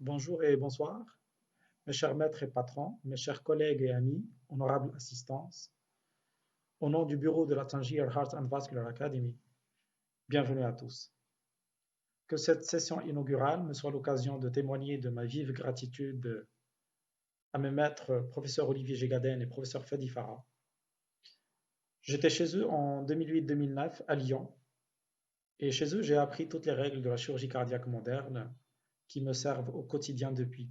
Bonjour et bonsoir, mes chers maîtres et patrons, mes chers collègues et amis, honorable assistance, au nom du bureau de la Tangier Heart and Vascular Academy, bienvenue à tous. Que cette session inaugurale me soit l'occasion de témoigner de ma vive gratitude à mes maîtres, professeur Olivier Gégaden et professeur Fadi Farah. J'étais chez eux en 2008-2009 à Lyon, et chez eux j'ai appris toutes les règles de la chirurgie cardiaque moderne qui me servent au quotidien depuis.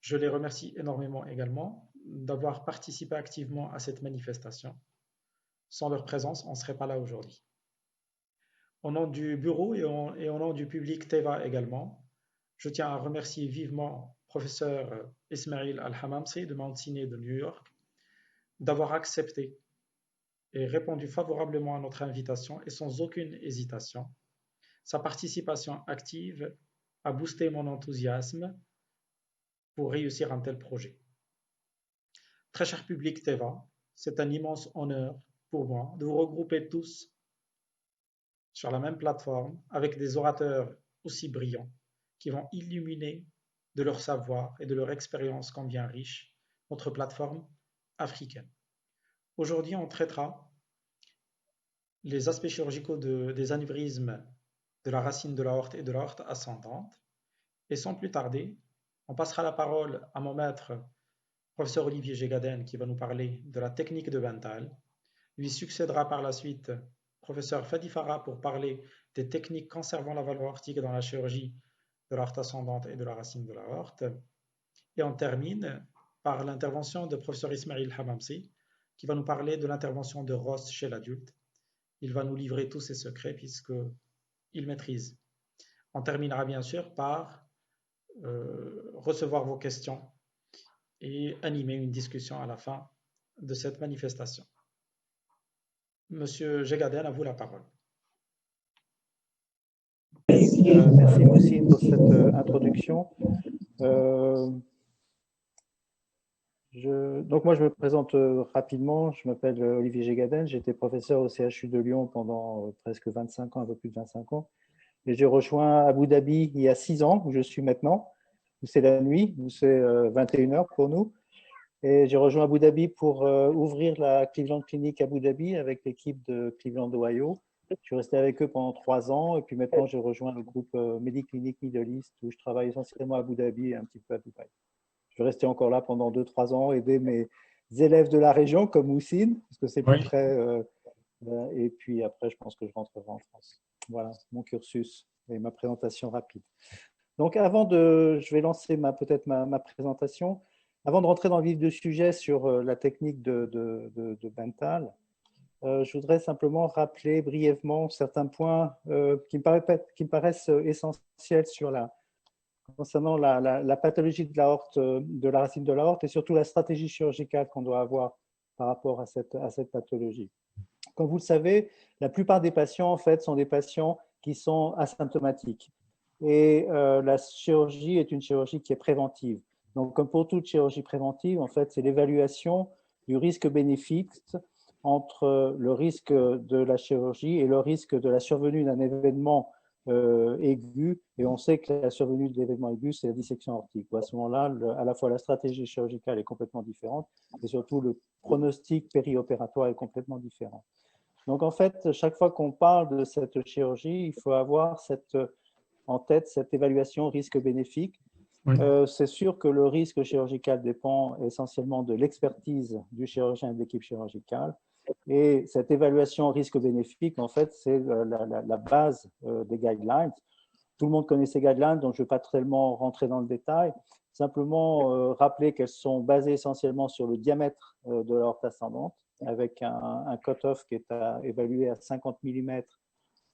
Je les remercie énormément également d'avoir participé activement à cette manifestation. Sans leur présence, on ne serait pas là aujourd'hui. Au nom du bureau et au nom du public TEVA également, je tiens à remercier vivement professeur Ismail Al-Hamamsi de Mount Sinai de New York d'avoir accepté et répondu favorablement à notre invitation et sans aucune hésitation. Sa participation active a boosté mon enthousiasme pour réussir un tel projet. Très cher public TEVA, c'est un immense honneur pour moi de vous regrouper tous sur la même plateforme avec des orateurs aussi brillants qui vont illuminer de leur savoir et de leur expérience combien riche notre plateforme africaine. Aujourd'hui, on traitera les aspects chirurgicaux des anévrismes de la racine de l'aorte et de l'aorte ascendante. Et sans plus tarder, on passera la parole à mon maître, professeur Olivier Gégaden, qui va nous parler de la technique de Bentall. Lui succédera par la suite professeur Fadi Farah pour parler des techniques conservant la valve aortique dans la chirurgie de l'aorte ascendante et de la racine de l'aorte. Et on termine par l'intervention de professeur Ismail Hamamsi, qui va nous parler de l'intervention de Ross chez l'adulte. Il va nous livrer tous ses secrets puisqu'il maîtrise. On terminera bien sûr par recevoir vos questions et animer une discussion à la fin de cette manifestation. Monsieur Gégaden, à vous la parole. Merci Moussine pour cette introduction. Donc moi je me présente rapidement, je m'appelle Olivier Gégaden, j'étais professeur au CHU de Lyon pendant presque 25 ans, un peu plus de 25 ans. Et j'ai rejoint Abu Dhabi il y a 6 ans, où je suis maintenant, où c'est la nuit, où c'est 21 h pour nous. Et j'ai rejoint Abu Dhabi pour ouvrir la Cleveland Clinic Abu Dhabi avec l'équipe de Cleveland, Ohio. Je suis resté avec eux pendant 3 ans et puis maintenant j'ai rejoint le groupe Mediclinic Middle East où je travaille essentiellement à Abu Dhabi et un petit peu à Dubaï. Je vais rester encore là pendant 2-3 ans, aider mes élèves de la région comme Moussine, parce que c'est plus près. Et puis après, je pense que je rentrerai en France. Voilà mon cursus et ma présentation rapide. Donc je vais lancer peut-être ma présentation. Avant de rentrer dans le vif du sujet sur la technique de Bentall, je voudrais simplement rappeler brièvement certains points qui me paraissent essentiels concernant la pathologie de l'aorte, de la racine de l'aorte et surtout la stratégie chirurgicale qu'on doit avoir par rapport à cette pathologie. Comme vous le savez, la plupart des patients en fait sont des patients qui sont asymptomatiques et la chirurgie est une chirurgie qui est préventive. Donc, comme pour toute chirurgie préventive, en fait, c'est l'évaluation du risque-bénéfice entre le risque de la chirurgie et le risque de la survenue d'un événement aigu. Et on sait que la survenue de l'événement aigu, c'est la dissection aortique. À ce moment-là, à la fois la stratégie chirurgicale est complètement différente et surtout le pronostic périopératoire est complètement différent. Donc, en fait, chaque fois qu'on parle de cette chirurgie, il faut avoir en tête cette évaluation risque-bénéfique. Oui. C'est sûr que le risque chirurgical dépend essentiellement de l'expertise du chirurgien et de l'équipe chirurgicale. Et cette évaluation risque-bénéfique, en fait, c'est la base des guidelines. Tout le monde connaît ces guidelines, donc je ne vais pas tellement rentrer dans le détail. Simplement rappeler qu'elles sont basées essentiellement sur le diamètre de l'aorte ascendante, avec un cut-off qui est évalué à 50 mm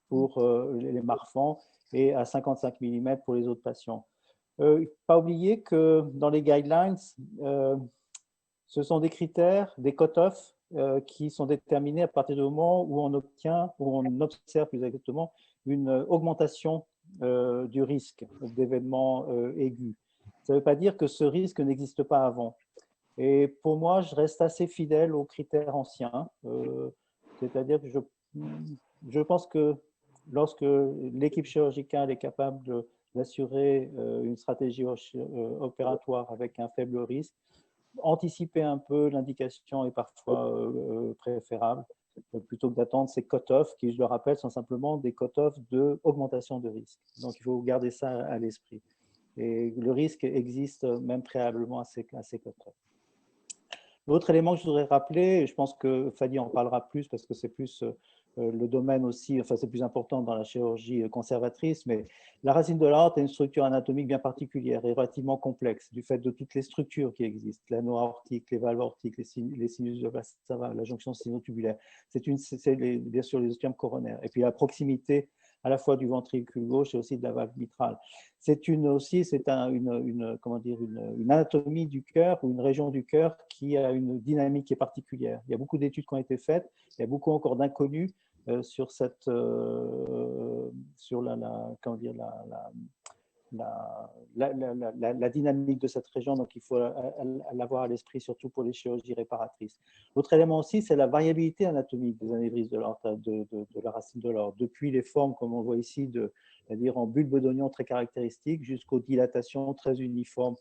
pour les marfans et à 55 mm pour les autres patients. Il ne faut pas oublier que dans les guidelines, ce sont des critères, des cut-offs qui sont déterminés à partir du moment où on observe plus exactement une augmentation du risque d'événements aigus. Ça ne veut pas dire que ce risque n'existe pas avant. Et pour moi, je reste assez fidèle aux critères anciens. C'est-à-dire que je pense que lorsque l'équipe chirurgicale est capable d'assurer une stratégie opératoire avec un faible risque. Anticiper un peu l'indication est parfois préférable, plutôt que d'attendre ces cut-offs qui, je le rappelle, sont simplement des cut-offs d'augmentation de risque. Donc, il faut garder ça à l'esprit. Et le risque existe même préalablement à ces cut-offs. L'autre élément que je voudrais rappeler, et je pense que Fadi en parlera plus parce que c'est plus le domaine aussi, enfin c'est plus important dans la chirurgie conservatrice, mais la racine de l'aorte a une structure anatomique bien particulière et relativement complexe du fait de toutes les structures qui existent, l'anneau aortique, les valves aortiques, les sinus de Valsalva, la jonction sinotubulaire, c'est bien sûr les ostiums coronaires, et puis la proximité à la fois du ventricule gauche et aussi de la valve mitrale. C'est une anatomie du cœur ou une région du cœur qui a une dynamique qui est particulière. Il y a beaucoup d'études qui ont été faites, il y a beaucoup encore d'inconnus sur la dynamique de cette région, donc il faut l'avoir à l'esprit, surtout pour les chirurgies réparatrices. L'autre élément aussi, c'est la variabilité anatomique des anévrismes de l'aorte, de la racine de l'aorte, depuis les formes, comme on voit ici, c'est-à-dire en bulbe d'oignon très caractéristique, jusqu'aux dilatations très uniformes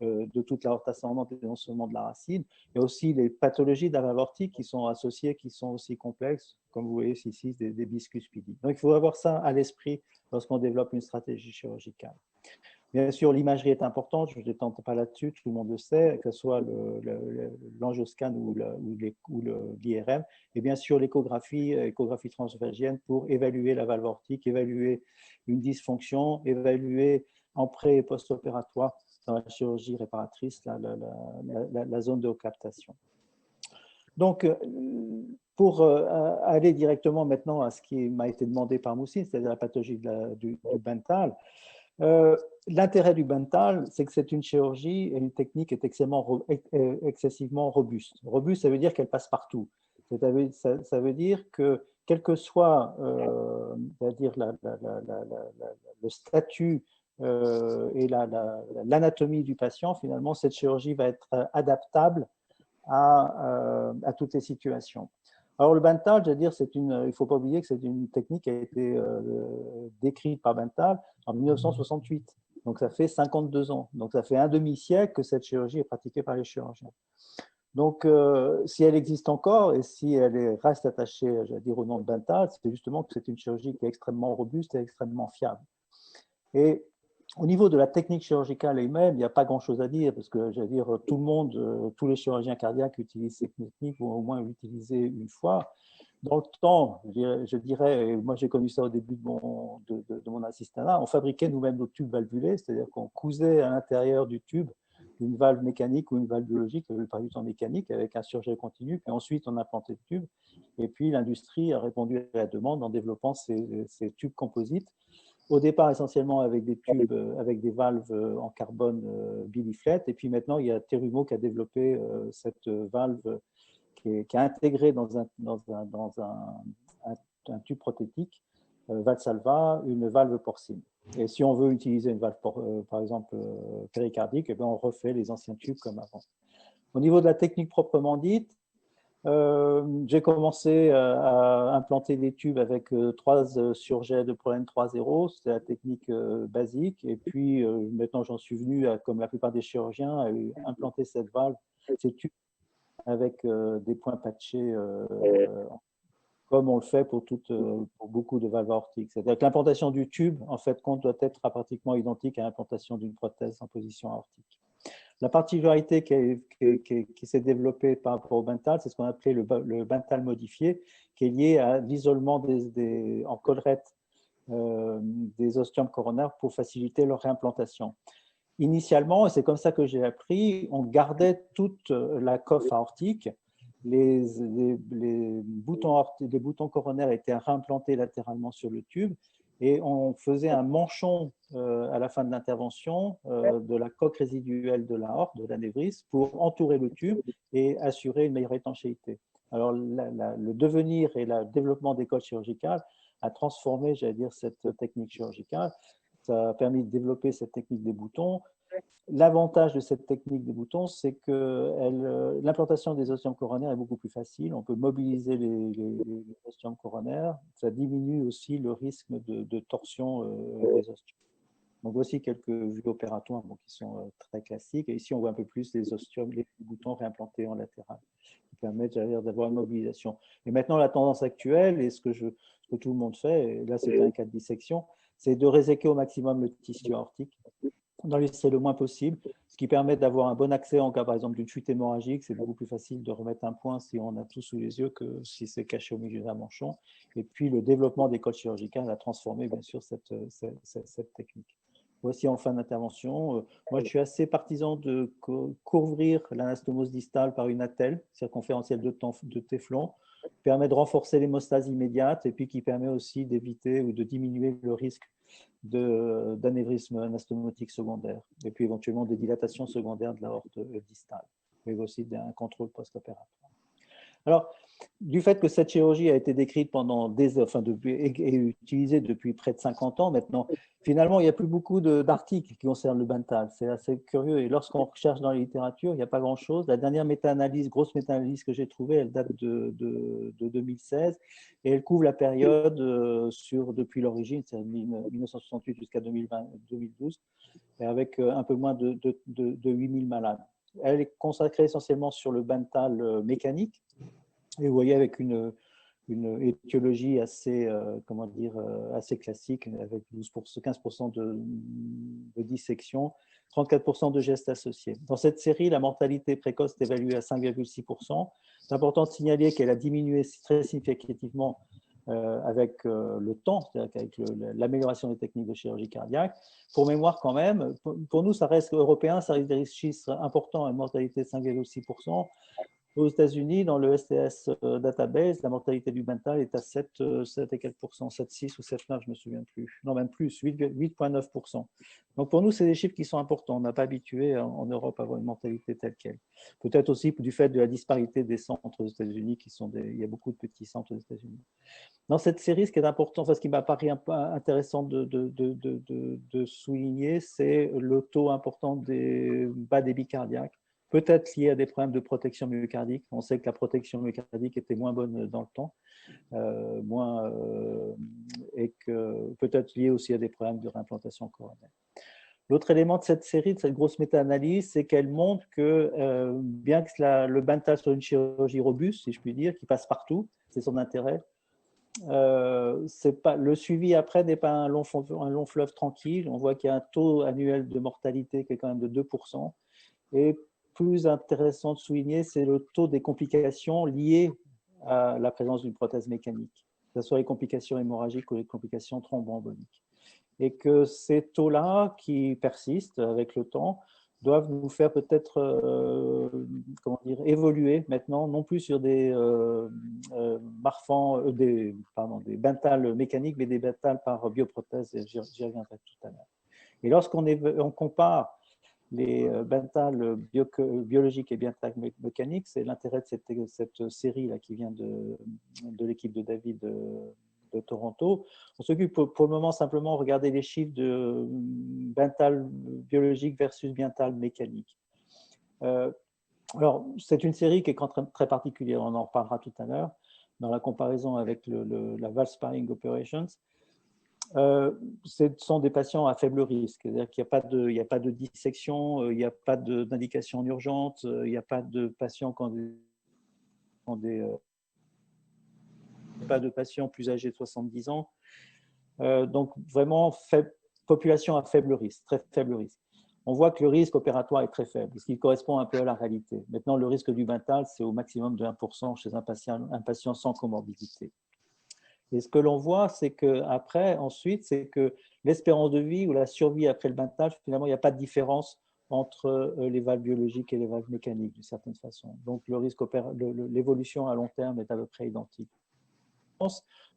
de toute l'aorte ascendante et non seulement de la racine. Il y a aussi les pathologies de la valve aortique qui sont associées, qui sont aussi complexes, comme vous voyez ici, des bicuspidies. Donc il faut avoir ça à l'esprit lorsqu'on développe une stratégie chirurgicale. Bien sûr, l'imagerie est importante, je ne détente pas là-dessus, tout le monde le sait, que ce soit l'angioscan ou l'IRM, et bien sûr l'échographie transphagienne pour évaluer la valve aortique, évaluer une dysfonction, évaluer en pré- et post-opératoire dans la chirurgie réparatrice la zone de captation. Donc, pour aller directement maintenant à ce qui m'a été demandé par Moussine, c'est-à-dire la pathologie du Bentall, l'intérêt du Bentall, c'est que c'est une chirurgie et une technique qui est excessivement robuste. Robuste, ça veut dire qu'elle passe partout. Ça veut dire que, quel que soit le statut et l'anatomie du patient, finalement, cette chirurgie va être adaptable à toutes les situations. Alors le Bentall, je veux dire, il ne faut pas oublier que c'est une technique qui a été décrite par Bentall en 1968. Donc ça fait 52 ans. Donc ça fait un demi-siècle que cette chirurgie est pratiquée par les chirurgiens. Donc si elle existe encore et si elle reste attachée, je veux dire, au nom de Bentall, c'est justement que c'est une chirurgie qui est extrêmement robuste et extrêmement fiable. Et au niveau de la technique chirurgicale elle-même, il n'y a pas grand-chose à dire parce que, j'allais dire, tout le monde, tous les chirurgiens cardiaques utilisent cette technique ou au moins l'utiliser une fois. Dans le temps, je dirais, et moi j'ai connu ça au début de mon assistanat, on fabriquait nous-mêmes nos tubes valvulés, c'est-à-dire qu'on cousait à l'intérieur du tube une valve mécanique ou une valve biologique, la plupart du temps mécanique, avec un surjet continu, puis ensuite on implantait le tube. Et puis l'industrie a répondu à la demande en développant ces tubes composites. Au départ, essentiellement avec des tubes, avec des valves en carbone biliflette. Et puis maintenant, il y a Terumo qui a développé cette valve qui est intégrée dans un tube prothétique, Valsalva, une valve porcine. Et si on veut utiliser une valve, par exemple, péricardique, eh bien, on refait les anciens tubes comme avant. Au niveau de la technique proprement dite, j'ai commencé à implanter des tubes avec 3 surjets de Prolen 3.0, c'était la technique basique. Et puis maintenant, j'en suis venu, comme la plupart des chirurgiens, à implanter ces tubes avec des points patchés, comme on le fait pour beaucoup de valves aortiques. C'est-à-dire que l'implantation du tube, en fait, doit être pratiquement identique à l'implantation d'une prothèse en position aortique. La particularité qui s'est développée par rapport au Bentall, c'est ce qu'on appelait le Bentall modifié, qui est lié à l'isolement en collerette des ostiums coronaires pour faciliter leur réimplantation. Initialement, et c'est comme ça que j'ai appris, on gardait toute la coiffe aortique. Les boutons coronaires étaient réimplantés latéralement sur le tube et on faisait un manchon à la fin de l'intervention de la coque résiduelle de l'aorte, de l'anévrisme, pour entourer le tube et assurer une meilleure étanchéité. Alors, le devenir et le développement des coques chirurgicales a transformé, j'allais dire, cette technique chirurgicale. Ça a permis de développer cette technique des boutons. L'avantage de cette technique des boutons, c'est que l'implantation des ostiums coronaires est beaucoup plus facile. On peut mobiliser les ostiums coronaires. Ça diminue aussi le risque de torsion des ostiums. Donc, voici quelques vues opératoires qui sont très classiques. Et ici, on voit un peu plus les ostiums, les boutons réimplantés en latéral, qui permettent d'avoir une mobilisation. Et maintenant, la tendance actuelle, et ce que tout le monde fait, et là, c'était un cas de dissection, c'est de réséquer au maximum le tissu aortique, d'enregistrer le moins possible, ce qui permet d'avoir un bon accès en cas, par exemple, d'une chute hémorragique. C'est beaucoup plus facile de remettre un point si on a tout sous les yeux que si c'est caché au milieu d'un manchon. Et puis, le développement des cols chirurgicales a transformé, bien sûr, cette technique. Voici en fin d'intervention. Moi, je suis assez partisan de couvrir l'anastomose distale par une attelle circonférentielle de téflon, qui permet de renforcer l'hémostase immédiate et puis qui permet aussi d'éviter ou de diminuer le risque d'anévrisme anastomotique secondaire et puis éventuellement des dilatations secondaires de l'aorte distale, mais aussi d'un contrôle post-opératoire. Alors, du fait que cette chirurgie a été décrite pendant et utilisée depuis près de 50 ans maintenant, finalement, il n'y a plus beaucoup d'articles qui concernent le Bentall. C'est assez curieux. Et lorsqu'on recherche dans la littérature, il n'y a pas grand-chose. La dernière méta-analyse, grosse méta-analyse que j'ai trouvée, elle date de 2016 et elle couvre la période depuis l'origine, c'est 1968 jusqu'à 2012, et avec un peu moins de 8000 malades. Elle est consacrée essentiellement sur le Bentall mécanique. Et vous voyez avec une étiologie assez, assez classique, avec 15% de dissection, 34% de gestes associés. Dans cette série, la mortalité précoce est évaluée à 5,6%. C'est important de signaler qu'elle a diminué très significativement avec le temps, c'est-à-dire qu'avec l'amélioration des techniques de chirurgie cardiaque. Pour mémoire quand même, pour nous, ça reste européen, ça reste des chiffres importants, une mortalité de 5,6%. Aux États-Unis, dans le STS database, la mortalité du Bentall est à 7 et quelques pourcents, 7,6 ou 7,9, je ne me souviens plus. Non, même plus, 8,9%. Donc pour nous, c'est des chiffres qui sont importants. On n'a pas habitué en Europe à avoir une mortalité telle qu'elle. Peut-être aussi du fait de la disparité des centres aux États-Unis, il y a beaucoup de petits centres aux États-Unis. Dans cette série, ce qui est important, ce qui m'a paru un peu intéressant de souligner, c'est le taux important des bas débits cardiaques, peut-être lié à des problèmes de protection myocardique. On sait que la protection myocardique était moins bonne dans le temps, et que peut-être lié aussi à des problèmes de réimplantation coronaire. L'autre élément de cette série, de cette grosse méta-analyse, c'est qu'elle montre que bien que le Bentall soit une chirurgie robuste, si je puis dire, qui passe partout, c'est son intérêt, le suivi après n'est pas un long fleuve tranquille. On voit qu'il y a un taux annuel de mortalité qui est quand même de 2%. Et plus intéressant de souligner, c'est le taux des complications liées à la présence d'une prothèse mécanique, que ce soit les complications hémorragiques ou les complications thromboemboliques. Et que ces taux-là, qui persistent avec le temps, doivent nous faire peut-être évoluer maintenant, non plus sur des des Bentall mécaniques, mais des Bentall par bioprothèse, et j'y reviendrai tout à l'heure. Et lorsqu'on compare les Bentall biologiques et Bentall mécaniques, c'est l'intérêt de cette série-là qui vient de l'équipe de David de Toronto. On s'occupe pour le moment simplement de regarder les chiffres de Bentall biologique versus Bentall mécanique. Alors, c'est une série qui est très particulière, on en reparlera tout à l'heure, dans la comparaison avec la valve sparring operations. Ce sont des patients à faible risque, c'est-à-dire qu'il n'y a pas de dissection, il n'y a pas d'indication urgente, il n'y a pas de patients pas de patients plus âgés de 70 ans. Donc, vraiment, population à faible risque, très faible risque. On voit que le risque opératoire est très faible, ce qui correspond un peu à la réalité. Maintenant, le risque du Bentall, c'est au maximum de 1% chez un patient sans comorbidité. Et ce que l'on voit, c'est qu'après, ensuite, c'est que l'espérance de vie ou la survie après le Bentall, finalement, il n'y a pas de différence entre les valves biologiques et les valves mécaniques, d'une certaine façon. Donc, l'évolution à long terme est à peu près identique.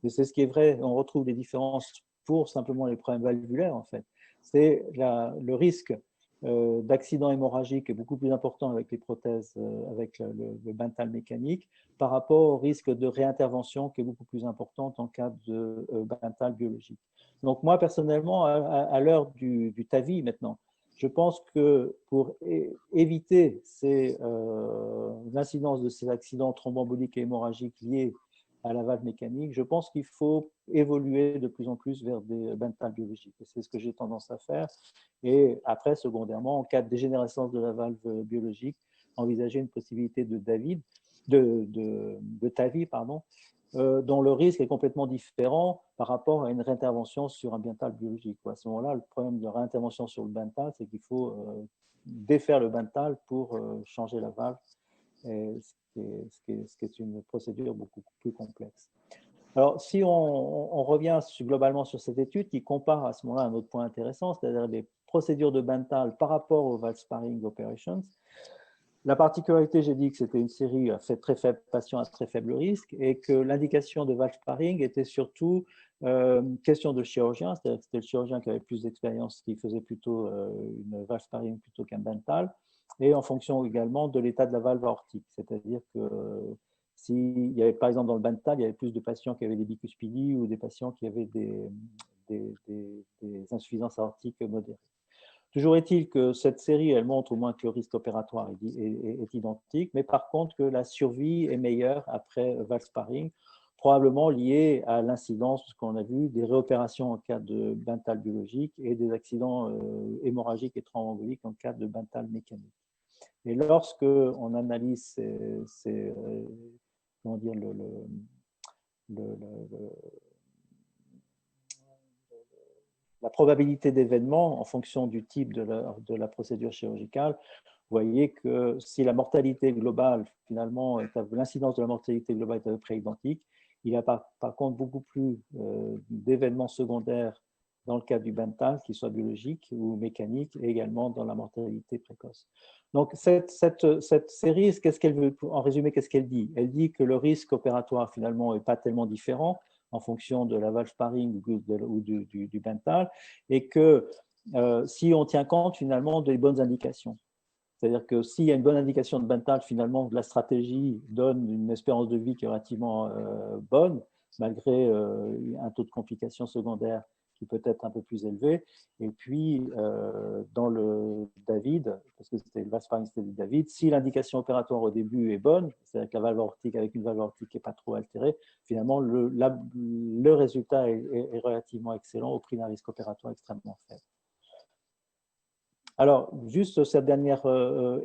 Mais c'est ce qui est vrai, on retrouve des différences pour simplement les problèmes valvulaires, en fait. C'est le risque d'accident hémorragique est beaucoup plus important avec les prothèses, avec le Bentall mécanique, par rapport au risque de réintervention qui est beaucoup plus important en cas de Bentall biologique. Donc moi, personnellement, à l'heure du TAVI maintenant, je pense que pour éviter l'incidence de ces accidents thromboemboliques et hémorragiques liés à la valve mécanique, je pense qu'il faut évoluer de plus en plus vers des bentales biologiques. C'est ce que j'ai tendance à faire. Et après, secondairement, en cas de dégénérescence de la valve biologique, envisager une possibilité de TAVI, pardon, dont le risque est complètement différent par rapport à une réintervention sur un bental biologique. À ce moment-là, le problème de réintervention sur le bental, c'est qu'il faut défaire le bental pour changer la valve, ce qui est une procédure beaucoup plus complexe. Alors, si on revient globalement sur cette étude qui compare à ce moment-là un autre point intéressant, c'est-à-dire les procédures de bental par rapport aux valve sparing operations. La particularité, j'ai dit que c'était une série à très faible patient à très faible risque et que l'indication de valve sparing était surtout question de chirurgien, c'est-à-dire que c'était le chirurgien qui avait plus d'expérience, qui faisait plutôt une valve sparing plutôt qu'un bental, et en fonction également de l'état de la valve aortique, c'est-à-dire que s'il y avait par exemple dans le bental, il y avait plus de patients qui avaient des bicuspidies ou des patients qui avaient des insuffisances aortiques modérées. Toujours est-il que cette série, elle montre au moins que le risque opératoire est identique, mais par contre que la survie est meilleure après valve sparing, probablement liée à l'incidence, ce qu'on a vu, des réopérations en cas de bental biologique et des accidents hémorragiques et thromboemboliques en cas de bental mécanique. Et lorsque on analyse comment dire, la probabilité d'événement en fonction du type de la procédure chirurgicale, vous voyez que si la mortalité globale, finalement, l'incidence de la mortalité globale est à peu près identique, il y a par contre beaucoup plus d'événements secondaires dans le cas du bental, qu'ils soient biologiques ou mécaniques, et également dans la mortalité précoce. Donc, cette série, qu'est-ce qu'elle veut, en résumé, qu'est-ce qu'elle dit? Elle dit que le risque opératoire, finalement, n'est pas tellement différent en fonction de la valve sparing ou du bental, et que si on tient compte, finalement, des bonnes indications. C'est-à-dire que s'il y a une bonne indication de bental, finalement, la stratégie donne une espérance de vie qui est relativement bonne, malgré un taux de complications secondaires qui peut être un peu plus élevé. Et puis, dans le David, parce que c'était le valve sparing, c'était du David, si l'indication opératoire au début est bonne, c'est-à-dire que la valve aortique, avec une valve aortique qui n'est pas trop altérée, finalement, le résultat est relativement excellent au prix d'un risque opératoire extrêmement faible. Alors, juste cette dernière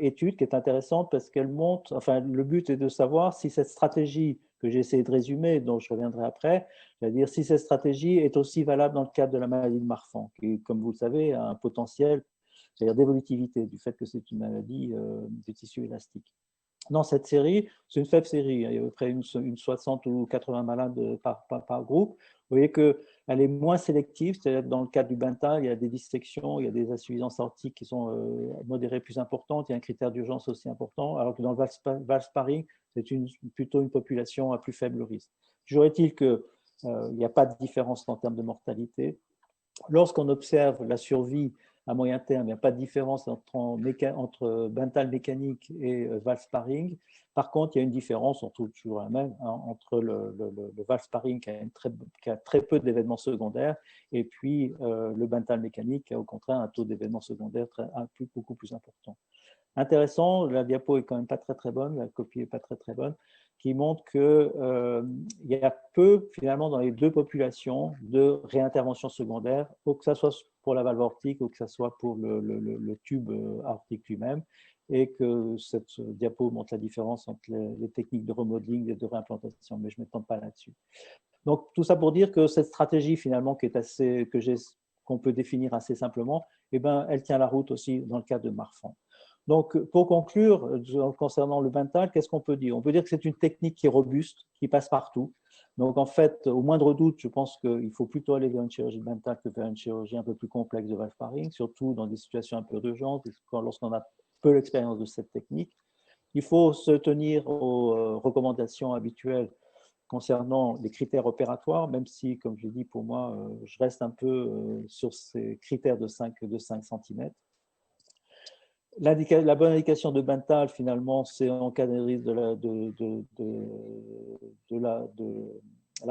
étude qui est intéressante parce qu'elle montre, enfin, le but est de savoir si cette stratégie que j'ai essayé de résumer, dont je reviendrai après, c'est-à-dire si cette stratégie est aussi valable dans le cadre de la maladie de Marfan, qui, comme vous le savez, a un potentiel, c'est-à-dire d'évolutivité, du fait que c'est une maladie du tissu élastique. Dans cette série, c'est une faible série, il y a à peu près une 60 ou 80 malades par groupe. Vous voyez qu'elle est moins sélective, c'est-à-dire que dans le cadre du bental, il y a des dissections, il y a des insuffisances aortiques qui sont modérées plus importantes, il y a un critère d'urgence aussi important, alors que dans le valve sparing, c'est plutôt une population à plus faible risque. Toujours est-il qu'il n'y a pas de différence en termes de mortalité. Lorsqu'on observe la survie à moyen terme, il n'y a pas de différence entre bental mécanique et valve sparing. Par contre, il y a une différence, on trouve toujours la même, entre le valve sparing qui a très peu d'événements secondaires et puis le bental mécanique qui a au contraire un taux d'événements secondaires beaucoup plus important. Intéressant, la diapo est quand même pas très bonne, la copie est pas très bonne, qui montre qu'il y a peu finalement dans les deux populations de réintervention secondaire, que ce soit pour la valve aortique ou que ce soit pour le tube aortique lui-même, et que cette diapo montre la différence entre les techniques de remodeling et de réimplantation, mais je ne m'étends pas là-dessus. Donc tout ça pour dire que cette stratégie finalement qu'on peut définir assez simplement, eh ben, elle tient la route aussi dans le cas de Marfan. Donc, pour conclure, concernant le bental, qu'est-ce qu'on peut dire? On peut dire que c'est une technique qui est robuste, qui passe partout. Donc, en fait, au moindre doute, je pense qu'il faut plutôt aller vers une chirurgie bentale que vers une chirurgie un peu plus complexe de valve sparing, surtout dans des situations un peu d'urgence, lorsqu'on a peu l'expérience de cette technique. Il faut se tenir aux recommandations habituelles concernant les critères opératoires, même si, comme je l'ai dit, pour moi, je reste un peu sur ces critères de 5 cm. La bonne indication de bental, finalement, c'est en cas de risque de la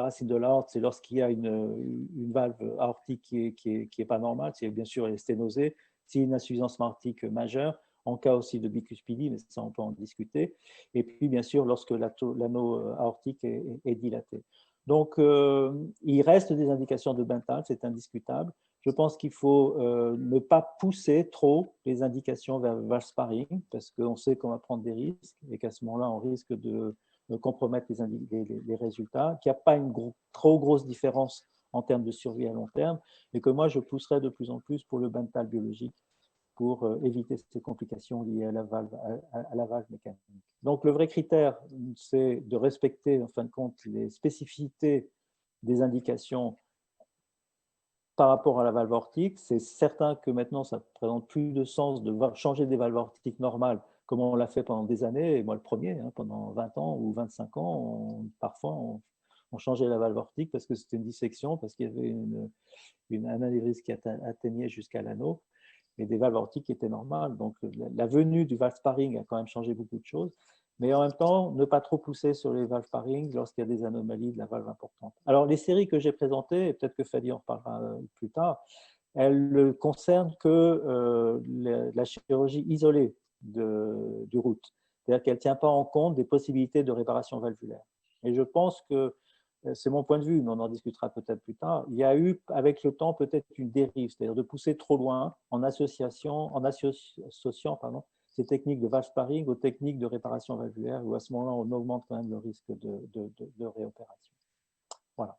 racine de l'aorte, c'est lorsqu'il y a une valve aortique qui est pas normale, c'est bien sûr elle est sténosée, c'est une insuffisance aortique majeure, en cas aussi de bicuspidie, mais ça on peut en discuter, et puis bien sûr lorsque l'anneau aortique est dilaté. Donc il reste des indications de Bentall, c'est indiscutable. Je pense qu'il faut ne pas pousser trop les indications vers le valve sparing, parce qu'on sait qu'on va prendre des risques et qu'à ce moment-là, on risque de compromettre les résultats, qu'il n'y a pas une trop grosse différence en termes de survie à long terme, et que moi, je pousserais de plus en plus pour le Bentall biologique pour éviter ces complications liées à la valve mécanique. Donc, le vrai critère, c'est de respecter, en fin de compte, les spécificités des indications par rapport à la valve aortique. C'est certain que maintenant, ça ne présente plus de sens de changer des valves aortiques normales, comme on l'a fait pendant des années, et moi le premier, pendant 20 ans ou 25 ans, parfois on changeait la valve aortique parce que c'était une dissection, parce qu'il y avait un anévrisme qui atteignait jusqu'à l'anneau, et des valves aortiques qui étaient normales. Donc la venue du valve sparing a quand même changé beaucoup de choses. Mais en même temps, ne pas trop pousser sur les valves sparing lorsqu'il y a des anomalies de la valve importante. Alors, les séries que j'ai présentées, et peut-être que Fadi en reparlera plus tard, elles ne concernent que la chirurgie isolée du root. C'est-à-dire qu'elle ne tient pas en compte des possibilités de réparation valvulaire. Et je pense que, c'est mon point de vue, mais on en discutera peut-être plus tard, il y a eu avec le temps peut-être une dérive, c'est-à-dire de pousser trop loin en associant ces techniques de valve sparing aux techniques de réparation valvulaire, où à ce moment-là, on augmente quand même le risque de réopération. Voilà.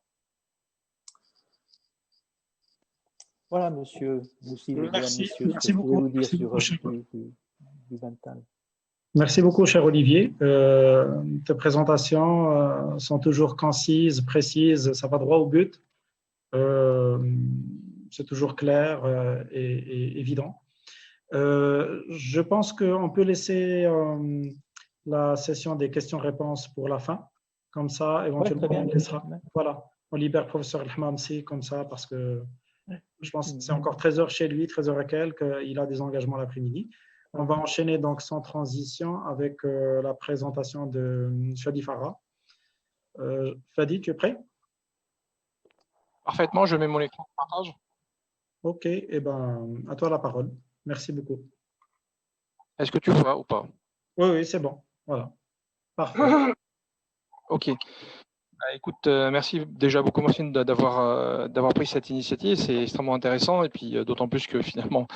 Voilà, monsieur Moussi, Merci, messieurs, ce que je pouvais vous dire sur du Bentall. Merci beaucoup, cher Olivier. Tes présentations sont toujours concises, précises, ça va droit au but. C'est toujours clair et évident. Je pense qu'on peut laisser la session des questions-réponses pour la fin. Comme ça, éventuellement, ouais, on laissera. Voilà, on libère le professeur Al-Hamamsi comme ça, parce que je pense que c'est encore 13h chez lui, 13h et quelques, il a des engagements l'après-midi. On va enchaîner donc sans transition avec la présentation de Fadi Farah. Fadi, tu es prêt? Parfaitement, je mets mon écran de partage. Ok, eh ben, à toi la parole. Merci beaucoup. Est-ce que tu vois ou pas? Oui, c'est bon. Voilà. Parfait. Ok. Écoute, merci déjà beaucoup, Martine, d'avoir pris cette initiative. C'est extrêmement intéressant. Et puis, d'autant plus que finalement,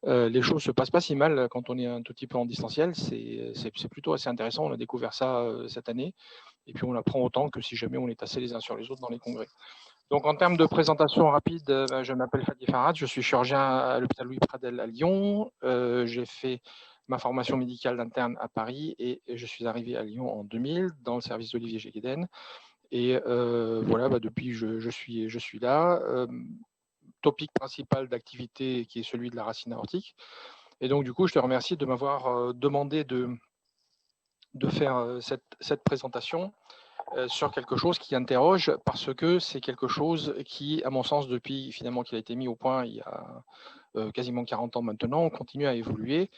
les choses ne se passent pas si mal quand on est un tout petit peu en distanciel. C'est plutôt assez intéressant. On a découvert ça cette année. Et puis, on apprend autant que si jamais on est tassés les uns sur les autres dans les congrès. Donc, en termes de présentation rapide, je m'appelle Fadi Farad. Je suis chirurgien à l'hôpital Louis Pradel à Lyon. J'ai fait ma formation médicale d'interne à Paris et je suis arrivé à Lyon en 2000 dans le service d'Olivier Géguéden. Et voilà, depuis, je suis là. Topic principal d'activité qui est celui de la racine aortique. Et donc, du coup, je te remercie de m'avoir demandé de faire cette présentation sur quelque chose qui interroge, parce que c'est quelque chose qui, à mon sens, depuis finalement qu'il a été mis au point il y a quasiment 40 ans maintenant, continue à évoluer.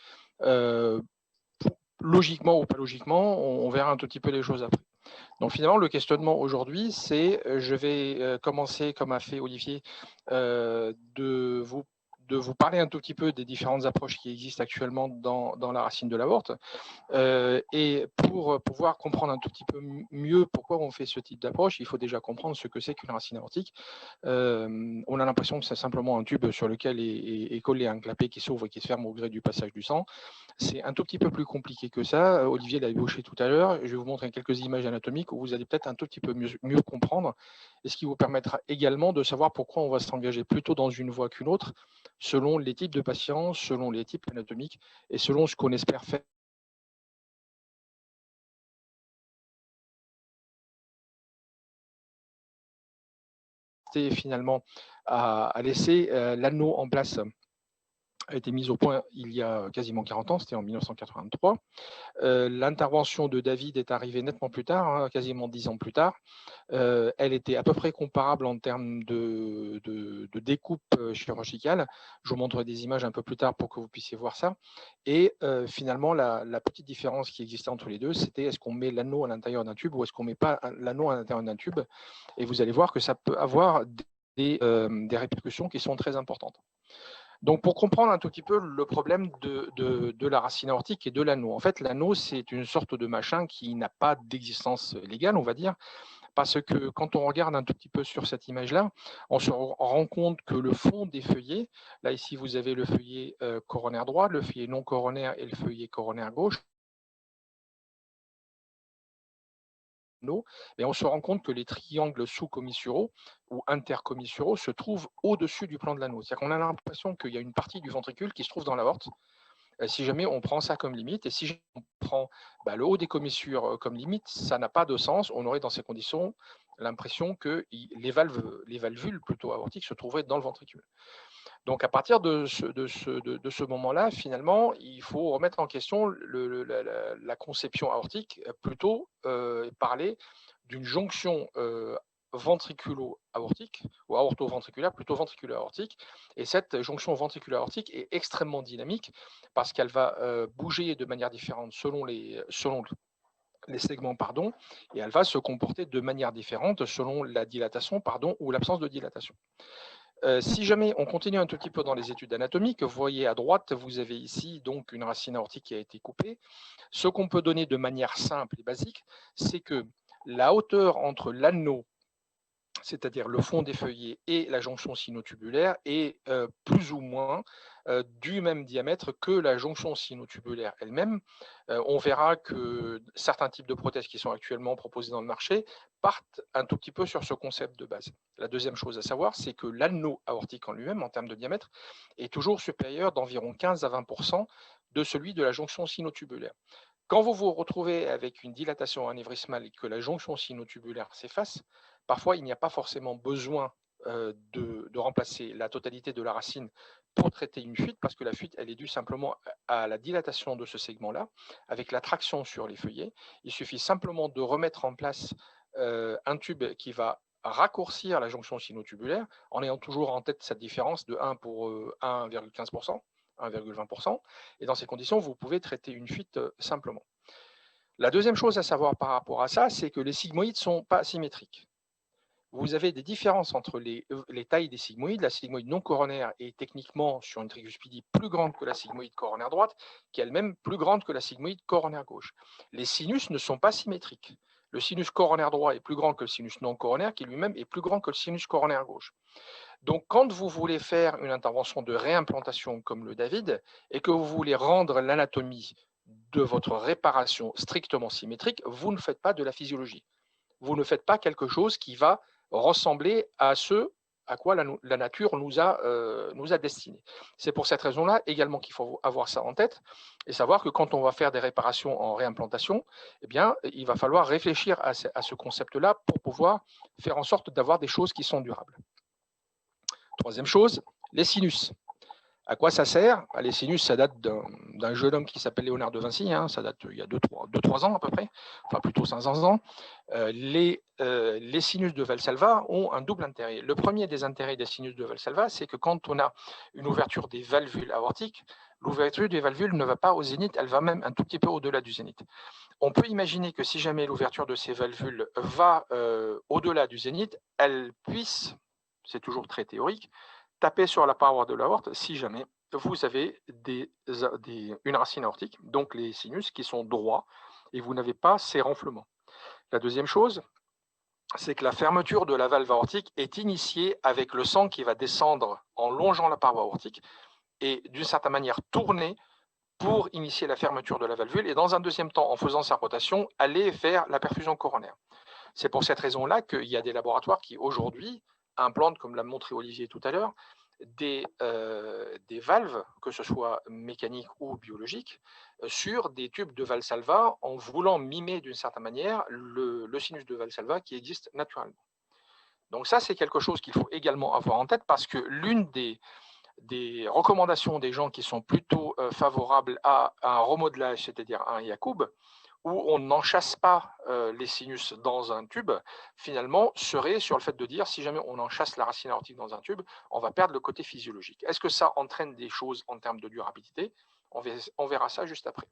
Logiquement ou pas logiquement, on verra un tout petit peu les choses après. Donc finalement, le questionnement aujourd'hui, c'est, je vais commencer, comme a fait Olivier, de vous parler un tout petit peu des différentes approches qui existent actuellement dans la racine de l'aorte. Et pour pouvoir comprendre un tout petit peu mieux pourquoi on fait ce type d'approche, il faut déjà comprendre ce que c'est qu'une racine aortique. On a l'impression que c'est simplement un tube sur lequel est collé un clapet qui s'ouvre et qui se ferme au gré du passage du sang. C'est un tout petit peu plus compliqué que ça. Olivier l'a ébauché tout à l'heure. Je vais vous montrer quelques images anatomiques où vous allez peut-être un tout petit peu mieux comprendre, et ce qui vous permettra également de savoir pourquoi on va s'engager plutôt dans une voie qu'une autre, selon les types de patients, selon les types anatomiques et selon ce qu'on espère faire. Finalement à laisser l'anneau en place a été mise au point il y a quasiment 40 ans, c'était en 1983. L'intervention de David est arrivée nettement plus tard, quasiment 10 ans plus tard. Elle était à peu près comparable en termes de découpe chirurgicale. Je vous montrerai des images un peu plus tard pour que vous puissiez voir ça. Et finalement, la petite différence qui existait entre les deux, c'était est-ce qu'on met l'anneau à l'intérieur d'un tube ou est-ce qu'on ne met pas l'anneau à l'intérieur d'un tube. Et vous allez voir que ça peut avoir des répercussions qui sont très importantes. Donc, pour comprendre un tout petit peu le problème de la racine aortique et de l'anneau. En fait, l'anneau, c'est une sorte de machin qui n'a pas d'existence légale, on va dire, parce que quand on regarde un tout petit peu sur cette image-là, on se rend compte que le fond des feuillets, là ici vous avez le feuillet coronaire droit, le feuillet non coronaire et le feuillet coronaire gauche. Et on se rend compte que les triangles sous-commissuraux ou intercommissuraux se trouvent au-dessus du plan de l'anneau. C'est-à-dire qu'on a l'impression qu'il y a une partie du ventricule qui se trouve dans l'aorte, si jamais on prend ça comme limite. Et si jamais on prend le haut des commissures comme limite, ça n'a pas de sens. On aurait dans ces conditions l'impression que les valvules plutôt aortiques se trouveraient dans le ventricule. Donc, à partir de ce moment-là, finalement, il faut remettre en question la conception aortique, plutôt parler d'une jonction ventriculo-aortique ou aorto-ventriculaire, plutôt ventriculo-aortique. Et cette jonction ventriculo-aortique est extrêmement dynamique parce qu'elle va bouger de manière différente selon les segments, et elle va se comporter de manière différente selon la dilatation, ou l'absence de dilatation. Si jamais on continue un tout petit peu dans les études anatomiques, vous voyez à droite, vous avez ici donc une racine aortique qui a été coupée. Ce qu'on peut donner de manière simple et basique, c'est que la hauteur entre l'anneau, c'est-à-dire le fond des feuillets, et la jonction sinotubulaire est plus ou moins du même diamètre que la jonction sinotubulaire elle-même. On verra que certains types de prothèses qui sont actuellement proposées dans le marché partent un tout petit peu sur ce concept de base. La deuxième chose à savoir, c'est que l'anneau aortique en lui-même, en termes de diamètre, est toujours supérieur d'environ 15 à 20% de celui de la jonction sinotubulaire. Quand vous vous retrouvez avec une dilatation anévrismale et que la jonction sinotubulaire s'efface, parfois il n'y a pas forcément besoin de remplacer la totalité de la racine pour traiter une fuite, parce que la fuite, elle est due simplement à la dilatation de ce segment-là, avec la traction sur les feuillets. Il suffit simplement de remettre en place un tube qui va raccourcir la jonction sinotubulaire, en ayant toujours en tête cette différence de 1 pour 1,15%. 1,20%. Et dans ces conditions, vous pouvez traiter une fuite simplement. La deuxième chose à savoir par rapport à ça, c'est que les sigmoïdes ne sont pas symétriques. Vous avez des différences entre les tailles des sigmoïdes. La sigmoïde non coronaire est techniquement sur une triguspidie plus grande que la sigmoïde coronaire droite, qui est elle-même plus grande que la sigmoïde coronaire gauche. Les sinus ne sont pas symétriques. Le sinus coronaire droit est plus grand que le sinus non coronaire, qui lui-même est plus grand que le sinus coronaire gauche. Donc, quand vous voulez faire une intervention de réimplantation comme le David et que vous voulez rendre l'anatomie de votre réparation strictement symétrique, vous ne faites pas de la physiologie. Vous ne faites pas quelque chose qui va ressembler à ce à quoi la nature nous a destinés. C'est pour cette raison-là également qu'il faut avoir ça en tête et savoir que quand on va faire des réparations en réimplantation, eh bien, il va falloir réfléchir à ce concept-là pour pouvoir faire en sorte d'avoir des choses qui sont durables. Troisième chose, les sinus. À quoi ça sert? Les sinus, ça date d'un jeune homme qui s'appelle Léonard de Vinci, ça date il y a 2-3 ans à peu près, enfin plutôt 500 ans. Les sinus de Valsalva ont un double intérêt. Le premier des intérêts des sinus de Valsalva, c'est que quand on a une ouverture des valvules aortiques, l'ouverture des valvules ne va pas au zénith, elle va même un tout petit peu au-delà du zénith. On peut imaginer que si jamais l'ouverture de ces valvules va au-delà du zénith, elle puisse, c'est toujours très théorique, taper sur la paroi de l'aorte si jamais vous avez une racine aortique, donc les sinus qui sont droits et vous n'avez pas ces renflements. La deuxième chose, c'est que la fermeture de la valve aortique est initiée avec le sang qui va descendre en longeant la paroi aortique et d'une certaine manière tourner pour initier la fermeture de la valvule et dans un deuxième temps, en faisant sa rotation, aller vers la perfusion coronaire. C'est pour cette raison-là qu'il y a des laboratoires qui aujourd'hui implantent, comme l'a montré Olivier tout à l'heure, des valves, que ce soit mécaniques ou biologiques, sur des tubes de Valsalva en voulant mimer d'une certaine manière le sinus de Valsalva qui existe naturellement. Donc ça, c'est quelque chose qu'il faut également avoir en tête parce que l'une des recommandations des gens qui sont plutôt favorables à un remodelage, c'est-à-dire un Yacoub, où on n'enchasse pas les sinus dans un tube, finalement, serait sur le fait de dire, si jamais on enchasse la racine aortique dans un tube, on va perdre le côté physiologique. Est-ce que ça entraîne des choses en termes de durabilité? On verra ça juste après.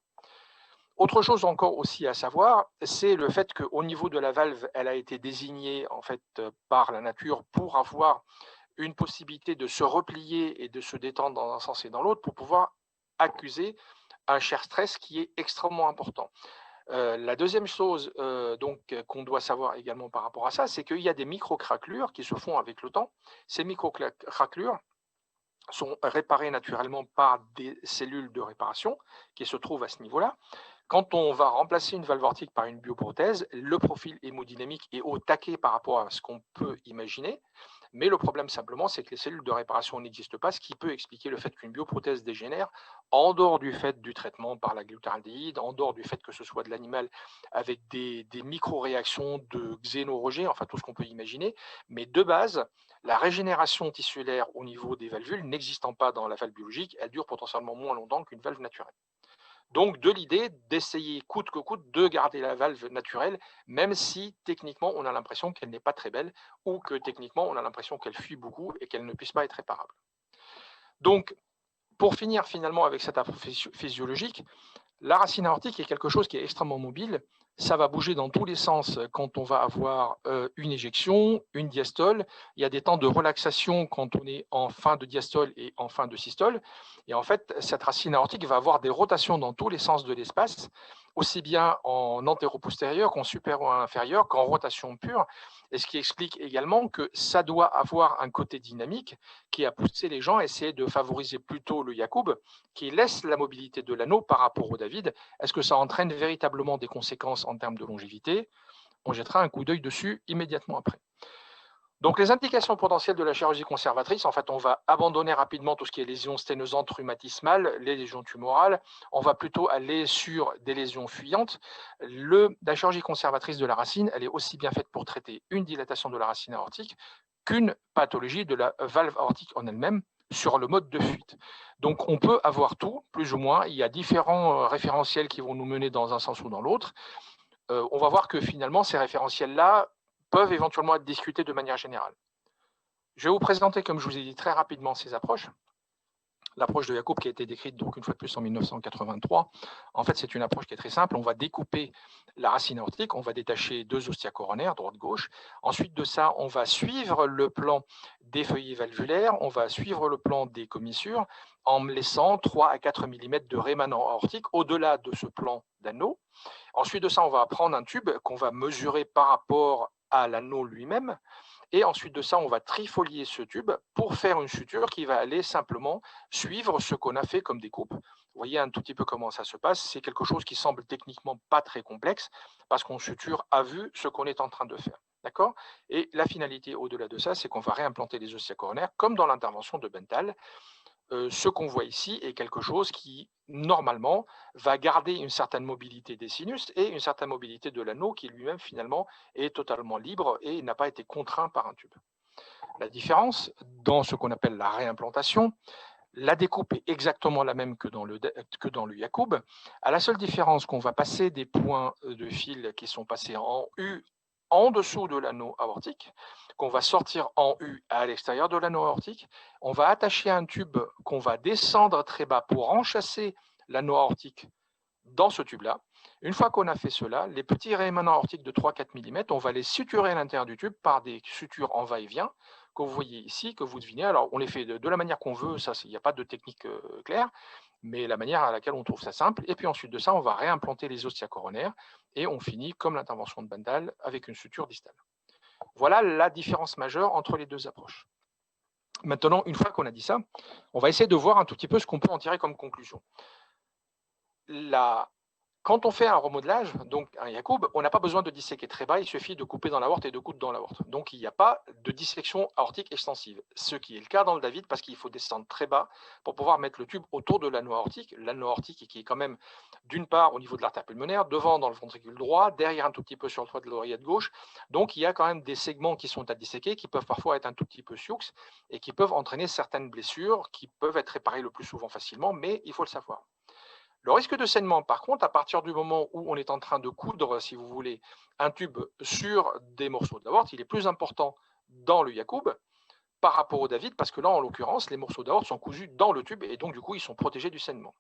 Autre chose encore aussi à savoir, c'est le fait qu'au niveau de la valve, elle a été désignée en fait par la nature pour avoir une possibilité de se replier et de se détendre dans un sens et dans l'autre pour pouvoir accuser un shear stress qui est extrêmement important. La deuxième chose qu'on doit savoir également par rapport à ça, c'est qu'il y a des micro-craquelures qui se font avec le temps. Ces micro-craquelures sont réparées naturellement par des cellules de réparation qui se trouvent à ce niveau-là. Quand on va remplacer une valve aortique par une bioprothèse, le profil hémodynamique est au taquet par rapport à ce qu'on peut imaginer. Mais le problème simplement, c'est que les cellules de réparation n'existent pas, ce qui peut expliquer le fait qu'une bioprothèse dégénère, en dehors du fait du traitement par la glutardéhyde, en dehors du fait que ce soit de l'animal avec des micro-réactions de xénorejet, enfin tout ce qu'on peut imaginer. Mais de base, la régénération tissulaire au niveau des valvules n'existant pas dans la valve biologique, elle dure potentiellement moins longtemps qu'une valve naturelle. Donc, de l'idée d'essayer coûte que coûte de garder la valve naturelle, même si techniquement on a l'impression qu'elle n'est pas très belle ou que techniquement on a l'impression qu'elle fuit beaucoup et qu'elle ne puisse pas être réparable. Donc, pour finir finalement avec cette approche physiologique, la racine aortique est quelque chose qui est extrêmement mobile. Ça va bouger dans tous les sens quand on va avoir une éjection, une diastole. Il y a des temps de relaxation quand on est en fin de diastole et en fin de systole. Et en fait, cette racine aortique va avoir des rotations dans tous les sens de l'espace, aussi bien en antéro-postérieur qu'en supérieur-inférieur, qu'en rotation pure. Et ce qui explique également que ça doit avoir un côté dynamique qui a poussé les gens à essayer de favoriser plutôt le Yacoub, qui laisse la mobilité de l'anneau par rapport au David. Est-ce que ça entraîne véritablement des conséquences en termes de longévité? On jettera un coup d'œil dessus immédiatement après. Donc, les implications potentielles de la chirurgie conservatrice, en fait, on va abandonner rapidement tout ce qui est lésions sténosantes rhumatismales, les lésions tumorales. On va plutôt aller sur des lésions fuyantes. La chirurgie conservatrice de la racine, elle est aussi bien faite pour traiter une dilatation de la racine aortique qu'une pathologie de la valve aortique en elle-même sur le mode de fuite. Donc, on peut avoir tout, plus ou moins. Il y a différents référentiels qui vont nous mener dans un sens ou dans l'autre. On va voir que finalement, ces référentiels-là peuvent éventuellement être discutés de manière générale. Je vais vous présenter, comme je vous ai dit très rapidement, ces approches. L'approche de Yacoub qui a été décrite donc une fois de plus en 1983. En fait, c'est une approche qui est très simple. On va découper la racine aortique, on va détacher deux ostia coronaires, droite-gauche. Ensuite de ça, on va suivre le plan des feuillets valvulaires, on va suivre le plan des commissures en laissant 3 à 4 mm de rémanent aortique au-delà de ce plan d'anneau. Ensuite de ça, on va prendre un tube qu'on va mesurer par rapport à l'anneau lui-même. Et ensuite de ça, on va trifolier ce tube pour faire une suture qui va aller simplement suivre ce qu'on a fait comme découpe. Vous voyez un tout petit peu comment ça se passe. C'est quelque chose qui semble techniquement pas très complexe parce qu'on suture à vue ce qu'on est en train de faire. D'accord? Et la finalité au-delà de ça, c'est qu'on va réimplanter les ostia coronaires comme dans l'intervention de Bentall. Ce qu'on voit ici est quelque chose qui, normalement, va garder une certaine mobilité des sinus et une certaine mobilité de l'anneau qui lui-même, finalement, est totalement libre et n'a pas été contraint par un tube. La différence, dans ce qu'on appelle la réimplantation, la découpe est exactement la même que dans le Yacoub, à la seule différence qu'on va passer des points de fil qui sont passés en U en dessous de l'anneau aortique, qu'on va sortir en U à l'extérieur de l'anneau aortique. On va attacher un tube qu'on va descendre très bas pour enchasser l'anneau aortique dans ce tube-là. Une fois qu'on a fait cela, les petits rémanents aortiques de 3-4 mm, on va les suturer à l'intérieur du tube par des sutures en va-et-vient que vous voyez ici, que vous devinez. Alors, on les fait de la manière qu'on veut, ça, il n'y a pas de technique claire, mais la manière à laquelle on trouve ça simple. Et puis ensuite de ça, on va réimplanter les ostia coronaires et on finit, comme l'intervention de Bentall, avec une suture distale. Voilà la différence majeure entre les deux approches. Maintenant, une fois qu'on a dit ça, on va essayer de voir un tout petit peu ce qu'on peut en tirer comme conclusion. Quand on fait un remodelage, donc un Yacoub, on n'a pas besoin de disséquer très bas, il suffit de couper dans l'aorte et de coudre dans l'aorte. Donc il n'y a pas de dissection aortique extensive, ce qui est le cas dans le David parce qu'il faut descendre très bas pour pouvoir mettre le tube autour de l'anneau aortique qui est quand même d'une part au niveau de l'artère pulmonaire, devant dans le ventricule droit, derrière un tout petit peu sur le toit de l'oreillette gauche. Donc il y a quand même des segments qui sont à disséquer, qui peuvent parfois être un tout petit peu sioux et qui peuvent entraîner certaines blessures qui peuvent être réparées le plus souvent facilement, mais il faut le savoir. Le risque de saignement, par contre, à partir du moment où on est en train de coudre, si vous voulez, un tube sur des morceaux de l'aorte, il est plus important dans le Yacoub par rapport au David, parce que là, en l'occurrence, les morceaux d'aorte sont cousus dans le tube et donc, du coup, ils sont protégés du saignement.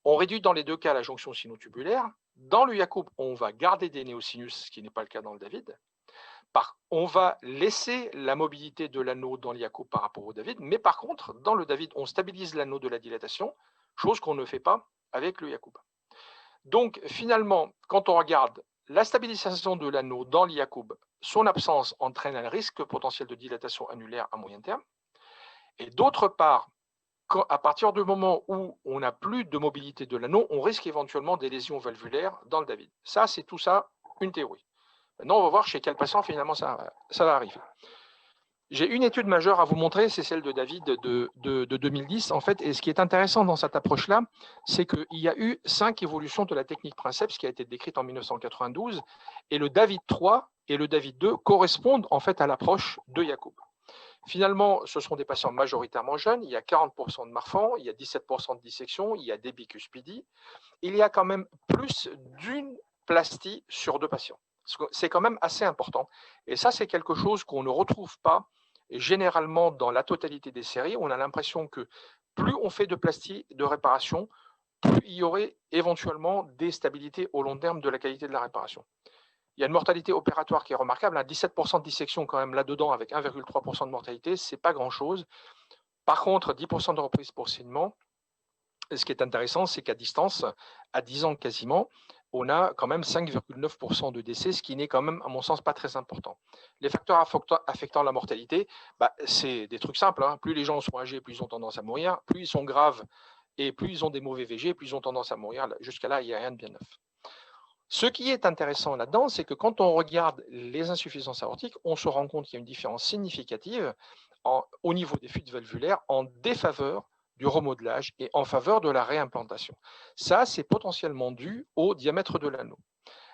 On réduit dans les deux cas la jonction sinotubulaire. Dans le Yacoub, on va garder des néosinus, ce qui n'est pas le cas dans le David. on va laisser la mobilité de l'anneau dans l'Yacoub par rapport au David, mais par contre, dans le David, on stabilise l'anneau de la dilatation, chose qu'on ne fait pas avec le Yacoub. Donc, finalement, quand on regarde la stabilisation de l'anneau dans l'Yacoub, son absence entraîne un risque potentiel de dilatation annulaire à moyen terme. Et d'autre part, à partir du moment où on n'a plus de mobilité de l'anneau, on risque éventuellement des lésions valvulaires dans le David. Ça, c'est tout ça une théorie. Maintenant, on va voir chez quel patient finalement ça va arriver. J'ai une étude majeure à vous montrer, c'est celle de David de 2010 en fait. Et ce qui est intéressant dans cette approche-là, c'est qu'il y a eu 5 évolutions de la technique Princeps qui a été décrite en 1992. Et le David 3 et le David 2 correspondent en fait à l'approche de Yacoub. Finalement, ce sont des patients majoritairement jeunes. Il y a 40% de Marfan, il y a 17% de dissection, il y a des bicuspidies. Il y a quand même plus d'une plastie sur 2 patients. C'est quand même assez important. Et ça, c'est quelque chose qu'on ne retrouve pas généralement dans la totalité des séries. On a l'impression que plus on fait de plastie de réparation, plus il y aurait éventuellement des stabilités au long terme de la qualité de la réparation. Il y a une mortalité opératoire qui est remarquable, 17% de dissection quand même là-dedans avec 1,3% de mortalité, ce n'est pas grand-chose. Par contre, 10% de reprise pour saignement. Ce qui est intéressant, c'est qu'à distance, à 10 ans quasiment, on a quand même 5,9% de décès, ce qui n'est quand même, à mon sens, pas très important. Les facteurs affectant la mortalité, c'est des trucs simples. Plus les gens sont âgés, plus ils ont tendance à mourir. Plus ils sont graves et plus ils ont des mauvais VG, plus ils ont tendance à mourir. Jusqu'à là, il n'y a rien de bien neuf. Ce qui est intéressant là-dedans, c'est que quand on regarde les insuffisances aortiques, on se rend compte qu'il y a une différence significative au niveau des fuites valvulaires en défaveur du remodelage et en faveur de la réimplantation. Ça, c'est potentiellement dû au diamètre de l'anneau.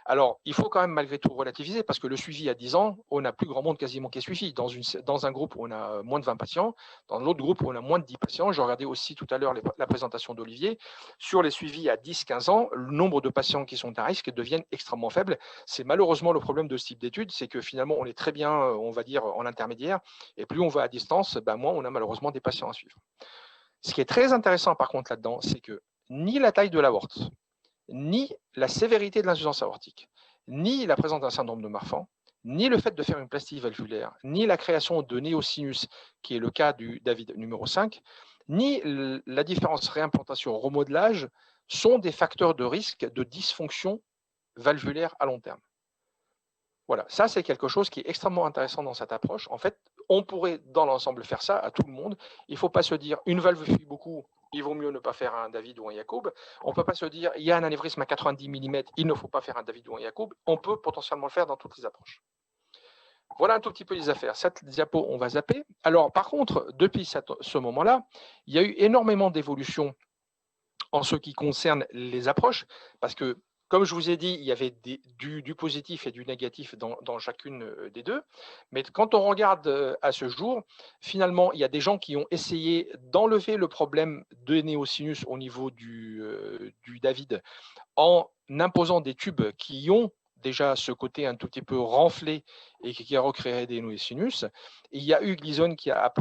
Alors, il faut quand même malgré tout relativiser parce que le suivi à 10 ans, on n'a plus grand monde quasiment qui est suivi. Dans un groupe où on a moins de 20 patients, dans l'autre groupe où on a moins de 10 patients. Je regardais aussi tout à l'heure la présentation d'Olivier. Sur les suivis à 10-15 ans, le nombre de patients qui sont à risque deviennent extrêmement faibles. C'est malheureusement le problème de ce type d'étude, c'est que finalement, on est très bien, on va dire, en intermédiaire. Et plus on va à distance, moins on a malheureusement des patients à suivre. Ce qui est très intéressant par contre là-dedans, c'est que ni la taille de l'aorte, ni la sévérité de l'insuffisance aortique, ni la présence d'un syndrome de Marfan, ni le fait de faire une plastie valvulaire, ni la création de néosinus, qui est le cas du David numéro 5, ni la différence réimplantation-remodelage sont des facteurs de risque de dysfonction valvulaire à long terme. Voilà, ça c'est quelque chose qui est extrêmement intéressant dans cette approche. En fait, on pourrait dans l'ensemble faire ça à tout le monde. Il ne faut pas se dire une valve fuit beaucoup, il vaut mieux ne pas faire un David ou un Yacoub. On ne peut pas se dire il y a un anévrisme à 90 mm, il ne faut pas faire un David ou un Yacoub. On peut potentiellement le faire dans toutes les approches. Voilà un tout petit peu les affaires. Cette diapo, on va zapper. Alors, par contre, depuis ce moment-là, il y a eu énormément d'évolutions en ce qui concerne les approches, parce que comme je vous ai dit, il y avait du positif et du négatif dans chacune des deux. Mais quand on regarde à ce jour, finalement, il y a des gens qui ont essayé d'enlever le problème de néosinus au niveau du David en imposant des tubes qui ont déjà ce côté un tout petit peu renflé et qui a recréé des néosinus. Il y a eu Gleason qui a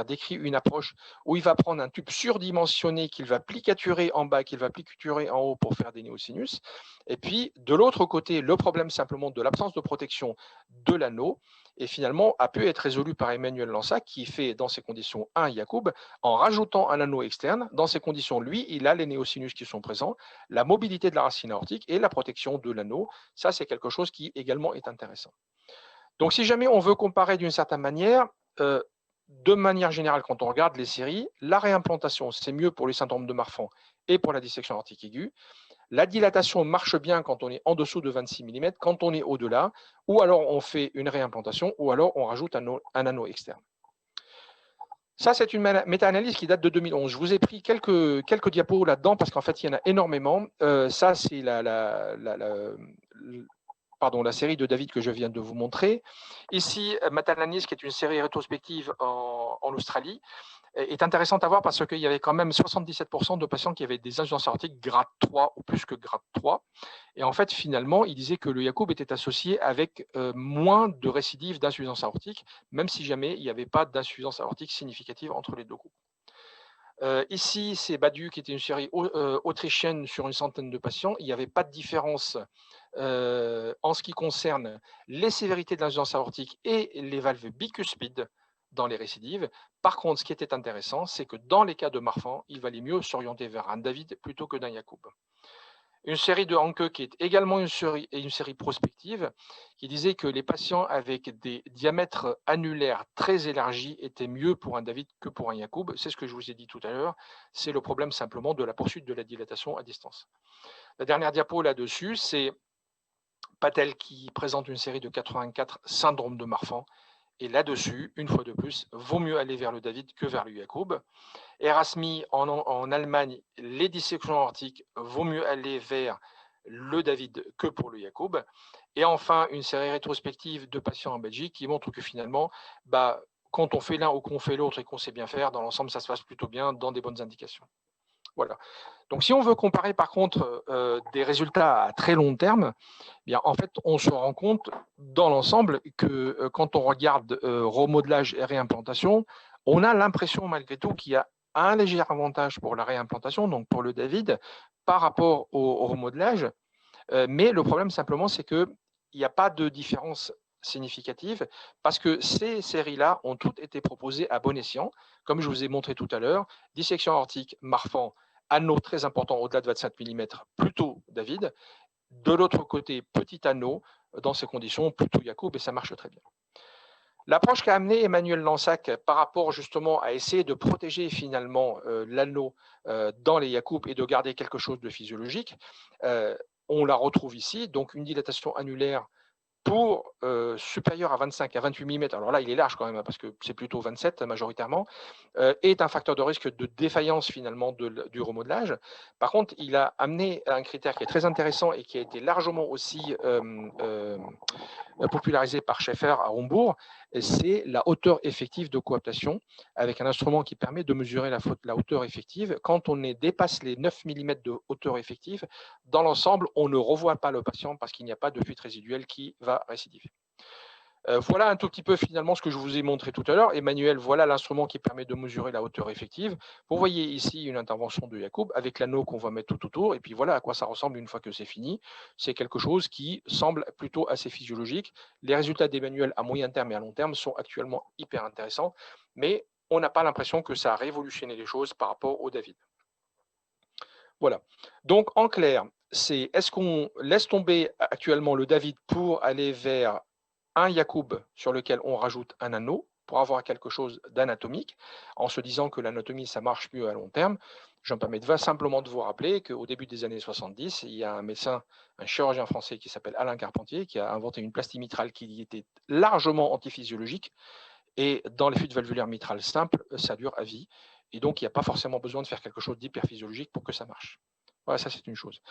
décrit une approche où il va prendre un tube surdimensionné qu'il va plicaturer en bas, qu'il va plicaturer en haut pour faire des néosinus. Et puis, de l'autre côté, le problème simplement de l'absence de protection de l'anneau et finalement a pu être résolu par Emmanuel Lansac qui fait dans ces conditions un Yacoub en rajoutant un anneau externe. Dans ces conditions, lui, il a les néosinus qui sont présents, la mobilité de la racine aortique et la protection de l'anneau. Ça, c'est quelque chose qui également est intéressant. Donc, si jamais on veut comparer d'une certaine manière, de manière générale, quand on regarde les séries, la réimplantation, c'est mieux pour les syndromes de Marfan et pour la dissection aortique aiguë. La dilatation marche bien quand on est en dessous de 26 mm, quand on est au-delà, ou alors on fait une réimplantation, ou alors on rajoute un anneau externe. Ça, c'est une méta-analyse qui date de 2011. Je vous ai pris quelques diapos là-dedans parce qu'en fait, il y en a énormément. Ça, c'est la série de David que je viens de vous montrer. Ici, méta-analyse qui est une série rétrospective en Australie est intéressante à voir parce qu'il y avait quand même 77% de patients qui avaient des insuffisances aortiques grade 3 ou plus que grade 3. Et en fait, finalement, il disait que le Yacoub était associé avec moins de récidives d'insuffisance aortique, même si jamais il n'y avait pas d'insuffisance aortique significative entre les deux groupes. Ici, c'est Badu qui était une série autrichienne sur une centaine de patients. Il n'y avait pas de différence en ce qui concerne les sévérités de l'insuffisance aortique et les valves bicuspides dans les récidives. Par contre, ce qui était intéressant, c'est que dans les cas de Marfan, il valait mieux s'orienter vers un David plutôt que d'un Yacoub. Une série de Hanke qui est également une série prospective qui disait que les patients avec des diamètres annulaires très élargis étaient mieux pour un David que pour un Yacoub. C'est ce que je vous ai dit tout à l'heure. C'est le problème simplement de la poursuite de la dilatation à distance. La dernière diapo là-dessus, c'est Patel qui présente une série de 84 syndromes de Marfan. Et là-dessus, une fois de plus, vaut mieux aller vers le David que vers le Yacoub. Erasmi, en Allemagne, les dissections aortiques, vaut mieux aller vers le David que pour le Yacoub. Et enfin, une série rétrospective de patients en Belgique qui montre que finalement, quand on fait l'un ou qu'on fait l'autre et qu'on sait bien faire, dans l'ensemble, ça se passe plutôt bien dans des bonnes indications. Voilà. Donc, si on veut comparer par contre des résultats à très long terme, bien, en fait, on se rend compte dans l'ensemble que quand on regarde remodelage et réimplantation, on a l'impression malgré tout qu'il y a un léger avantage pour la réimplantation, donc pour le David, par rapport au remodelage. Mais le problème simplement, c'est qu'il n'y a pas de différence significative parce que ces séries-là ont toutes été proposées à bon escient. Comme je vous ai montré tout à l'heure, dissection aortique, Marfan, anneau très important au-delà de 25 mm, plutôt David. De l'autre côté, petit anneau, dans ces conditions, plutôt Yacoub, et ça marche très bien. L'approche qu'a amené Emmanuel Lansac par rapport justement à essayer de protéger finalement l'anneau dans les Yacoub et de garder quelque chose de physiologique, on la retrouve ici, donc une dilatation annulaire pour supérieur à 25 à 28 mm, alors là il est large quand même parce que c'est plutôt 27 majoritairement, est un facteur de risque de défaillance finalement du remodelage. Par contre, il a amené un critère qui est très intéressant et qui a été largement aussi popularisé par Schaeffer à Hombourg, c'est la hauteur effective de coaptation avec un instrument qui permet de mesurer la hauteur effective. Quand on dépasse les 9 mm de hauteur effective, dans l'ensemble, on ne revoit pas le patient parce qu'il n'y a pas de fuite résiduelle qui va récidiver. Voilà un tout petit peu finalement ce que je vous ai montré tout à l'heure. Emmanuel, voilà l'instrument qui permet de mesurer la hauteur effective. Vous voyez ici une intervention de Yacoub avec l'anneau qu'on va mettre tout autour. Et puis voilà à quoi ça ressemble une fois que c'est fini. C'est quelque chose qui semble plutôt assez physiologique. Les résultats d'Emmanuel à moyen terme et à long terme sont actuellement hyper intéressants. Mais on n'a pas l'impression que ça a révolutionné les choses par rapport au David. Voilà. Donc en clair, c'est est-ce qu'on laisse tomber actuellement le David pour aller vers un Yacoub sur lequel on rajoute un anneau pour avoir quelque chose d'anatomique, en se disant que l'anatomie, ça marche mieux à long terme. Je me permets simplement de vous rappeler qu'au début des années 70, il y a un médecin, un chirurgien français qui s'appelle Alain Carpentier, qui a inventé une plastie mitrale qui était largement antiphysiologique. Et dans les fuites valvulaires mitrales simples, ça dure à vie. Et donc, il n'y a pas forcément besoin de faire quelque chose d'hyperphysiologique pour que ça marche. Voilà, ça c'est une chose.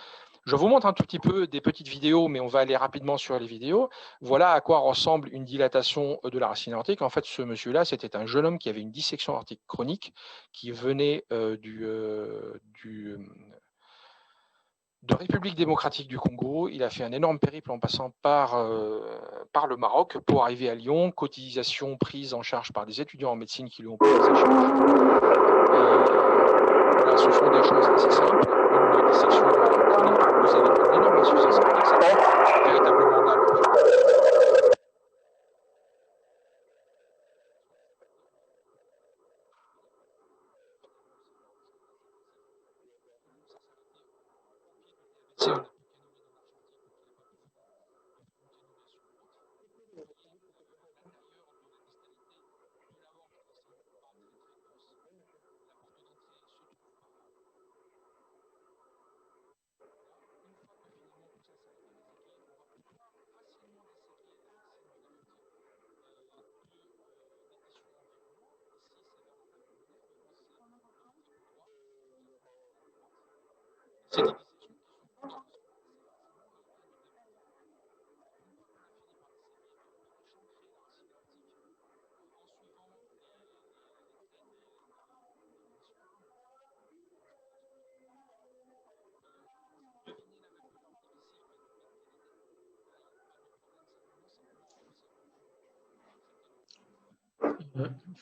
Je vous montre un tout petit peu des petites vidéos, mais on va aller rapidement sur les vidéos. Voilà à quoi ressemble une dilatation de la racine aortique. En fait, ce monsieur-là, c'était un jeune homme qui avait une dissection aortique chronique qui venait de République démocratique du Congo. Il a fait un énorme périple en passant par le Maroc pour arriver à Lyon. Cotisation prise en charge par des étudiants en médecine qui lui ont payé ses charges. Voilà, ce sont des choses assez simples. Une dissection chronique vous avez une énorme insuffisance aortique, ça va véritablement mal.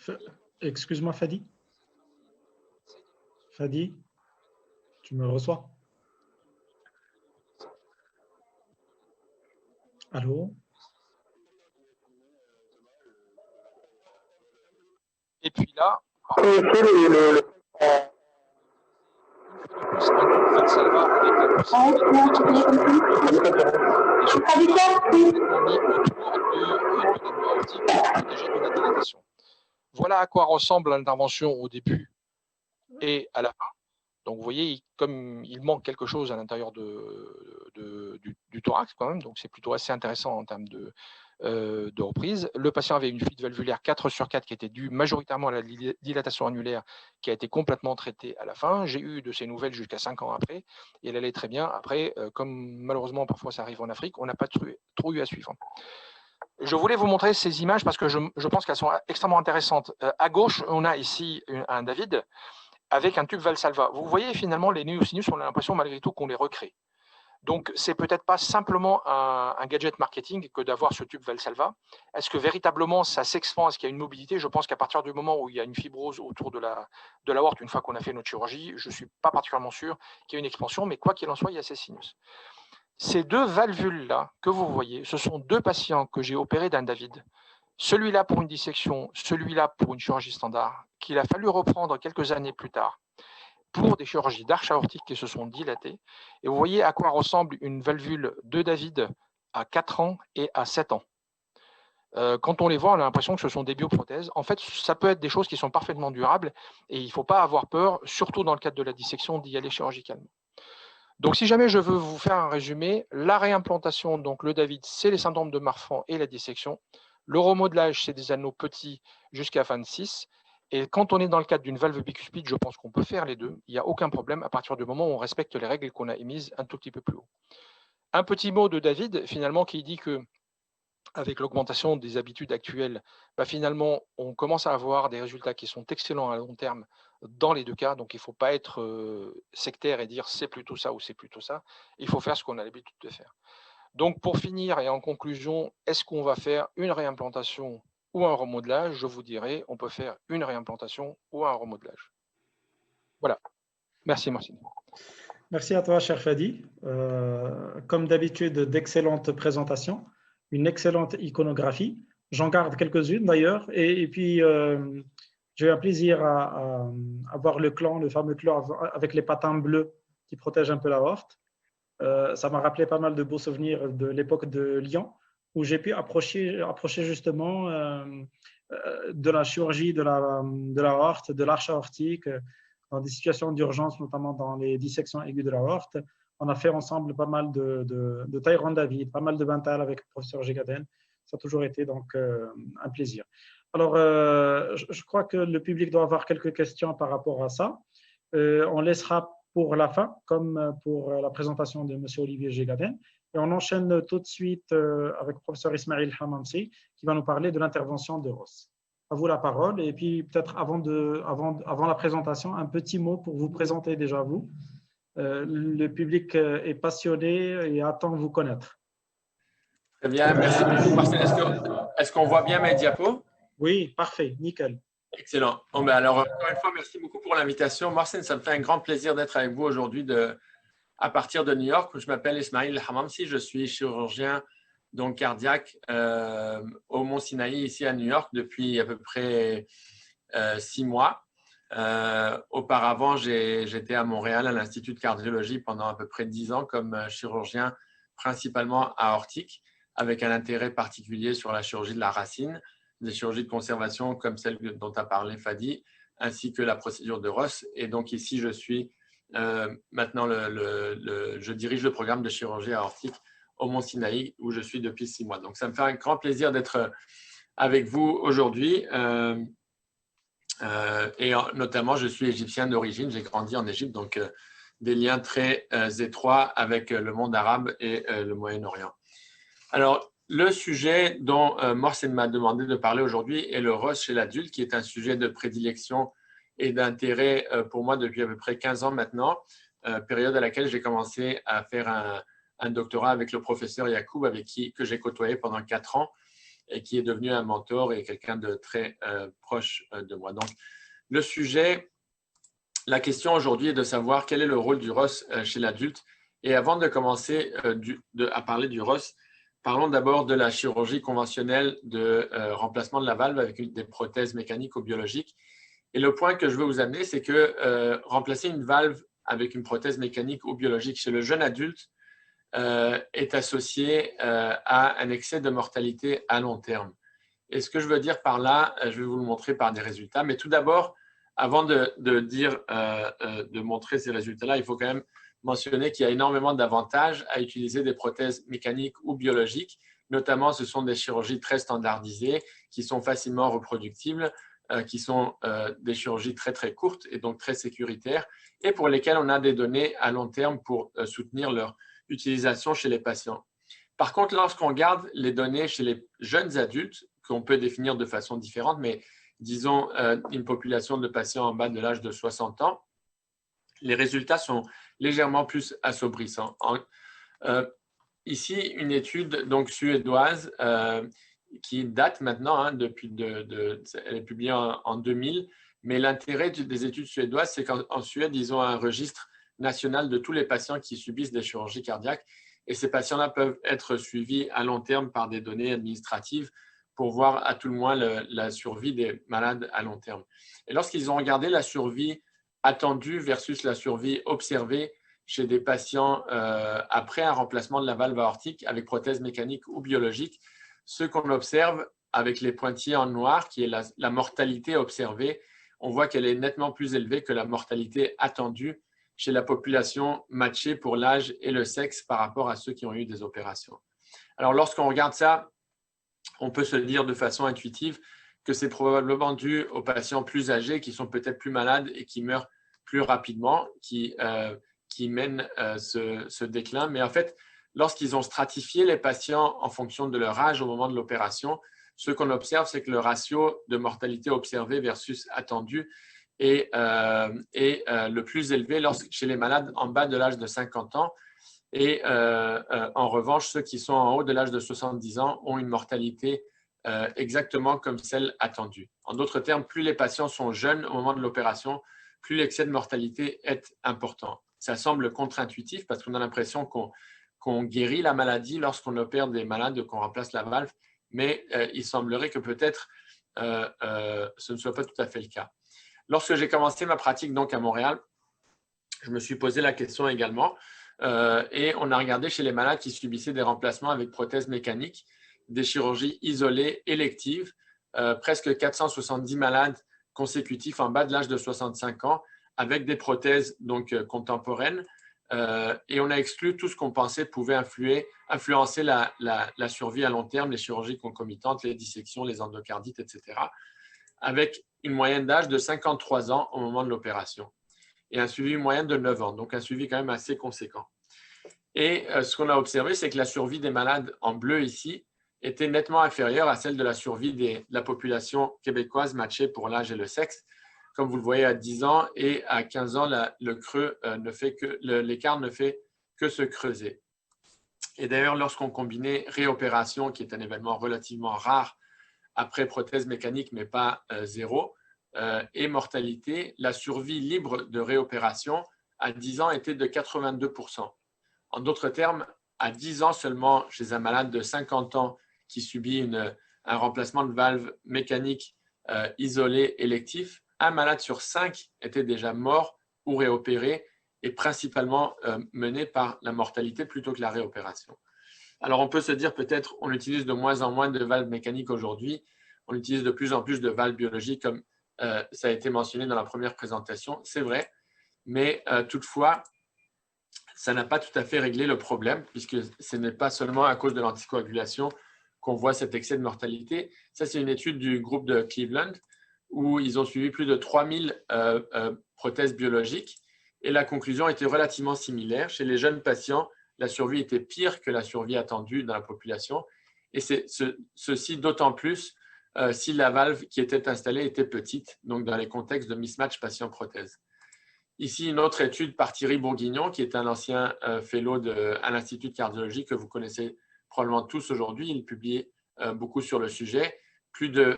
C'est des Excuse-moi, Fadi. Fadi, tu me reçois? Allô? Et puis là, une fois de plus, un tube Valsalva avec la possibilité d'expansion et surtout mis autour de la voie optique pour protéger de la dilatation. Voilà à quoi ressemble l'intervention au début et à la fin. Donc vous voyez, comme il manque quelque chose à l'intérieur du thorax quand même, donc c'est plutôt assez intéressant en termes de reprise. Le patient avait une fuite valvulaire 4/4 qui était due majoritairement à la dilatation annulaire qui a été complètement traitée à la fin. J'ai eu de ces nouvelles jusqu'à 5 ans après et elle allait très bien. Après, comme malheureusement parfois ça arrive en Afrique, on n'a pas trop eu à suivre. Je voulais vous montrer ces images parce que je pense qu'elles sont extrêmement intéressantes. À gauche, on a ici un David avec un tube Valsalva. Vous voyez finalement les nœuds sinus, on a l'impression malgré tout qu'on les recrée. Donc c'est peut-être pas simplement un gadget marketing que d'avoir ce tube Valsalva. Est-ce que véritablement ça s'expand? Est-ce qu'il y a une mobilité? Je pense qu'à partir du moment où il y a une fibrose autour de l'aorte, une fois qu'on a fait notre chirurgie, je ne suis pas particulièrement sûr qu'il y ait une expansion, mais quoi qu'il en soit, il y a ces sinus. Ces deux valvules-là que vous voyez, ce sont deux patients que j'ai opérés d'un David. Celui-là pour une dissection, celui-là pour une chirurgie standard, qu'il a fallu reprendre quelques années plus tard pour des chirurgies d'arche aortique qui se sont dilatées. Et vous voyez à quoi ressemble une valvule de David à 4 ans et à 7 ans. Quand on les voit, on a l'impression que ce sont des bioprothèses. En fait, ça peut être des choses qui sont parfaitement durables et il ne faut pas avoir peur, surtout dans le cadre de la dissection, d'y aller chirurgicalement. Donc, si jamais je veux vous faire un résumé, la réimplantation, donc le David, c'est les syndromes de Marfan et la dissection. Le remodelage, c'est des anneaux petits jusqu'à 26. Et quand on est dans le cadre d'une valve bicuspide, je pense qu'on peut faire les deux. Il n'y a aucun problème à partir du moment où on respecte les règles qu'on a émises un tout petit peu plus haut. Un petit mot de David, finalement, qui dit que avec l'augmentation des habitudes actuelles, finalement, on commence à avoir des résultats qui sont excellents à long terme dans les deux cas. Donc, il ne faut pas être sectaire et dire c'est plutôt ça ou c'est plutôt ça. Il faut faire ce qu'on a l'habitude de faire. Donc, pour finir et en conclusion, est-ce qu'on va faire une réimplantation ou un remodelage? Je vous dirais, on peut faire une réimplantation ou un remodelage. Voilà. Merci, Marcin. Merci à toi, cher Fadi. Comme d'habitude, d'excellentes présentations, une excellente iconographie. J'en garde quelques-unes d'ailleurs. Et puis, j'ai eu un plaisir à voir le fameux clan avec les patins bleus qui protègent un peu l'aorte. Ça m'a rappelé pas mal de beaux souvenirs de l'époque de Lyon, où j'ai pu approcher justement de la chirurgie de l'aorte, de l'arche aortique, dans des situations d'urgence, notamment dans les dissections aiguës de l'aorte. On a fait ensemble pas mal de Tyrone David, pas mal de Bental avec le professeur Gigaden. Ça a toujours été donc un plaisir. Alors, je crois que le public doit avoir quelques questions par rapport à ça. On laissera pour la fin, comme pour la présentation de M. Olivier Gigaden. Et on enchaîne tout de suite avec le professeur Ismail Hamamsi, qui va nous parler de l'intervention de Ross. À vous la parole. Et puis, peut-être avant la présentation, un petit mot pour vous présenter déjà vous. Le public est passionné et attend de vous connaître. Très bien, merci beaucoup, Marcel. Est-ce qu'on voit bien mes diapos? Oui, parfait, nickel. Excellent. Bon, ben alors, encore une fois, merci beaucoup pour l'invitation. Marcel, ça me fait un grand plaisir d'être avec vous aujourd'hui à partir de New York. Je m'appelle Ismail Hamamsi, je suis chirurgien donc cardiaque au Mont Sinaï, ici à New York, depuis à peu près 6 mois. Auparavant, j'étais à Montréal, à l'Institut de cardiologie, pendant à peu près 10 ans comme chirurgien principalement aortique, avec un intérêt particulier sur la chirurgie de la racine, des chirurgies de conservation comme celle dont a parlé Fadi, ainsi que la procédure de Ross. Et donc ici, je suis maintenant, je dirige le programme de chirurgie aortique au Mont Sinaï, où je suis depuis 6 mois. Donc, ça me fait un grand plaisir d'être avec vous aujourd'hui. Et notamment, je suis égyptien d'origine. J'ai grandi en Égypte, donc des liens très étroits avec le monde arabe et le Moyen-Orient. Alors, le sujet dont Morsen m'a demandé de parler aujourd'hui est le Ross chez l'adulte, qui est un sujet de prédilection et d'intérêt pour moi depuis à peu près 15 ans maintenant, période à laquelle j'ai commencé à faire un doctorat avec le professeur Yacoub, que j'ai côtoyé pendant 4 ans et qui est devenu un mentor et quelqu'un de très proche de moi. Donc, le sujet, la question aujourd'hui est de savoir quel est le rôle du Ross chez l'adulte. Et avant de commencer à parler du Ross, Parlons d'abord de la chirurgie conventionnelle de remplacement de la valve avec des prothèses mécaniques ou biologiques. Et le point que je veux vous amener, c'est que remplacer une valve avec une prothèse mécanique ou biologique chez le jeune adulte est associé à un excès de mortalité à long terme. Et ce que je veux dire par là, je vais vous le montrer par des résultats. Mais tout d'abord, avant de montrer ces résultats-là, il faut quand même mentionner qu'il y a énormément d'avantages à utiliser des prothèses mécaniques ou biologiques. Notamment, ce sont des chirurgies très standardisées qui sont facilement reproductibles, qui sont des chirurgies très, très courtes et donc très sécuritaires et pour lesquelles on a des données à long terme pour soutenir leur utilisation chez les patients. Par contre, lorsqu'on regarde les données chez les jeunes adultes, qu'on peut définir de façon différente, mais disons une population de patients en bas de l'âge de 60 ans, les résultats sont légèrement plus assombrissants. Ici, une étude donc suédoise qui date maintenant, elle est publiée en 2000, mais l'intérêt des études suédoises, c'est qu'en Suède, ils ont un registre national de tous les patients qui subissent des chirurgies cardiaques et ces patients-là peuvent être suivis à long terme par des données administratives pour voir à tout le moins la survie des malades à long terme. Et lorsqu'ils ont regardé la survie attendue versus la survie observée chez des patients après un remplacement de la valve aortique avec prothèse mécanique ou biologique, ce qu'on observe avec les pointillés en noir, qui est la mortalité observée, on voit qu'elle est nettement plus élevée que la mortalité attendue chez la population matchée pour l'âge et le sexe par rapport à ceux qui ont eu des opérations. Alors, lorsqu'on regarde ça, on peut se dire de façon intuitive que c'est probablement dû aux patients plus âgés qui sont peut-être plus malades et qui meurent plus rapidement, qui mènent ce déclin. Mais en fait, lorsqu'ils ont stratifié les patients en fonction de leur âge au moment de l'opération, ce qu'on observe, c'est que le ratio de mortalité observé versus attendu est le plus élevé chez les malades en bas de l'âge de 50 ans. Et en revanche, ceux qui sont en haut de l'âge de 70 ans ont une mortalité exactement comme celle attendue. En d'autres termes, plus les patients sont jeunes au moment de l'opération, plus l'excès de mortalité est important. Ça semble contre-intuitif parce qu'on a l'impression qu'on guérit la maladie lorsqu'on opère des malades, qu'on remplace la valve, mais il semblerait que peut-être ce ne soit pas tout à fait le cas. Lorsque j'ai commencé ma pratique donc à Montréal, je me suis posé la question également et on a regardé chez les malades qui subissaient des remplacements avec prothèses mécaniques, des chirurgies isolées électives, presque 470 malades consécutifs en bas de l'âge de 65 ans avec des prothèses donc contemporaines et on a exclu tout ce qu'on pensait pouvait influencer la survie à long terme, les chirurgies concomitantes, les dissections, les endocardites, etc., avec une moyenne d'âge de 53 ans au moment de l'opération et un suivi moyen de 9 ans, donc un suivi quand même assez conséquent. Et ce qu'on a observé, c'est que la survie des malades en bleu ici était nettement inférieure à celle de la survie de la population québécoise matchée pour l'âge et le sexe. Comme vous le voyez à 10 ans et à 15 ans, l'écart ne fait que se creuser. Et d'ailleurs, lorsqu'on combinait réopération, qui est un événement relativement rare après prothèse mécanique, mais pas zéro, et mortalité, la survie libre de réopération à 10 ans était de 82%. En d'autres termes, à 10 ans seulement, chez un malade de 50 ans qui subit un remplacement de valve mécanique isolé électif, un malade sur 5 était déjà mort ou réopéré et principalement mené par la mortalité plutôt que la réopération. Alors, on peut se dire peut-être on utilise de moins en moins de valves mécaniques aujourd'hui, on utilise de plus en plus de valves biologiques comme ça a été mentionné dans la première présentation, c'est vrai, mais toutefois, ça n'a pas tout à fait réglé le problème puisque ce n'est pas seulement à cause de l'anticoagulation qu'on voit cet excès de mortalité. Ça, c'est une étude du groupe de Cleveland où ils ont suivi plus de 3000 prothèses biologiques et la conclusion était relativement similaire. Chez les jeunes patients, la survie était pire que la survie attendue dans la population et c'est ceci d'autant plus si la valve qui était installée était petite, donc dans les contextes de mismatch patient-prothèse. Ici, une autre étude par Thierry Bourguignon, qui est un ancien fellow à l'Institut de cardiologie que vous connaissez probablement tous aujourd'hui. Il publie beaucoup sur le sujet, plus de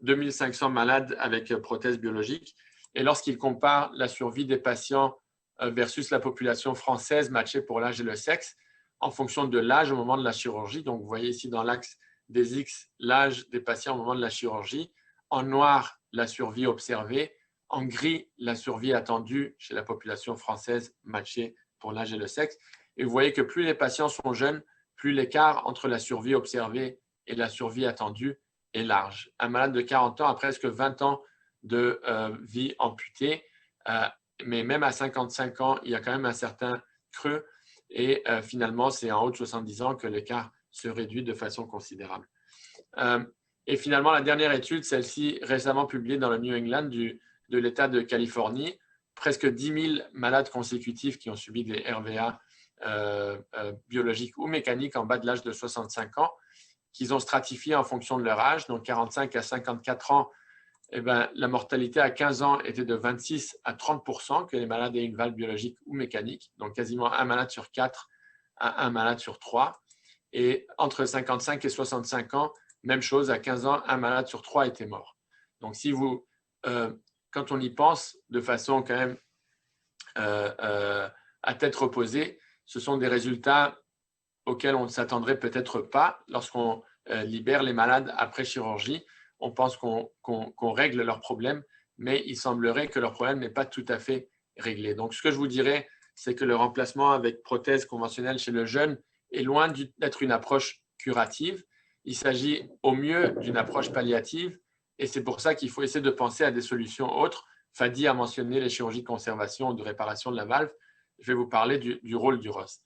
2500 malades avec prothèses biologiques. Et lorsqu'il compare la survie des patients versus la population française matchée pour l'âge et le sexe, en fonction de l'âge au moment de la chirurgie. Donc, vous voyez ici dans l'axe des X, l'âge des patients au moment de la chirurgie. En noir, la survie observée. En gris, la survie attendue chez la population française matchée pour l'âge et le sexe. Et vous voyez que plus les patients sont jeunes, plus l'écart entre la survie observée et la survie attendue est large. Un malade de 40 ans a presque 20 ans de vie amputée, mais même à 55 ans, il y a quand même un certain creux et finalement, c'est en haut de 70 ans que l'écart se réduit de façon considérable. Et finalement, la dernière étude, celle-ci récemment publiée dans le New England de l'État de Californie, presque 10 000 malades consécutifs qui ont subi des RVA biologiques ou mécaniques en bas de l'âge de 65 ans, qu'ils ont stratifié en fonction de leur âge. Donc, 45 à 54 ans, eh bien, la mortalité à 15 ans était de 26 à 30% que les malades aient une valve biologique ou mécanique. Donc, quasiment un malade sur 4 à un malade sur 3. Et entre 55 et 65 ans, même chose, à 15 ans, un malade sur 3 était mort. Donc, si vous, quand on y pense de façon quand même à tête reposée, ce sont des résultats auxquels on ne s'attendrait peut-être pas lorsqu'on libère les malades après chirurgie. On pense qu'on règle leurs problèmes, mais il semblerait que leur problème n'est pas tout à fait réglé. Donc, ce que je vous dirais, c'est que le remplacement avec prothèse conventionnelle chez le jeune est loin d'être une approche curative. Il s'agit au mieux d'une approche palliative et c'est pour ça qu'il faut essayer de penser à des solutions autres. Fadi a mentionné les chirurgies de conservation ou de réparation de la valve. Je vais vous parler du rôle du ROS.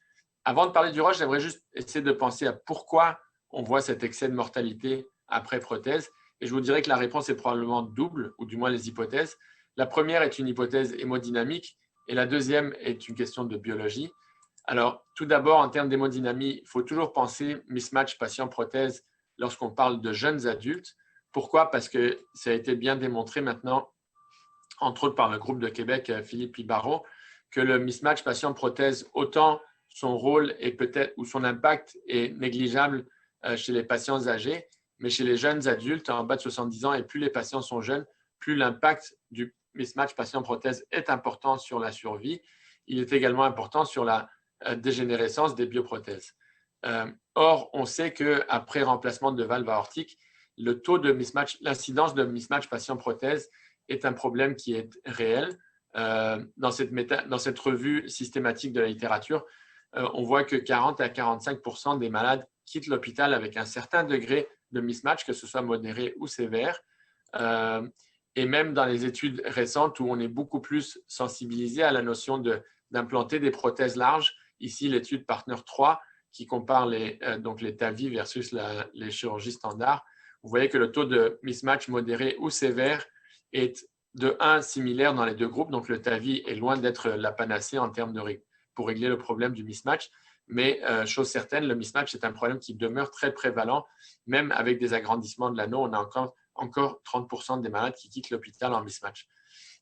Avant de parler du ROS, j'aimerais juste essayer de penser à pourquoi on voit cet excès de mortalité après prothèse. Et je vous dirais que la réponse est probablement double, ou du moins les hypothèses. La première est une hypothèse hémodynamique et la deuxième est une question de biologie. Alors, tout d'abord, en termes d'hémodynamie, il faut toujours penser mismatch patient-prothèse lorsqu'on parle de jeunes adultes. Pourquoi? Parce que ça a été bien démontré maintenant, entre autres par le groupe de Québec, Philippe Ibarro, que le mismatch patient-prothèse, autant son rôle est peut-être ou son impact est négligeable chez les patients âgés, mais chez les jeunes adultes en bas de 70 ans, et plus les patients sont jeunes, plus l'impact du mismatch patient-prothèse est important sur la survie. Il est également important sur la dégénérescence des bioprothèses. Or, on sait qu'après remplacement de valve aortique, le taux de mismatch, l'incidence de mismatch patient-prothèse est un problème qui est réel. Dans cette revue systématique de la littérature, on voit que 40 à 45% des malades quittent l'hôpital avec un certain degré de mismatch, que ce soit modéré ou sévère. Et même dans les études récentes où on est beaucoup plus sensibilisé à la notion d'implanter des prothèses larges, ici l'étude Partner 3 qui compare les TAVI versus les chirurgies standards, vous voyez que le taux de mismatch modéré ou sévère est de 1 similaire dans les deux groupes. Donc le TAVI est loin d'être la panacée en termes pour régler le problème du mismatch. Mais chose certaine, le mismatch est un problème qui demeure très prévalent. Même avec des agrandissements de l'anneau, on a encore 30% des malades qui quittent l'hôpital en mismatch.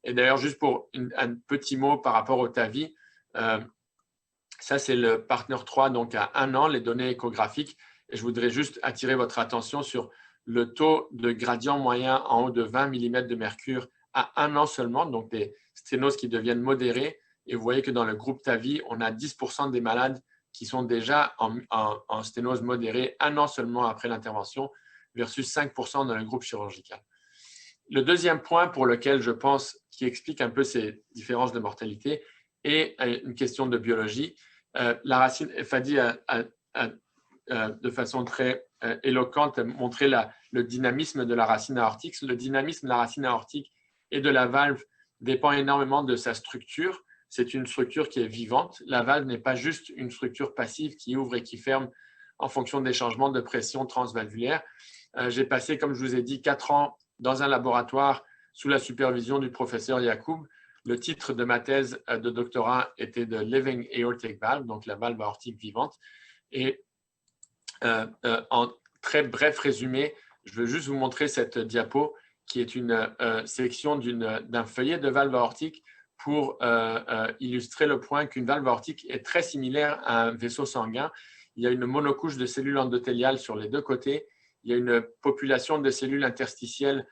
Et d'ailleurs, juste pour un petit mot par rapport au TAVI, ça c'est le Partner 3, donc à 1 an, les données échographiques. Et je voudrais juste attirer votre attention sur le taux de gradient moyen en haut de 20 mm de mercure à 1 an seulement, donc des sténoses qui deviennent modérées. Et vous voyez que dans le groupe TAVI, on a 10% des malades qui sont déjà en sténose modérée 1 an seulement après l'intervention versus 5% dans le groupe chirurgical. Le deuxième point pour lequel je pense qui explique un peu ces différences de mortalité est une question de biologie. La racine, Fadi a de façon très éloquente montré le dynamisme de la racine aortique. Le dynamisme de la racine aortique et de la valve dépend énormément de sa structure. C'est une structure qui est vivante. La valve n'est pas juste une structure passive qui ouvre et qui ferme en fonction des changements de pression transvalvulaire. J'ai passé, comme je vous ai dit, 4 ans dans un laboratoire sous la supervision du professeur Yacoub. Le titre de ma thèse de doctorat était de Living Aortic Valve, donc la valve aortique vivante. Et en très bref résumé, je veux juste vous montrer cette diapo qui est une sélection d'un feuillet de valve aortique pour illustrer le point qu'une valve aortique est très similaire à un vaisseau sanguin. Il y a une monocouche de cellules endothéliales sur les deux côtés. Il y a une population de cellules interstitielles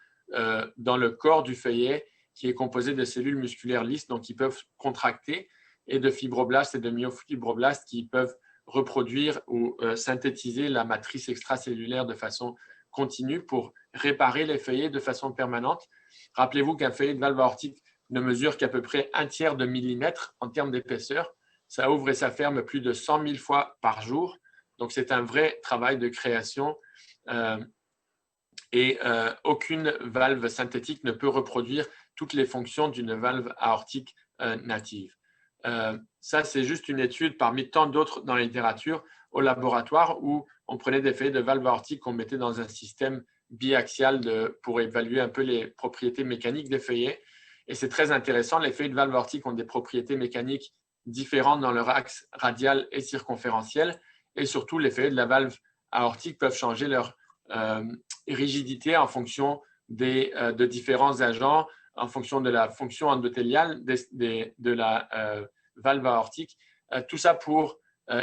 dans le corps du feuillet qui est composée de cellules musculaires lisses, donc qui peuvent contracter, et de fibroblastes et de myofibroblastes qui peuvent reproduire ou synthétiser la matrice extracellulaire de façon continue pour réparer les feuillets de façon permanente. Rappelez-vous qu'un feuillet de valve aortique ne mesure qu'à peu près 1/3 de millimètre en termes d'épaisseur. Ça ouvre et ça ferme plus de 100 000 fois par jour. Donc, c'est un vrai travail de création et aucune valve synthétique ne peut reproduire toutes les fonctions d'une valve aortique native. Ça, c'est juste une étude parmi tant d'autres dans la littérature au laboratoire où on prenait des feuillets de valve aortique qu'on mettait dans un système biaxial pour évaluer un peu les propriétés mécaniques des feuillets. Et c'est très intéressant, les feuillets de valve aortique ont des propriétés mécaniques différentes dans leur axe radial et circonférentiel. Et surtout, les feuillets de la valve aortique peuvent changer leur rigidité en fonction de différents agents, en fonction de la fonction endothéliale de la valve aortique. Tout ça pour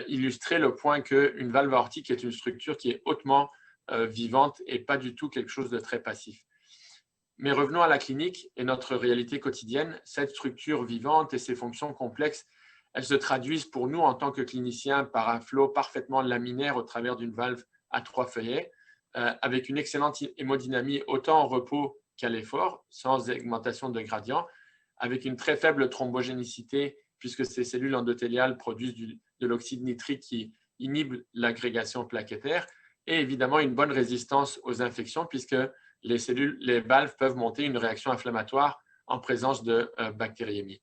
illustrer le point qu'une valve aortique est une structure qui est hautement vivante et pas du tout quelque chose de très passif. Mais revenons à la clinique et notre réalité quotidienne. Cette structure vivante et ses fonctions complexes, elles se traduisent pour nous en tant que cliniciens par un flot parfaitement laminaire au travers d'une valve à 3 feuillets, avec une excellente hémodynamie autant en repos qu'à l'effort, sans augmentation de gradient, avec une très faible thrombogénicité, puisque ces cellules endothéliales produisent de l'oxyde nitrique qui inhibe l'agrégation plaquettaire, et évidemment une bonne résistance aux infections, puisque les valves peuvent monter une réaction inflammatoire en présence de bactériémie.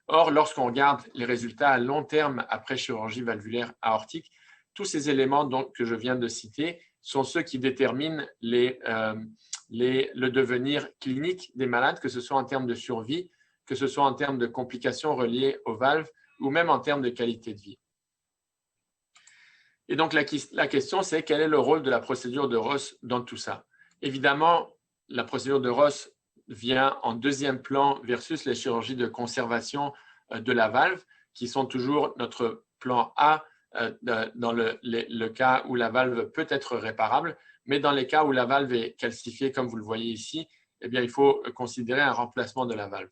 Or, lorsqu'on regarde les résultats à long terme après chirurgie valvulaire aortique, tous ces éléments que je viens de citer sont ceux qui déterminent le devenir clinique des malades, que ce soit en termes de survie, que ce soit en termes de complications reliées aux valves ou même en termes de qualité de vie. Et donc, la question, c'est quel est le rôle de la procédure de Ross dans tout ça? Évidemment, la procédure de Ross vient en deuxième plan versus les chirurgies de conservation de la valve, qui sont toujours notre plan A dans le cas où la valve peut être réparable, mais dans les cas où la valve est calcifiée, comme vous le voyez ici, eh bien, il faut considérer un remplacement de la valve.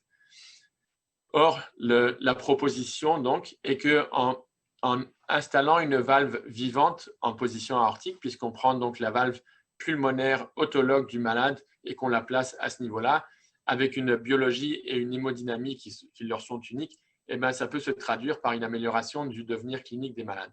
Or, la proposition donc est qu'en installant une valve vivante en position aortique, puisqu'on prend donc la valve pulmonaire autologue du malade et qu'on la place à ce niveau-là, avec une biologie et une hémodynamie qui leur sont uniques, eh bien, ça peut se traduire par une amélioration du devenir clinique des malades.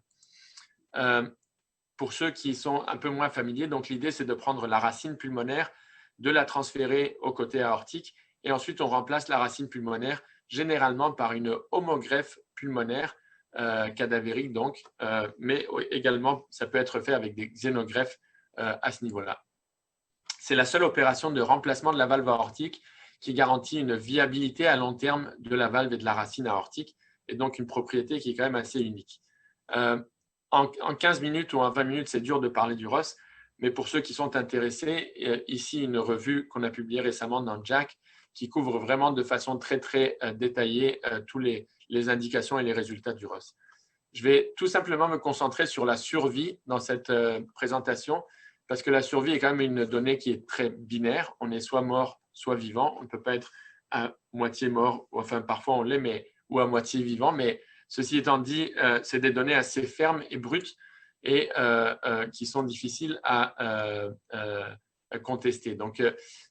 Pour ceux qui sont un peu moins familiers, donc l'idée, c'est de prendre la racine pulmonaire, de la transférer au côté aortique, et ensuite, on remplace la racine pulmonaire généralement par une homogreffe pulmonaire cadavérique, donc, mais également, ça peut être fait avec des xénogreffes à ce niveau-là. C'est la seule opération de remplacement de la valve aortique qui garantit une viabilité à long terme de la valve et de la racine aortique, et donc une propriété qui est quand même assez unique. En 15 minutes ou en 20 minutes, c'est dur de parler du Ross, mais pour ceux qui sont intéressés, ici une revue qu'on a publiée récemment dans JACC qui couvre vraiment de façon très, très détaillée tous les indications et les résultats du Ross. Je vais tout simplement me concentrer sur la survie dans cette présentation, parce que la survie est quand même une donnée qui est très binaire. On est soit mort, soit vivant. On ne peut pas être à moitié mort, enfin parfois on l'est, mais ou à moitié vivant. Mais ceci étant dit, c'est des données assez fermes et brutes et qui sont difficiles à contester. Donc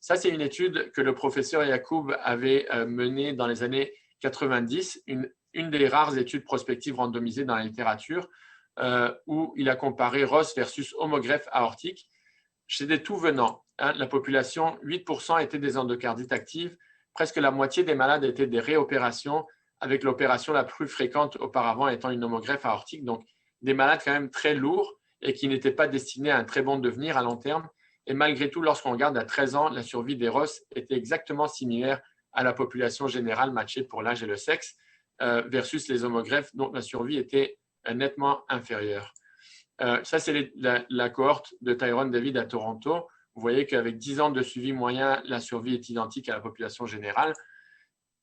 ça, c'est une étude que le professeur Yacoub avait menée dans les années 90, une des rares études prospectives randomisées dans la littérature, où il a comparé Ross versus homogreffe aortique chez des tout-venants. La population, 8% étaient des endocardites actives, presque la moitié des malades étaient des réopérations, avec l'opération la plus fréquente auparavant étant une homogreffe aortique, donc des malades quand même très lourds et qui n'étaient pas destinés à un très bon devenir à long terme. Et malgré tout, lorsqu'on regarde à 13 ans, la survie des Ross était exactement similaire à la population générale matchée pour l'âge et le sexe, versus les homogreffes, dont la survie était nettement inférieure. Ça, c'est la cohorte de Tyrone David à Toronto. Vous voyez qu'avec 10 ans de suivi moyen, la survie est identique à la population générale.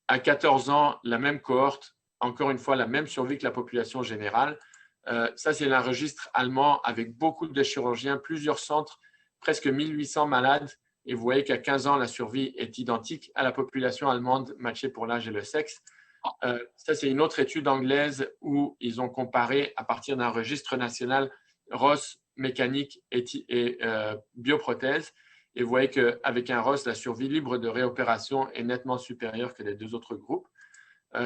À 14 ans, la même cohorte, encore une fois, la même survie que la population générale. Ça, c'est un registre allemand avec beaucoup de chirurgiens, plusieurs centres, presque 1800 malades. Et vous voyez qu'à 15 ans, la survie est identique à la population allemande matchée pour l'âge et le sexe. Ça, c'est une autre étude anglaise où ils ont comparé à partir d'un registre national ROS, mécanique et bioprothèse. Et vous voyez qu'avec un ROS, la survie libre de réopération est nettement supérieure que les deux autres groupes.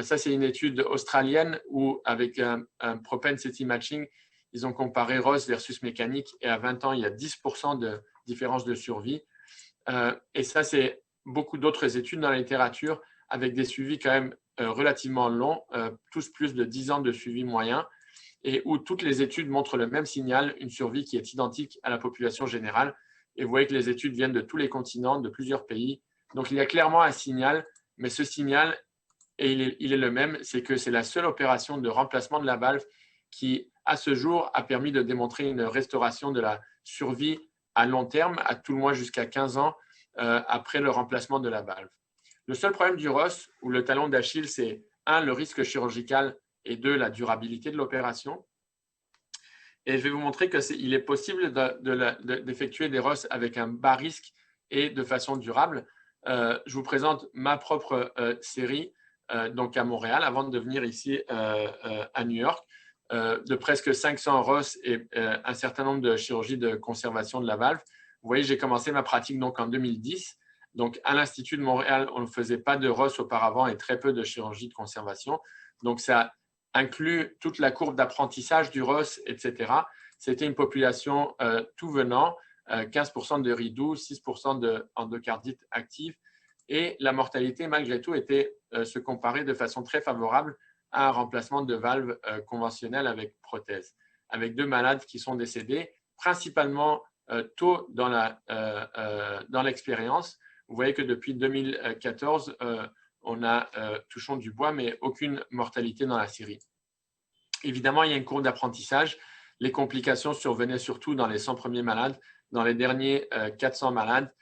Ça, c'est une étude australienne où, avec un propensity matching, ils ont comparé ROS versus mécanique et à 20 ans, il y a 10% de différence de survie. Et ça, c'est beaucoup d'autres études dans la littérature avec des suivis quand même relativement longs, tous plus de 10 ans de suivi moyen, et où toutes les études montrent le même signal, une survie qui est identique à la population générale. Et vous voyez que les études viennent de tous les continents, de plusieurs pays. Donc, il y a clairement un signal, mais ce signal, et il est le même, c'est que c'est la seule opération de remplacement de la valve qui, à ce jour, a permis de démontrer une restauration de la survie à long terme, à tout le moins jusqu'à 15 ans après le remplacement de la valve. Le seul problème du ROS, ou le talon d'Achille, c'est 1, le risque chirurgical, et 2, la durabilité de l'opération. Et je vais vous montrer qu'il est possible d'effectuer des ROS avec un bas risque et de façon durable. Je vous présente ma propre série donc à Montréal, avant de venir ici à New York, de presque 500 ROS et un certain nombre de chirurgies de conservation de la valve. Vous voyez, j'ai commencé ma pratique donc en 2010. Donc, à l'Institut de Montréal, on ne faisait pas de ROS auparavant et très peu de chirurgie de conservation. Donc, ça inclut toute la courbe d'apprentissage du ROS, etc. C'était une population tout venant, 15% de RIDU, 6% d'endocardite active. Et la mortalité, malgré tout, se comparait de façon très favorable à un remplacement de valve conventionnelle avec prothèse, avec 2 malades qui sont décédés, principalement tôt dans l'expérience. Vous voyez que depuis 2014, on a, touchons du bois, mais aucune mortalité dans la série. Évidemment, il y a une courbe d'apprentissage. Les complications survenaient surtout dans les 100 premiers malades. Dans les derniers 400 malades,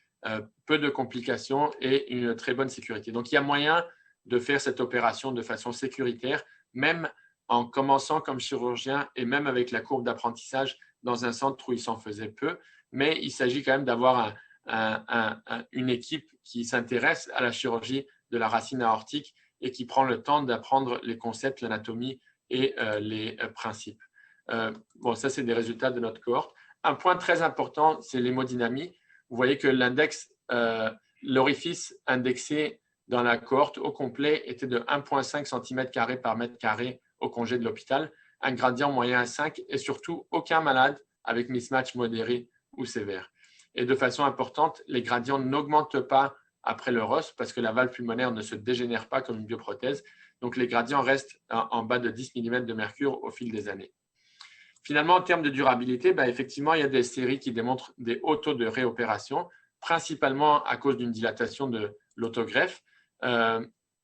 peu de complications et une très bonne sécurité. Donc, il y a moyen de faire cette opération de façon sécuritaire, même en commençant comme chirurgien et même avec la courbe d'apprentissage dans un centre où il s'en faisait peu. Mais il s'agit quand même d'avoir une équipe qui s'intéresse à la chirurgie de la racine aortique et qui prend le temps d'apprendre les concepts, l'anatomie et les principes. Bon, ça, c'est des résultats de notre cohorte. Un point très important, c'est l'hémodynamie. Vous voyez que l'index, l'orifice indexé dans la cohorte au complet était de 1,5 cm² par mètre carré au congé de l'hôpital, un gradient moyen à 5 et surtout aucun malade avec mismatch modéré ou sévère. Et de façon importante, les gradients n'augmentent pas après le ROS parce que la valve pulmonaire ne se dégénère pas comme une bioprothèse. Donc, les gradients restent en bas de 10 mm de mercure au fil des années. Finalement, en termes de durabilité, effectivement, il y a des séries qui démontrent des hauts taux de réopération, principalement à cause d'une dilatation de l'autogreffe.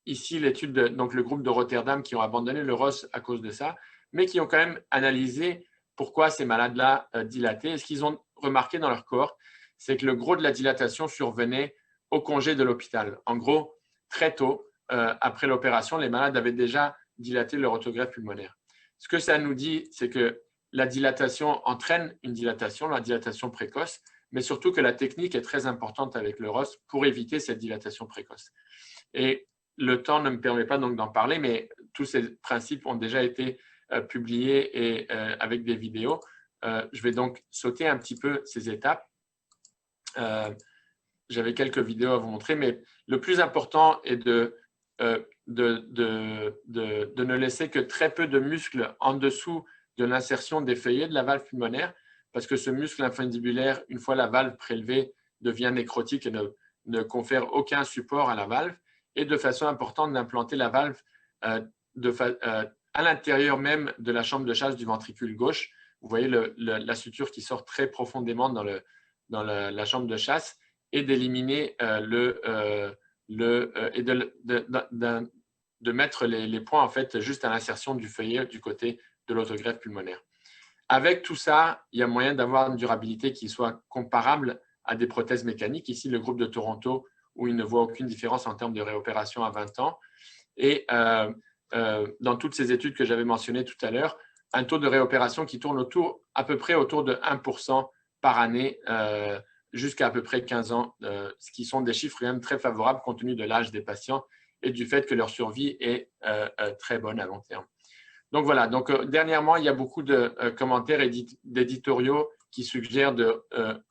Ici, l'étude, donc le groupe de Rotterdam qui ont abandonné le ROS à cause de ça, mais qui ont quand même analysé pourquoi ces malades-là dilataient. Et ce qu'ils ont remarqué dans leur cohorte, c'est que le gros de la dilatation survenait au congé de l'hôpital. En gros, très tôt, après l'opération, les malades avaient déjà dilaté leur autogreffe pulmonaire. Ce que ça nous dit, c'est que la dilatation entraîne une dilatation, la dilatation précoce, mais surtout que la technique est très importante avec le ROS pour éviter cette dilatation précoce. Et le temps ne me permet pas donc d'en parler, mais tous ces principes ont déjà été publiés et avec des vidéos. Je vais donc sauter un petit peu ces étapes. J'avais quelques vidéos à vous montrer, mais le plus important est de ne laisser que très peu de muscles en dessous de l'insertion des feuillets de la valve pulmonaire, parce que ce muscle infundibulaire, une fois la valve prélevée, devient nécrotique et ne confère aucun support à la valve, et de façon importante d'implanter la valve à l'intérieur même de la chambre de chasse du ventricule gauche. Vous voyez la suture qui sort très profondément dans la chambre de chasse, et d'éliminer et de mettre les points en fait juste à l'insertion du feuillet du côté de l'autogreffe pulmonaire. Avec tout ça, il y a moyen d'avoir une durabilité qui soit comparable à des prothèses mécaniques. Ici, le groupe de Toronto, où il ne voit aucune différence en termes de réopération à 20 ans. Et dans toutes ces études que j'avais mentionnées tout à l'heure, un taux de réopération qui tourne à peu près autour de 1% par année jusqu'à peu près 15 ans, ce qui sont des chiffres quand même très favorables compte tenu de l'âge des patients et du fait que leur survie est très bonne à long terme. Donc voilà, donc, dernièrement, il y a beaucoup de commentaires d'éditoriaux qui suggèrent de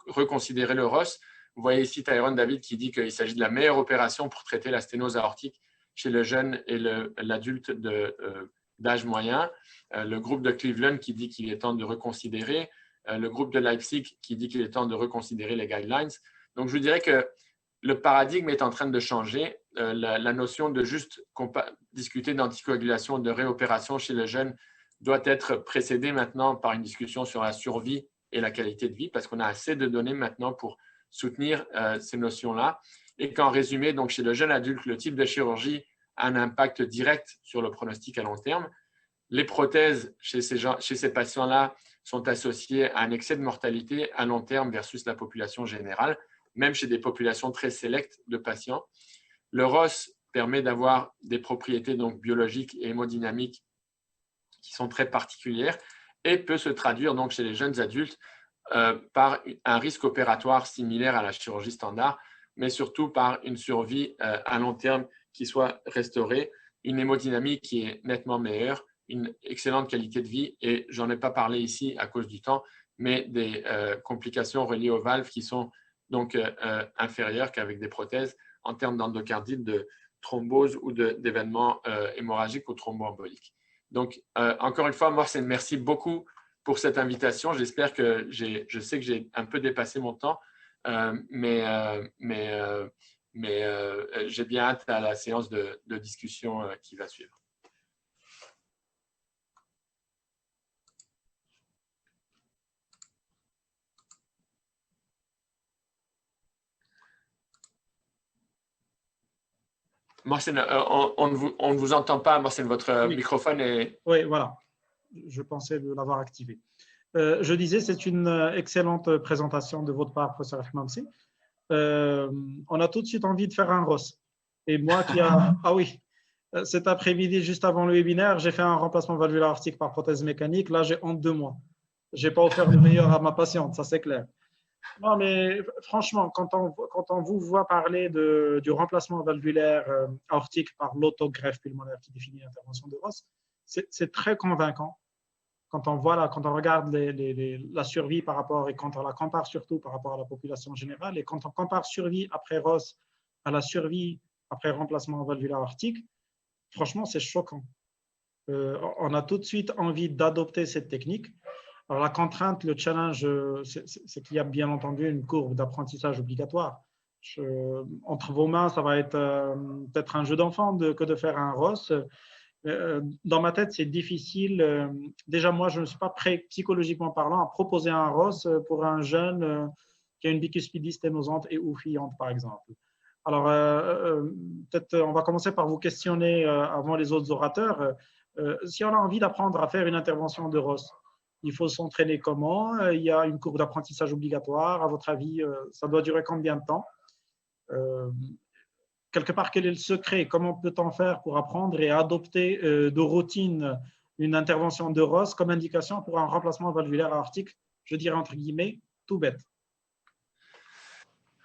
reconsidérer le ROS. Vous voyez ici Tyrone David qui dit qu'il s'agit de la meilleure opération pour traiter la sténose aortique chez le jeune et l'adulte d'âge moyen. Le groupe de Cleveland qui dit qu'il est temps de reconsidérer. Le groupe de Leipzig qui dit qu'il est temps de reconsidérer les guidelines. Donc, je vous dirais que le paradigme est en train de changer. La notion de juste discuter d'anticoagulation, de réopération chez le jeune doit être précédée maintenant par une discussion sur la survie et la qualité de vie, parce qu'on a assez de données maintenant pour soutenir ces notions-là. Et qu'en résumé, donc chez le jeune adulte, le type de chirurgie a un impact direct sur le pronostic à long terme. Les prothèses chez ces patients-là sont associées à un excès de mortalité à long terme versus la population générale, même chez des populations très sélectes de patients. Le ROS permet d'avoir des propriétés donc biologiques et hémodynamiques qui sont très particulières et peut se traduire donc chez les jeunes adultes par un risque opératoire similaire à la chirurgie standard, mais surtout par une survie à long terme qui soit restaurée, une hémodynamie qui est nettement meilleure, une excellente qualité de vie, et j'en ai pas parlé ici à cause du temps, mais des complications reliées aux valves qui sont donc inférieures qu'avec des prothèses en termes d'endocardite, de thrombose ou d'événements hémorragiques ou thromboemboliques. Donc, encore une fois, Mohsen, merci beaucoup pour cette invitation. J'espère que je sais que j'ai un peu dépassé mon temps, mais j'ai bien hâte à la séance de discussion qui va suivre. Mohsen, on ne vous entend pas, Mohsen, votre microphone est… Oui, voilà, je pensais l'avoir activé. Je disais, c'est une excellente présentation de votre part, professeur Hamamsi. On a tout de suite envie de faire un ROS. Et moi qui a… Ah oui, cet après-midi, juste avant le webinaire, j'ai fait un remplacement valvulaire aortique par prothèse mécanique. Là, j'ai honte de moi. Je n'ai pas offert le meilleur à ma patiente, ça c'est clair. Non, mais franchement, quand on vous voit parler du remplacement valvulaire aortique par l'autogreffe pulmonaire qui définit l'intervention de ROS, c'est très convaincant. Quand on regarde la survie par rapport, et quand on la compare surtout par rapport à la population générale, et quand on compare survie après ROS à la survie après remplacement valvulaire aortique, franchement, c'est choquant. On a tout de suite envie d'adopter cette technique. Alors, la contrainte, le challenge, c'est qu'il y a bien entendu une courbe d'apprentissage obligatoire. Entre vos mains, ça va être peut-être un jeu d'enfant que de faire un ROS. Dans ma tête, c'est difficile. Déjà, moi, je ne suis pas prêt, psychologiquement parlant, à proposer un ROS pour un jeune qui a une bicuspidie sténosante et ou fuyante, par exemple. Alors, peut-être on va commencer par vous questionner avant les autres orateurs. Si on a envie d'apprendre à faire une intervention de ROS, il faut s'entraîner comment? Il y a une courbe d'apprentissage obligatoire. À votre avis, ça doit durer combien de temps? Quelque part, quel est le secret? Comment peut-on faire pour apprendre et adopter de routine une intervention de ROS comme indication pour un remplacement valvulaire aortique, je dirais entre guillemets, tout bête?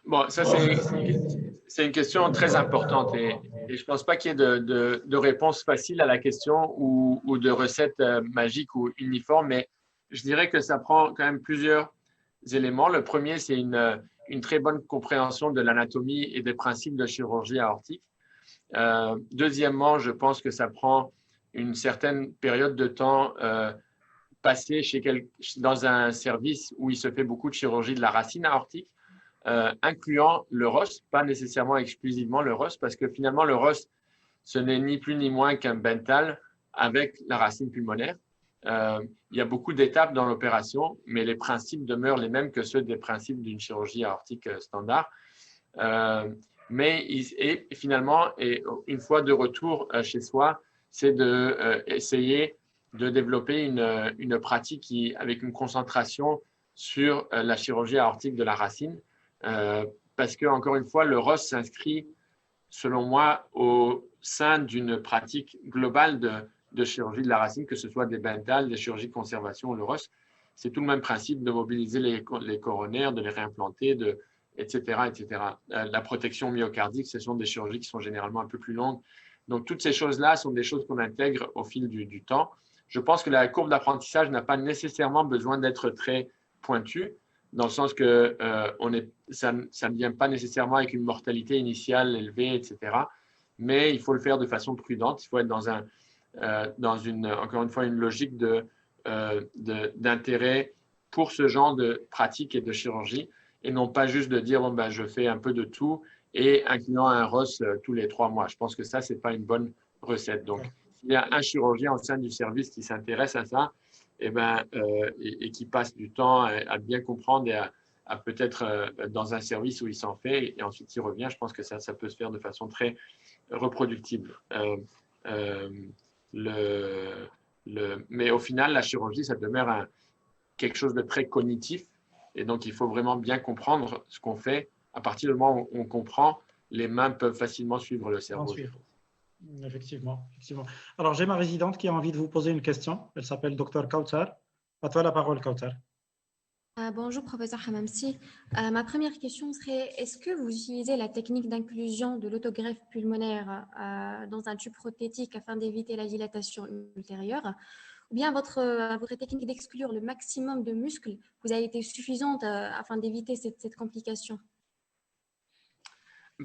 Bon, ça c'est une question très importante et je ne pense pas qu'il y ait de réponse facile à la question ou de recette magique ou uniforme, mais je dirais que ça prend quand même plusieurs éléments. Le premier, c'est une très bonne compréhension de l'anatomie et des principes de chirurgie aortique. Deuxièmement, je pense que ça prend une certaine période de temps passée dans un service où il se fait beaucoup de chirurgie de la racine aortique, incluant le ROS, pas nécessairement exclusivement le ROS, parce que finalement, le ROS, ce n'est ni plus ni moins qu'un Bentall avec la racine pulmonaire. Il y a beaucoup d'étapes dans l'opération, mais les principes demeurent les mêmes que ceux des principes d'une chirurgie aortique standard. Et finalement, une fois de retour chez soi, c'est d'essayer de développer une pratique avec une concentration sur la chirurgie aortique de la racine, parce que, encore une fois, le ROS s'inscrit, selon moi, au sein d'une pratique globale de chirurgie de la racine, que ce soit des Bentall, des chirurgies de conservation ou le ROS. C'est tout le même principe de mobiliser les coronaires, de les réimplanter etc., etc. La protection myocardique, ce sont des chirurgies qui sont généralement un peu plus longues. Donc, toutes ces choses-là sont des choses qu'on intègre au fil du temps. Je pense que la courbe d'apprentissage n'a pas nécessairement besoin d'être très pointue, dans le sens que ça ne vient pas nécessairement avec une mortalité initiale élevée, etc. Mais il faut le faire de façon prudente. Il faut être encore une fois, une logique d'intérêt pour ce genre de pratique et de chirurgie, et non pas juste de dire bon, ben, je fais un peu de tout et incluant un ROS tous les 3 mois. Je pense que ça, ce n'est pas une bonne recette. Donc, s'il y a un chirurgien au sein du service qui s'intéresse à ça et qui passe du temps à bien comprendre et à peut-être dans un service où il s'en fait et ensuite il revient, je pense que ça peut se faire de façon très reproductible. Mais au final, la chirurgie, ça demeure quelque chose de très cognitif. Et donc, il faut vraiment bien comprendre ce qu'on fait. À partir du moment où on comprend, les mains peuvent facilement suivre le cerveau. Effectivement, effectivement. Alors, j'ai ma résidente qui a envie de vous poser une question. Elle s'appelle Dr Kautar. À toi la parole, Kautar. Bonjour, professeur Hamamsi. Ma première question serait, est-ce que vous utilisez la technique d'inclusion de l'autogreffe pulmonaire dans un tube prothétique afin d'éviter la dilatation ultérieure? Ou bien votre technique d'exclure le maximum de muscles vous a été suffisante afin d'éviter cette complication?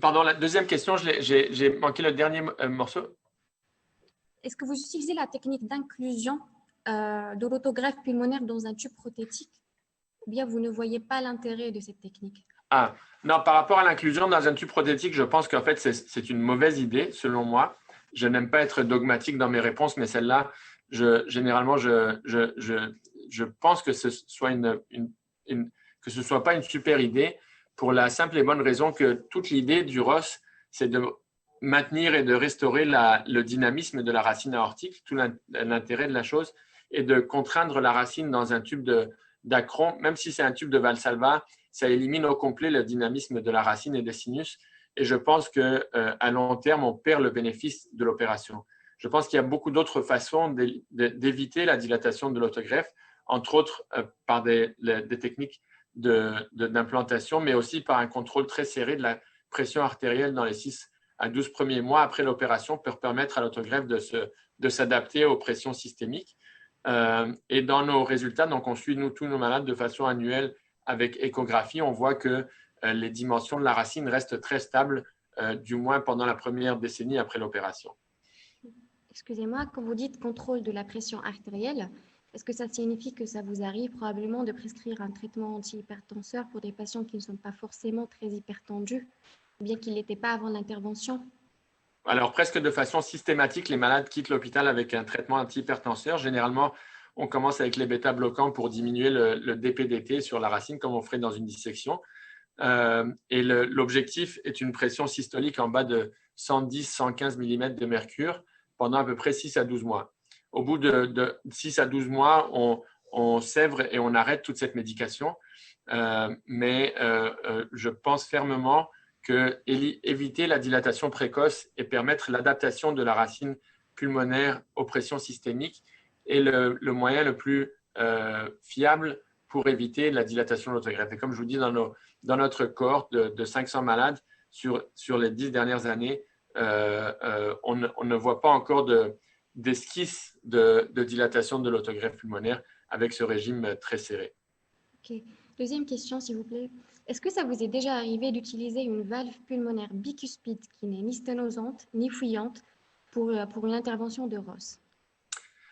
Pardon, la deuxième question, j'ai manqué le dernier morceau. Est-ce que vous utilisez la technique d'inclusion de l'autogreffe pulmonaire dans un tube prothétique? Ou bien vous ne voyez pas l'intérêt de cette technique? Non, par rapport à l'inclusion dans un tube prothétique, je pense qu'en fait, c'est une mauvaise idée, selon moi. Je n'aime pas être dogmatique dans mes réponses, mais celle-là, généralement, je pense que ce soit soit pas une super idée, pour la simple et bonne raison que toute l'idée du ROS, c'est de maintenir et de restaurer le dynamisme de la racine aortique, tout l'intérêt de la chose, et de contraindre la racine dans un tube d'acron, même si c'est un tube de Valsalva, ça élimine au complet le dynamisme de la racine et des sinus. Et je pense qu'à long terme, on perd le bénéfice de l'opération. Je pense qu'il y a beaucoup d'autres façons d'éviter la dilatation de l'autogreffe, entre autres par des techniques d'implantation, mais aussi par un contrôle très serré de la pression artérielle dans les 6 à 12 premiers mois après l'opération pour permettre à l'autogreffe de s'adapter aux pressions systémiques. Et dans nos résultats, donc on suit tous nos malades de façon annuelle avec échographie, on voit que les dimensions de la racine restent très stables, du moins pendant la première décennie après l'opération. Excusez-moi, quand vous dites contrôle de la pression artérielle, est-ce que ça signifie que ça vous arrive probablement de prescrire un traitement antihypertenseur pour des patients qui ne sont pas forcément très hypertendus, ou bien qu'ils n'étaient pas avant l'intervention? Alors, presque de façon systématique, les malades quittent l'hôpital avec un traitement antihypertenseur. Généralement, on commence avec les bêta-bloquants pour diminuer le DPDT sur la racine, comme on ferait dans une dissection. Et l'objectif est une pression systolique en bas de 110-115 mm de mercure pendant à peu près 6 à 12 mois. Au bout de 6 à 12 mois, on sèvre et on arrête toute cette médication. Mais je pense fermement que éviter la dilatation précoce et permettre l'adaptation de la racine pulmonaire aux pressions systémiques est le moyen le plus fiable pour éviter la dilatation de l'autogreffe. Et comme je vous dis, dans notre cohorte de 500 malades, sur les 10 dernières années, on ne voit pas encore d'esquisse de dilatation de l'autogreffe pulmonaire avec ce régime très serré. Ok. Deuxième question, s'il vous plaît. Est-ce que ça vous est déjà arrivé d'utiliser une valve pulmonaire bicuspide qui n'est ni sténosante ni fuyante pour une intervention de ROS?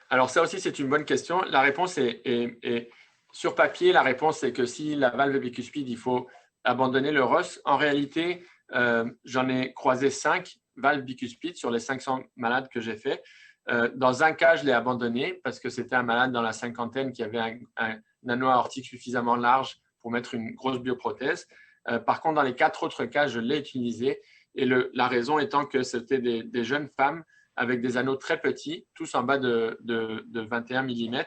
Alors ça aussi, c'est une bonne question. La réponse est sur papier, la réponse est que si la valve bicuspide, il faut abandonner le ROS. En réalité, j'en ai croisé 5 valves bicuspides sur les 500 malades que j'ai fait. Dans un cas, je l'ai abandonné parce que c'était un malade dans la cinquantaine qui avait un anneau aortique suffisamment large pour mettre une grosse bioprothèse. Par contre, dans les 4 autres cas, je l'ai utilisé. Et la raison étant que c'était des jeunes femmes avec des anneaux très petits, tous en bas de 21 mm,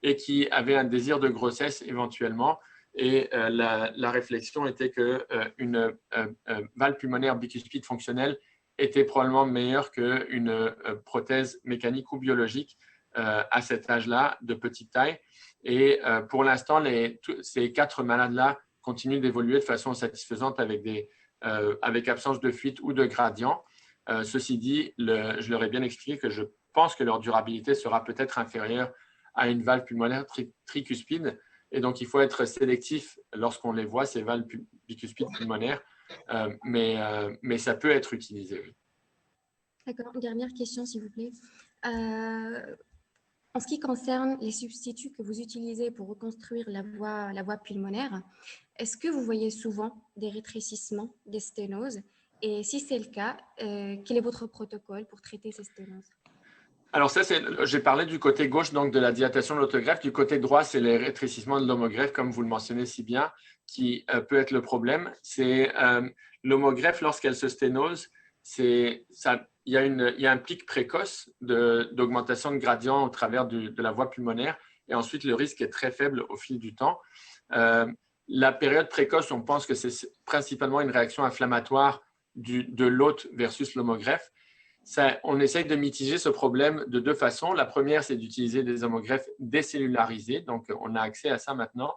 et qui avaient un désir de grossesse éventuellement. Et la réflexion était qu'une valve pulmonaire bicuspide fonctionnelle était probablement meilleure qu'une prothèse mécanique ou biologique à cet âge-là, de petite taille. Et pour l'instant, ces 4 malades-là continue d'évoluer de façon satisfaisante avec absence de fuite ou de gradient. Ceci dit, je leur ai bien expliqué que je pense que leur durabilité sera peut-être inférieure à une valve pulmonaire tricuspide. Et donc, il faut être sélectif lorsqu'on les voit, ces valves bicuspides pulmonaires. Mais ça peut être utilisé, oui. D'accord. Dernière question, s'il vous plaît. En ce qui concerne les substituts que vous utilisez pour reconstruire la voie pulmonaire, est-ce que vous voyez souvent des rétrécissements, des sténoses? Et si c'est le cas, quel est votre protocole pour traiter ces sténoses? Alors ça, j'ai parlé du côté gauche donc de la dilatation de l'autogreffe. Du côté droit, c'est les rétrécissements de l'homogreffe, comme vous le mentionnez si bien, qui peut être le problème. C'est l'homogreffe, lorsqu'elle se sténose, il y a un pic précoce d'augmentation de gradient au travers de la voie pulmonaire, et ensuite le risque est très faible au fil du temps. La période précoce, on pense que c'est principalement une réaction inflammatoire de l'hôte versus l'homogreffe. On essaye de mitiger ce problème de deux façons. La première, c'est d'utiliser des homogreffes décellularisés. Donc, on a accès à ça maintenant.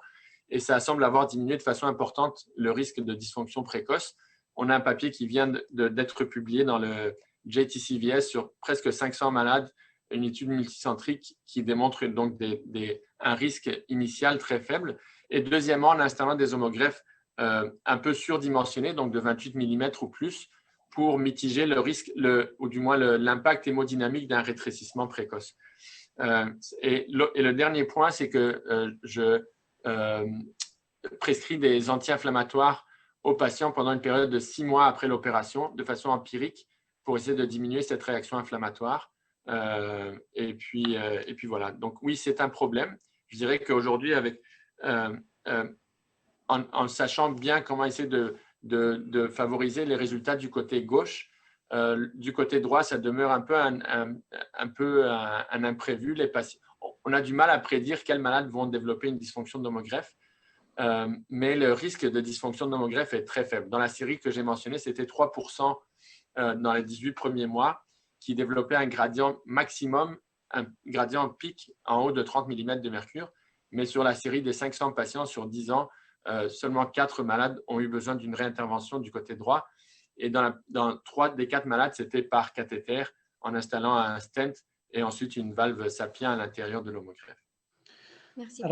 Et ça semble avoir diminué de façon importante le risque de dysfonction précoce. On a un papier qui vient d'être publié dans le JTCVS sur presque 500 malades, une étude multicentrique qui démontre donc un risque initial très faible. Et deuxièmement, en installant des homogreffes un peu surdimensionnés, donc de 28 mm ou plus, pour mitiger le risque, ou du moins l'impact hémodynamique d'un rétrécissement précoce. Et le dernier point, c'est que je prescris des anti-inflammatoires aux patients pendant une période de 6 mois après l'opération, de façon empirique, pour essayer de diminuer cette réaction inflammatoire. Et puis voilà. Donc oui, c'est un problème. Je dirais qu'aujourd'hui, en sachant bien comment essayer de favoriser les résultats du côté gauche. Du côté droit, ça demeure un peu un imprévu. On a du mal à prédire quels malades vont développer une dysfonction de l'homogreffe, mais le risque de dysfonction de l'homogreffe est très faible. Dans la série que j'ai mentionnée, c'était 3% dans les 18 premiers mois qui développaient un gradient maximum, un gradient pic en haut de 30 mm de mercure. Mais sur la série des 500 patients sur 10 ans, seulement 4 malades ont eu besoin d'une réintervention du côté droit. Et dans 3 des 4 malades, c'était par cathéter en installant un stent et ensuite une valve Sapien à l'intérieur de l'homogreffe. Merci.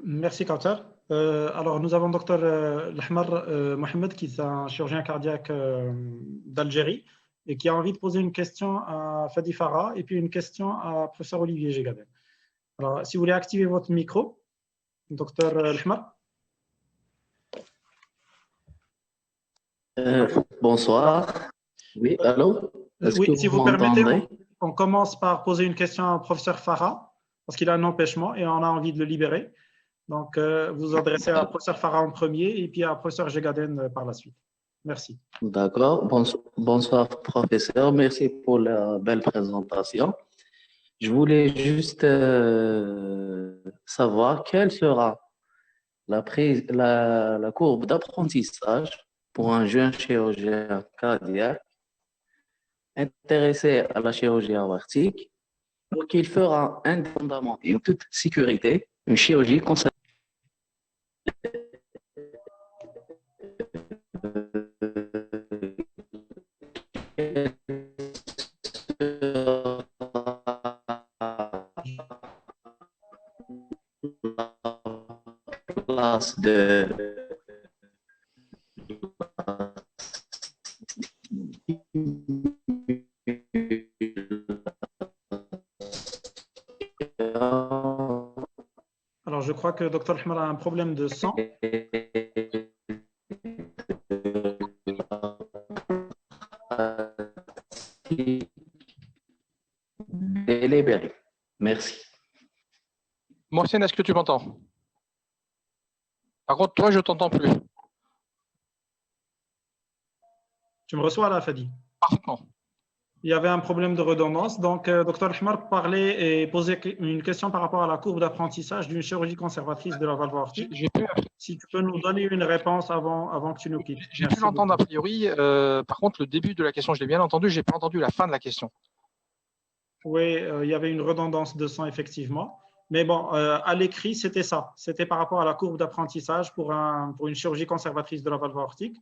Merci, Kauter. Alors, nous avons Dr Lahmar Mohamed, qui est un chirurgien cardiaque d'Algérie et qui a envie de poser une question à Fadi Farah et puis une question à professeur Olivier Gegaden. Alors, si vous voulez activer votre micro, Dr Lahmar. Bonsoir. Oui, allô? Oui, si vous permettez, on commence par poser une question au professeur Farah, parce qu'il a un empêchement et on a envie de le libérer. Donc, vous adressez à professeur Farah en premier et puis à professeur Gegaden par la suite. Merci. D'accord. Bonsoir, professeur. Merci pour la belle présentation. Je voulais juste savoir quelle sera la courbe d'apprentissage pour un jeune chirurgien cardiaque intéressé à la chirurgie aortique pour qu'il fera indépendamment et en toute sécurité une chirurgie concernant la place de Alors, je crois que Dr Lahmar a un problème de sang. Délibéré. Merci. Mohsen, est-ce que tu m'entends? Par contre, toi, je ne t'entends plus. Tu me reçois là, Fadi? Parfaitement. Il y avait un problème de redondance. Donc, Dr Lahmar parlait et posait une question par rapport à la courbe d'apprentissage d'une chirurgie conservatrice de la valve aortique. Si tu peux nous donner une réponse avant que tu nous quittes. J'ai pu l'entendre a priori. Par contre, le début de la question, je l'ai bien entendu. Je n'ai pas entendu la fin de la question. Oui, il y avait une redondance de sang, effectivement. Mais bon, à l'écrit, c'était ça. C'était par rapport à la courbe d'apprentissage pour une chirurgie conservatrice de la valve aortique,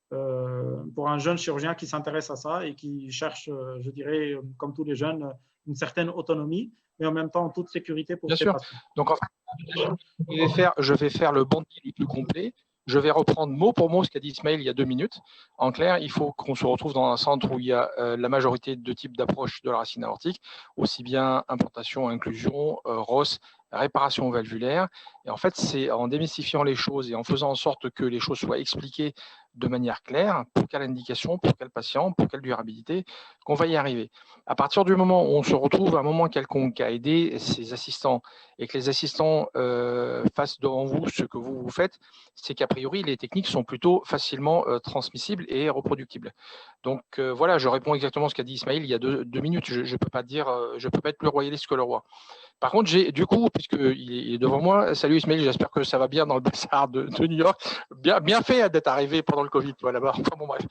pour un jeune chirurgien qui s'intéresse à ça et qui cherche, je dirais, comme tous les jeunes, une certaine autonomie, mais en même temps en toute sécurité pour ses patients. Donc, en fait, je vais faire le bandit le plus complet. Je vais reprendre mot pour mot ce qu'a dit Ismaël il y a 2 minutes. En clair, il faut qu'on se retrouve dans un centre où il y a la majorité de types d'approches de la racine aortique, aussi bien implantation, inclusion, ROS, réparation valvulaire. Et en fait, c'est en démystifiant les choses et en faisant en sorte que les choses soient expliquées de manière claire, pour quelle indication, pour quel patient, pour quelle durabilité, qu'on va y arriver. À partir du moment où on se retrouve à un moment quelconque à aider ses assistants et que les assistants fassent devant vous ce que vous faites, c'est qu'a priori, les techniques sont plutôt facilement transmissibles et reproductibles. Donc voilà, je réponds exactement à ce qu'a dit Ismaël il y a 2 minutes. Je ne peux pas être plus royaliste que le roi. Par contre, du coup, puisqu'il est devant moi, salut Ismaël, j'espère que ça va bien dans le bazar de New York. Bien fait d'être arrivé pendant le Covid, toi, là-bas. Enfin, bon, bref.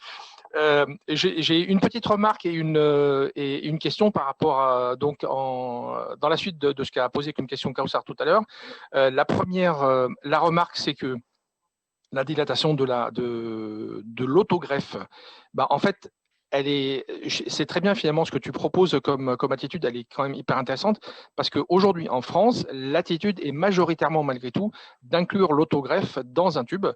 J'ai une petite remarque et une question par rapport à, donc, dans la suite de ce qu'a posé comme question Kaussar tout à l'heure. La première, la remarque, c'est que la dilatation de l'autogreffe, en fait, c'est très bien finalement ce que tu proposes comme attitude, elle est quand même hyper intéressante parce qu'aujourd'hui en France, l'attitude est majoritairement malgré tout d'inclure l'autogreffe dans un tube.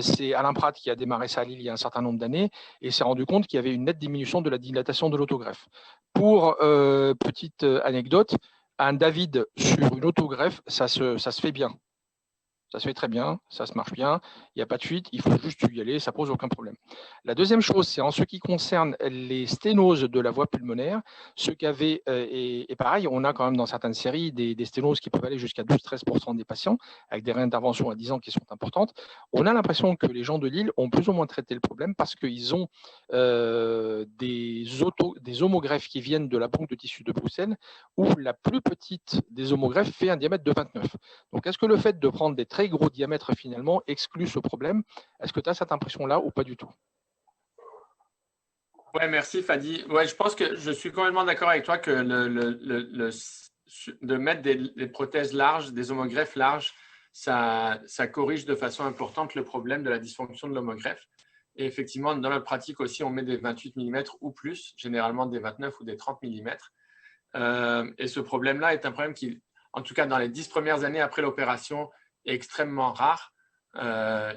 C'est Alain Prat qui a démarré ça à Lille il y a un certain nombre d'années et s'est rendu compte qu'il y avait une nette diminution de la dilatation de l'autogreffe. Pour petite anecdote, un David sur une autogreffe, ça se fait bien. Ça se fait très bien, ça se marche bien, il n'y a pas de fuite, il faut juste y aller, ça pose aucun problème. La deuxième chose, c'est en ce qui concerne les sténoses de la voie pulmonaire, ce qu'avait, et pareil, on a quand même dans certaines séries des sténoses qui peuvent aller jusqu'à 12-13% des patients, avec des réinterventions à 10 ans qui sont importantes. On a l'impression que les gens de Lille ont plus ou moins traité le problème parce qu'ils ont des homogreffes qui viennent de la banque de tissus de Bruxelles, où la plus petite des homogreffes fait un diamètre de 29. Donc, est-ce que le fait de prendre des très gros diamètres finalement exclut ce problème? Est-ce que tu as cette impression-là ou pas du tout? Oui, merci Fadi. Ouais, je pense que je suis complètement d'accord avec toi que de mettre des prothèses larges, des homogreffes larges, ça corrige de façon importante le problème de la dysfonction de l'homogreffe. Et effectivement, dans notre pratique aussi, on met des 28 mm ou plus, généralement des 29 ou des 30 mm. Et ce problème-là est un problème qui, en tout cas dans les 10 premières années après l'opération, est extrêmement rare.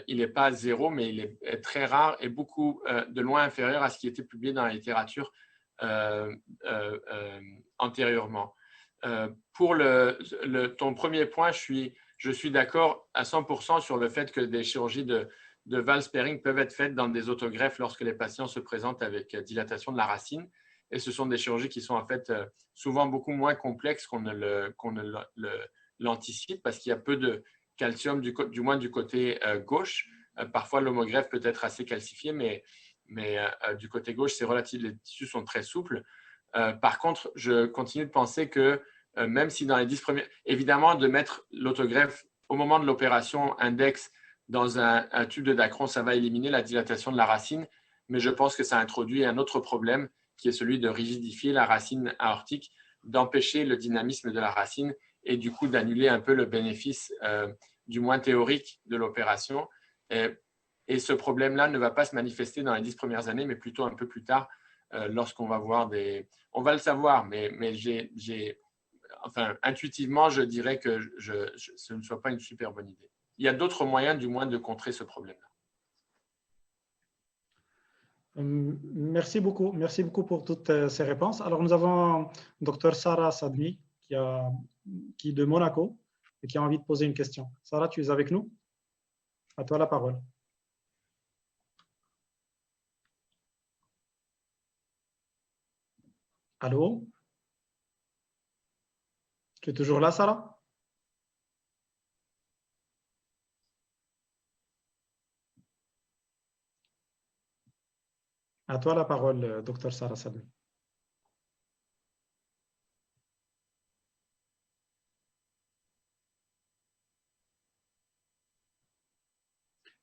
Il n'est pas zéro, mais il est très rare et beaucoup de loin inférieur à ce qui était publié dans la littérature antérieurement. Pour ton premier point, je suis d'accord à 100% sur le fait que des chirurgies de valve sparing peuvent être faites dans des autogreffes lorsque les patients se présentent avec dilatation de la racine. Et ce sont des chirurgies qui sont en fait souvent beaucoup moins complexes qu'on ne l'anticipe parce qu'il y a peu de calcium, du moins du côté gauche. Parfois, l'homogreffe peut être assez calcifié, mais du côté gauche, les tissus sont très souples. Par contre, je continue de penser que même si dans les 10 premières… Évidemment, de mettre l'autogreffe au moment de l'opération index dans un tube de Dacron, ça va éliminer la dilatation de la racine, mais je pense que ça introduit un autre problème qui est celui de rigidifier la racine aortique, d'empêcher le dynamisme de la racine et du coup d'annuler un peu le bénéfice, du moins théorique, de l'opération. Et ce problème-là ne va pas se manifester dans les 10 premières années, mais plutôt un peu plus tard, lorsqu'on va voir des… On va le savoir, mais enfin, intuitivement, je dirais que ce ne soit pas une super bonne idée. Il y a d'autres moyens, du moins, de contrer ce problème-là. Merci beaucoup pour toutes ces réponses. Alors, nous avons Dr Sarah Sadmi qui est de Monaco et qui a envie de poser une question. Sarah, tu es avec nous? À toi la parole. Allô? Tu es toujours là, Sarah? À toi la parole, Dr Sarah Sadmi.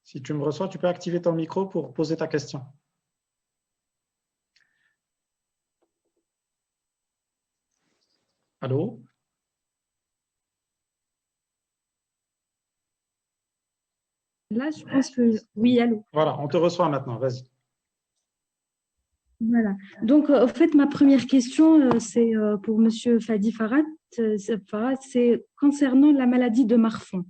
Si tu me reçois, tu peux activer ton micro pour poser ta question. Allô? Là, je pense que… Oui, allô. Voilà, on te reçoit maintenant, vas-y. Voilà. Donc, en fait, ma première question, c'est pour Monsieur Fadi Farhat. C'est concernant la maladie de Marfan.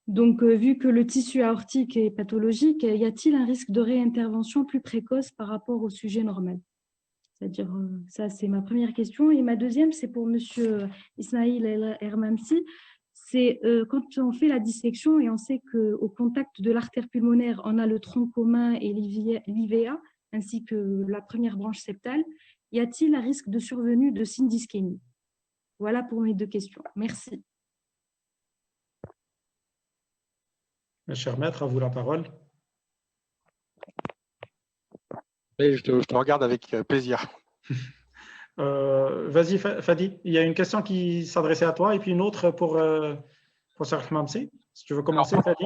Donc, vu que le tissu aortique est pathologique, y a-t-il un risque de réintervention plus précoce par rapport au sujet normal? C'est-à-dire, ça, c'est ma première question. Et ma deuxième, c'est pour Monsieur Ismail El Hermamsi. C'est quand on fait la dissection et on sait qu'au contact de l'artère pulmonaire, on a le tronc commun et l'IVA, ainsi que la première branche septale, y a-t-il un risque de survenue de signes d'ischémie? Voilà pour mes deux questions. Merci. Mes chers maîtres, à vous la parole. Et je te regarde avec plaisir. Vas-y, Fadi, il y a une question qui s'adressait à toi et puis une autre pour Professeur Hamamsi. Si tu veux commencer, Fadi.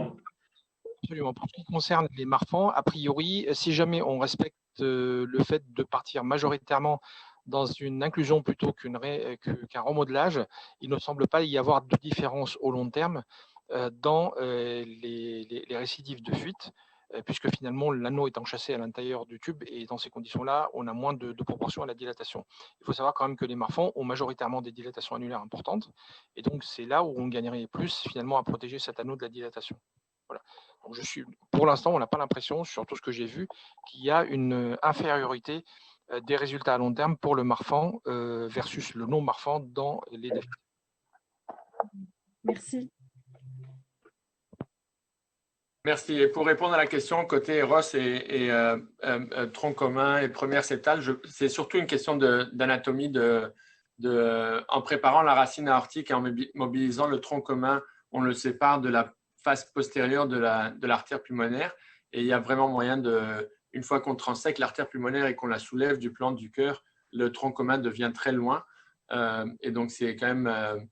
Absolument. Pour ce qui concerne les Marfans, a priori, si jamais on respecte le fait de partir majoritairement dans une inclusion plutôt qu'un remodelage, il ne semble pas y avoir de différence au long terme dans les récidives de fuite, puisque finalement l'anneau est enchâssé à l'intérieur du tube et dans ces conditions-là, on a moins de proportion à la dilatation. Il faut savoir quand même que les Marfans ont majoritairement des dilatations annulaires importantes et donc c'est là où on gagnerait plus finalement à protéger cet anneau de la dilatation. Voilà. Donc pour l'instant, on n'a pas l'impression, sur tout ce que j'ai vu, qu'il y a une infériorité des résultats à long terme pour le Marfan versus le non-Marfan dans les défis. Merci. Merci. Et pour répondre à la question, côté ROS et tronc commun et première septale, c'est surtout une question d'anatomie. En préparant la racine aortique et en mobilisant le tronc commun, on le sépare de la face postérieure de l'artère pulmonaire. Et il y a vraiment moyen une fois qu'on transecte l'artère pulmonaire et qu'on la soulève du plan du cœur, le tronc commun devient très loin. Et donc, c'est quand même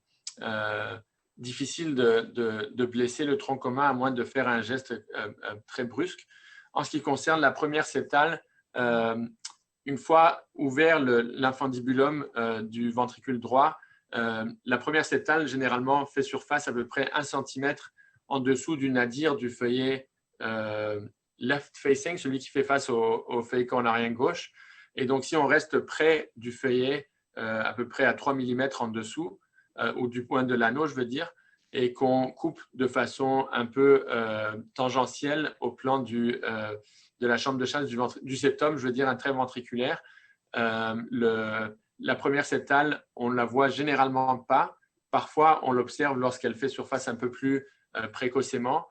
difficile de blesser le tronc commun à moins de faire un geste très brusque. En ce qui concerne la première septale, une fois ouvert l'infundibulum du ventricule droit, la première septale généralement fait surface à peu près 1 cm en dessous du nadir du feuillet left facing, celui qui fait face au feuillet coronarien gauche. Et donc, si on reste près du feuillet, à peu près à 3 mm en dessous, ou du point de l'anneau, je veux dire, et qu'on coupe de façon un peu tangentielle au plan de la chambre de chasse du septum, je veux dire un trait ventriculaire. La première septale, on ne la voit généralement pas. Parfois, on l'observe lorsqu'elle fait surface un peu plus précocement,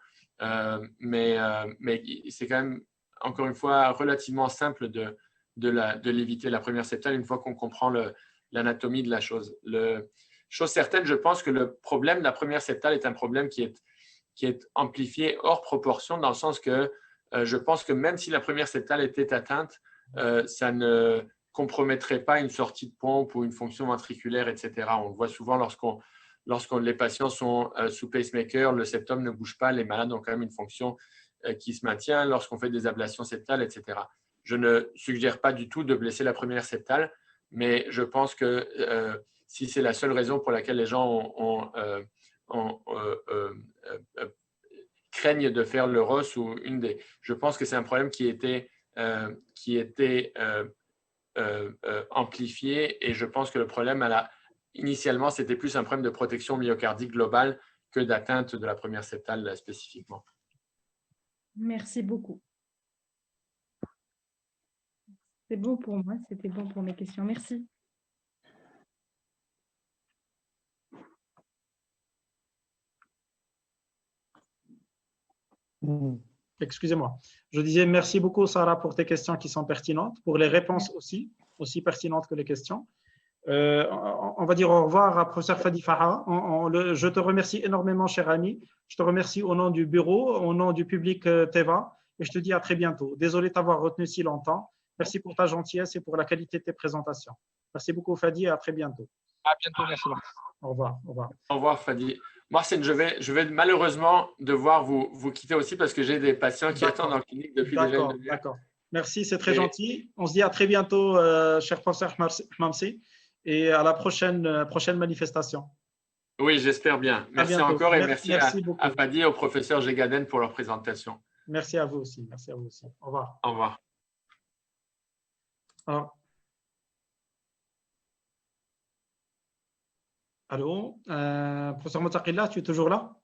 mais c'est quand même, encore une fois, relativement simple de l'éviter, la première septale, une fois qu'on comprend l'anatomie de la chose. Chose certaine, je pense que le problème de la première septale est un problème qui est amplifié hors proportion, dans le sens que je pense que même si la première septale était atteinte, ça ne compromettrait pas une sortie de pompe ou une fonction ventriculaire, etc. On le voit souvent lorsque les patients sont sous pacemaker, le septum ne bouge pas, les malades ont quand même une fonction qui se maintient lorsqu'on fait des ablations septales, etc. Je ne suggère pas du tout de blesser la première septale, mais je pense que si c'est la seule raison pour laquelle les gens craignent de faire le ROS, ou je pense que c'est un problème qui était amplifié, et je pense que le problème, initialement, c'était plus un problème de protection myocardique globale que d'atteinte de la première septale spécifiquement. Merci beaucoup. C'est bon pour moi, c'était bon pour mes questions. Merci. Excusez-moi. Je disais merci beaucoup, Sarah, pour tes questions qui sont pertinentes, pour les réponses aussi pertinentes que les questions. On va dire au revoir à professeur Fadi Farhat. Je te remercie énormément, cher ami. Je te remercie au nom du bureau, au nom du public Teva, et je te dis à très bientôt. Désolé de t'avoir retenu si longtemps. Merci pour ta gentillesse et pour la qualité de tes présentations. Merci beaucoup, Fadi, et à très bientôt. À bientôt, merci. Au revoir. Au revoir. Au revoir, Fadi. Marcine, je vais malheureusement devoir vous quitter aussi parce que j'ai des patients qui attendent en clinique depuis déjà une demi-heure. D'accord. Merci, c'est très gentil. On se dit à très bientôt, cher professeur Hamamsi, et à la prochaine manifestation. Oui, j'espère bien. Merci bientôt. encore et merci Merci beaucoup. à Fadi et au professeur Gegaden pour leur présentation. Merci à vous aussi. Merci à vous aussi. Au revoir. Au revoir. Alors, allô, professeur Motakila, tu es toujours là?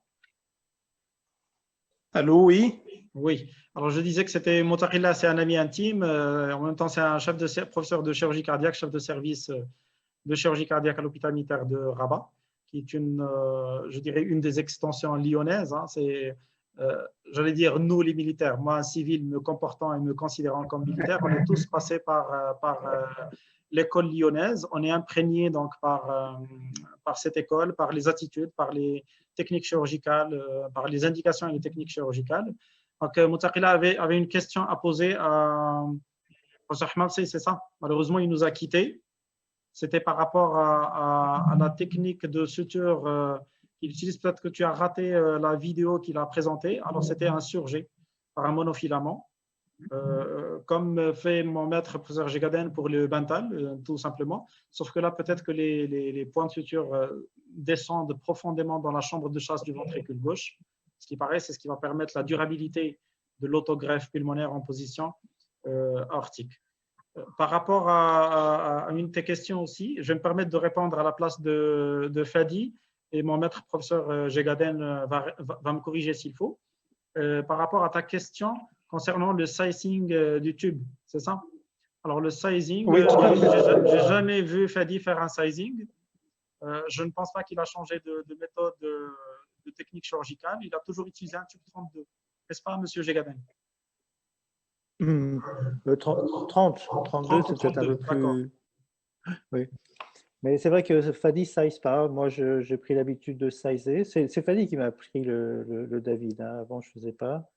Allô, oui. Oui. Alors, je disais que c'était Motakila, c'est un ami intime. En même temps, c'est un professeur de chirurgie cardiaque, chef de service de chirurgie cardiaque à l'hôpital militaire de Rabat, qui est je dirais, une des extensions lyonnaises. Hein. C'est, j'allais dire, nous les militaires, moi un civil me comportant et me considérant comme militaire, on est tous passés par l'école lyonnaise. On est imprégné donc par cette école, par les attitudes, par les techniques chirurgicales, par les indications et les techniques chirurgicales. Donc, Moutaqila avait une question à poser à professeur Hamamsi, c'est ça? Malheureusement, il nous a quittés. C'était par rapport à la technique de suture qu'il utilise. Peut-être que tu as raté la vidéo qu'il a présentée. Alors, c'était un surjet par un monofilament, comme fait mon maître, professeur Gegaden, pour le Bantal, tout simplement. Sauf que là, peut-être que les points de suture descendent profondément dans la chambre de chasse du ventricule gauche. Ce qui paraît, c'est ce qui va permettre la durabilité de l'autogreffe pulmonaire en position aortique. Par rapport à une de tes questions aussi, je vais me permettre de répondre à la place de Fadi et mon maître professeur Gegaden va me corriger s'il faut. Par rapport à ta question concernant le sizing du tube, c'est ça? Alors le sizing, Oui. j'ai jamais vu Fadi faire un sizing. Je ne pense pas qu'il a changé de méthode de technique chirurgicale. Il a toujours utilisé un tube 32. N'est-ce pas, monsieur Gegaden? 32, c'est peut-être un peu plus… Oui. Mais c'est vrai que Fadi size pas. Moi, j'ai pris l'habitude de sizer. C'est Fadi qui m'a appris le David. Hein. Avant, je ne faisais pas.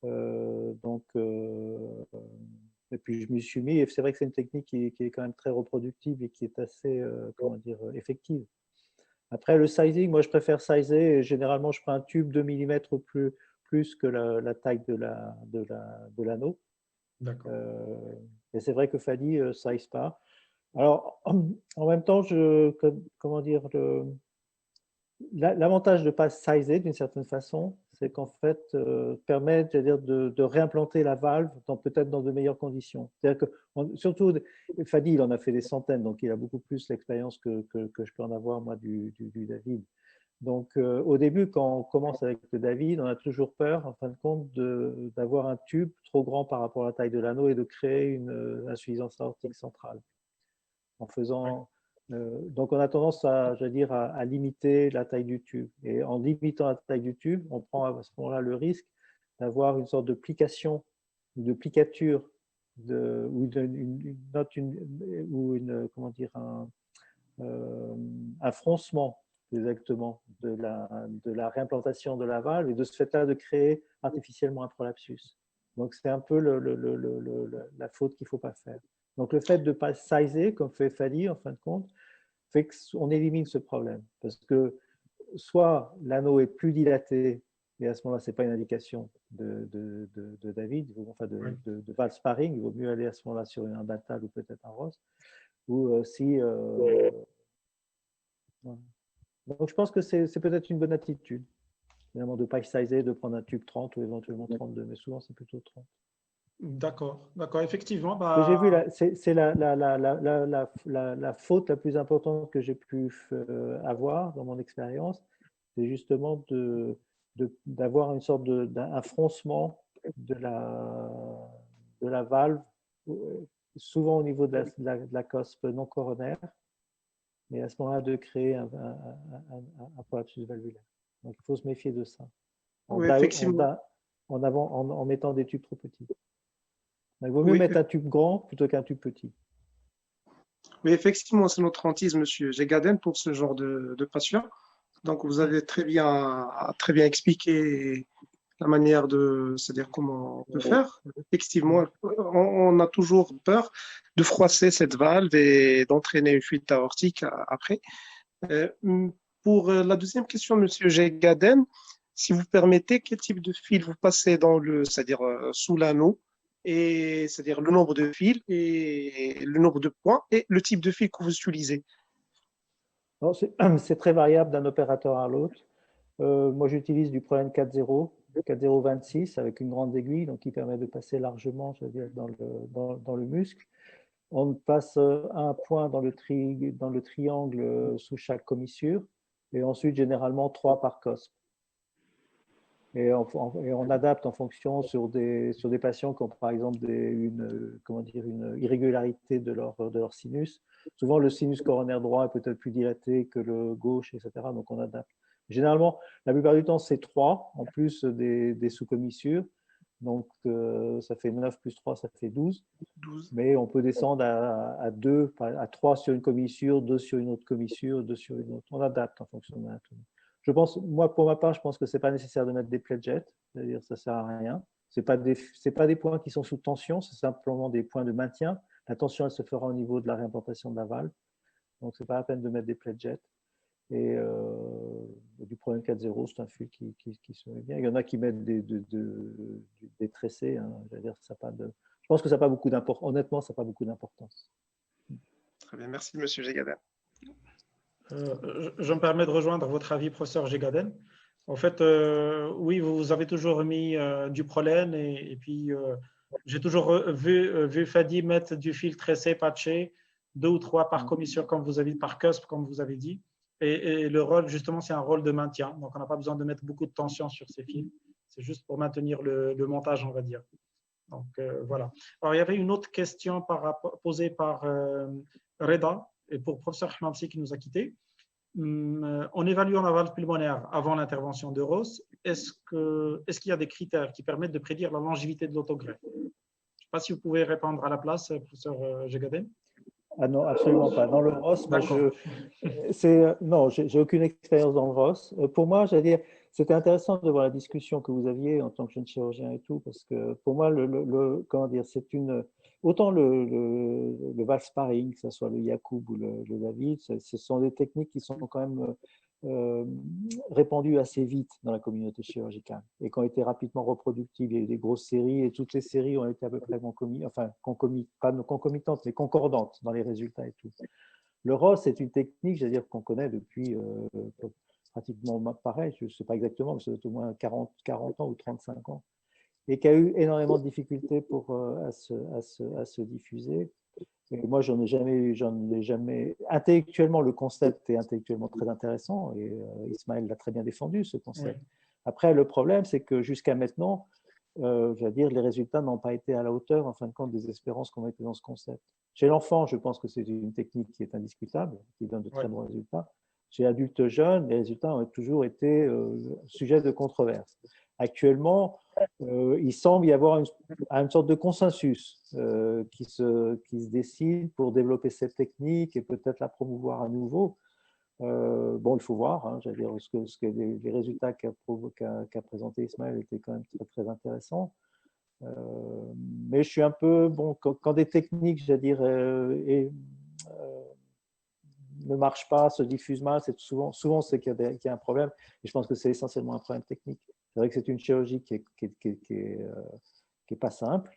Et puis, je m'y suis mis. Et c'est vrai que c'est une technique qui est quand même très reproductive et qui est assez, comment dire, effective. Après, le sizing, moi, je préfère sizer. Et généralement, je prends un tube 2 mm plus que la taille de l'anneau. Et c'est vrai que Fadi ne size pas. Alors, en même temps, comment dire, l'avantage de ne pas sizer d'une certaine façon, c'est qu'en fait, permet de réimplanter la valve peut-être dans de meilleures conditions. C'est-à-dire que, surtout, Fadi, il en a fait des centaines, donc il a beaucoup plus l'expérience que je peux en avoir, moi, du David. Donc, au début, quand on commence avec le David, on a toujours peur, en fin de compte, d'avoir un tube trop grand par rapport à la taille de l'anneau et de créer une insuffisance aortique centrale. En faisant, donc, on a tendance à limiter la taille du tube. Et en limitant la taille du tube, on prend à ce moment-là le risque d'avoir une sorte de plication, de plicature, comment dire, un froncement exactement de la réimplantation de la valve et de ce fait-là de créer artificiellement un prolapsus. Donc, c'est un peu la faute qu'il ne faut pas faire. Donc, le fait de ne pas sizer, comme fait Fadi, en fin de compte, fait qu'on élimine ce problème. Parce que soit l'anneau est plus dilaté, et à ce moment-là, ce n'est pas une indication de David, enfin de valve sparring, il vaut mieux aller à ce moment-là sur un Bantal ou peut-être un Ross, ou si… Donc, je pense que c'est peut-être une bonne attitude, finalement, de ne pas sizer, de prendre un tube 30 ou éventuellement 32, mais souvent, c'est plutôt 30. D'accord, effectivement. J'ai vu, c'est la faute la plus importante que j'ai pu avoir dans mon expérience, c'est justement d'avoir une sorte d'un froncement de la valve, souvent au niveau de la cospe non coronaire, mais à ce moment-là de créer un prolapsus valvulaire. Donc il faut se méfier de ça. En mettant des tubes trop petits. Il vaut mieux mettre un tube grand plutôt qu'un tube petit. Oui, effectivement, c'est notre hantise, monsieur Gegaden, pour ce genre de patient. Donc, vous avez très bien expliqué la manière c'est-à-dire comment on peut faire. Effectivement, on a toujours peur de froisser cette valve et d'entraîner une fuite aortique après. Pour la deuxième question, monsieur Gegaden, si vous permettez, quel type de fil vous passez c'est-à-dire sous l'anneau, et c'est-à-dire le nombre de fils et le nombre de points et le type de fil que vous utilisez? C'est très variable d'un opérateur à l'autre. Moi, j'utilise du ProN 4.0, 4.0.26 avec une grande aiguille, donc qui permet de passer largement, je veux dire, dans le muscle. On passe un point dans le triangle sous chaque commissure, et ensuite généralement 3 par COSP. Et on adapte en fonction sur des patients qui ont par exemple une irrégularité de leur sinus. Souvent, le sinus coronaire droit est peut-être plus dilaté que le gauche, etc. Donc, on adapte. Généralement, la plupart du temps, c'est 3 en plus des sous-commissures. Donc, ça fait 9 plus 3, ça fait 12. Mais on peut descendre à 2, à 3 sur une commissure, 2 sur une autre commissure, 2 sur une autre. On adapte en fonction de l'anatomie. Je pense, moi, pour ma part, je pense que ce n'est pas nécessaire de mettre des pledgets, c'est-à-dire que ça ne sert à rien. Ce n'est pas des points qui sont sous tension, c'est simplement des points de maintien. La tension, elle se fera au niveau de la réimplantation de la valve. Donc, ce n'est pas la peine de mettre des pledgets. Et du ProN 4.0, c'est un fil qui se met bien. Il y en a qui mettent des tressés. Hein. Je pense que ça n'a pas beaucoup d'importance. Honnêtement, ça n'a pas beaucoup d'importance. Très bien, merci, M. Gegaden. Je me permets de rejoindre votre avis, professeur Gegaden. En fait, oui, vous avez toujours mis du prolène et puis j'ai toujours vu Fadi mettre du fil tressé, patché, 2 ou 3 par commission, comme vous avez dit, par CUSP, comme vous avez dit. Et le rôle, justement, c'est un rôle de maintien. Donc, on n'a pas besoin de mettre beaucoup de tension sur ces fils. C'est juste pour maintenir le montage, on va dire. Donc, voilà. Alors, il y avait une autre question posée par Reda et pour le professeur Hamamsi qui nous a quittés. En évaluant la valve pulmonaire avant l'intervention de Ross, est-ce qu'il y a des critères qui permettent de prédire la longévité de l'autogreffe? Je ne sais pas si vous pouvez répondre à la place, professeur Gegaden. Ah non, absolument pas. Dans le Ross, j'ai aucune expérience dans le Ross. Pour moi, j'allais dire, c'était intéressant de voir la discussion que vous aviez en tant que jeune chirurgien et tout, parce que pour moi, comment dire, c'est autant le valve sparring, que ce soit le Yacoub ou le David, ce sont des techniques qui sont quand même répandues assez vite dans la communauté chirurgicale et qui ont été rapidement reproductibles. Il y a eu des grosses séries et toutes les séries ont été à peu près concomitantes, mais concordantes dans les résultats et tout. Le ROS est une technique, je veux dire, qu'on connaît depuis pratiquement pareil, je ne sais pas exactement, mais ça doit être au moins 40 ans ou 35 ans, et qui a eu énormément de difficultés à se diffuser. Et moi, j'en ai jamais. Intellectuellement, le concept est intellectuellement très intéressant et Ismaël l'a très bien défendu, ce concept. Oui. Après, le problème, c'est que jusqu'à maintenant, je veux dire, les résultats n'ont pas été à la hauteur, en fin de compte, des espérances qu'on mettait dans ce concept. Chez l'enfant, je pense que c'est une technique qui est indiscutable, qui donne de très bons résultats. Chez l'adulte jeune, les résultats ont toujours été sujets de controverse. Actuellement, il semble y avoir une sorte de consensus qui se dessine pour développer cette technique et peut-être la promouvoir à nouveau. Bon, il faut voir. Hein, j'allais dire, les résultats qu'a présenté Ismaël étaient quand même très, très intéressants. Mais je suis un peu… Bon, quand des techniques, j'allais dire, ne marchent pas, se diffusent mal, c'est souvent c'est qu'il y a un problème. Et je pense que c'est essentiellement un problème technique. C'est vrai que c'est une chirurgie qui est pas simple.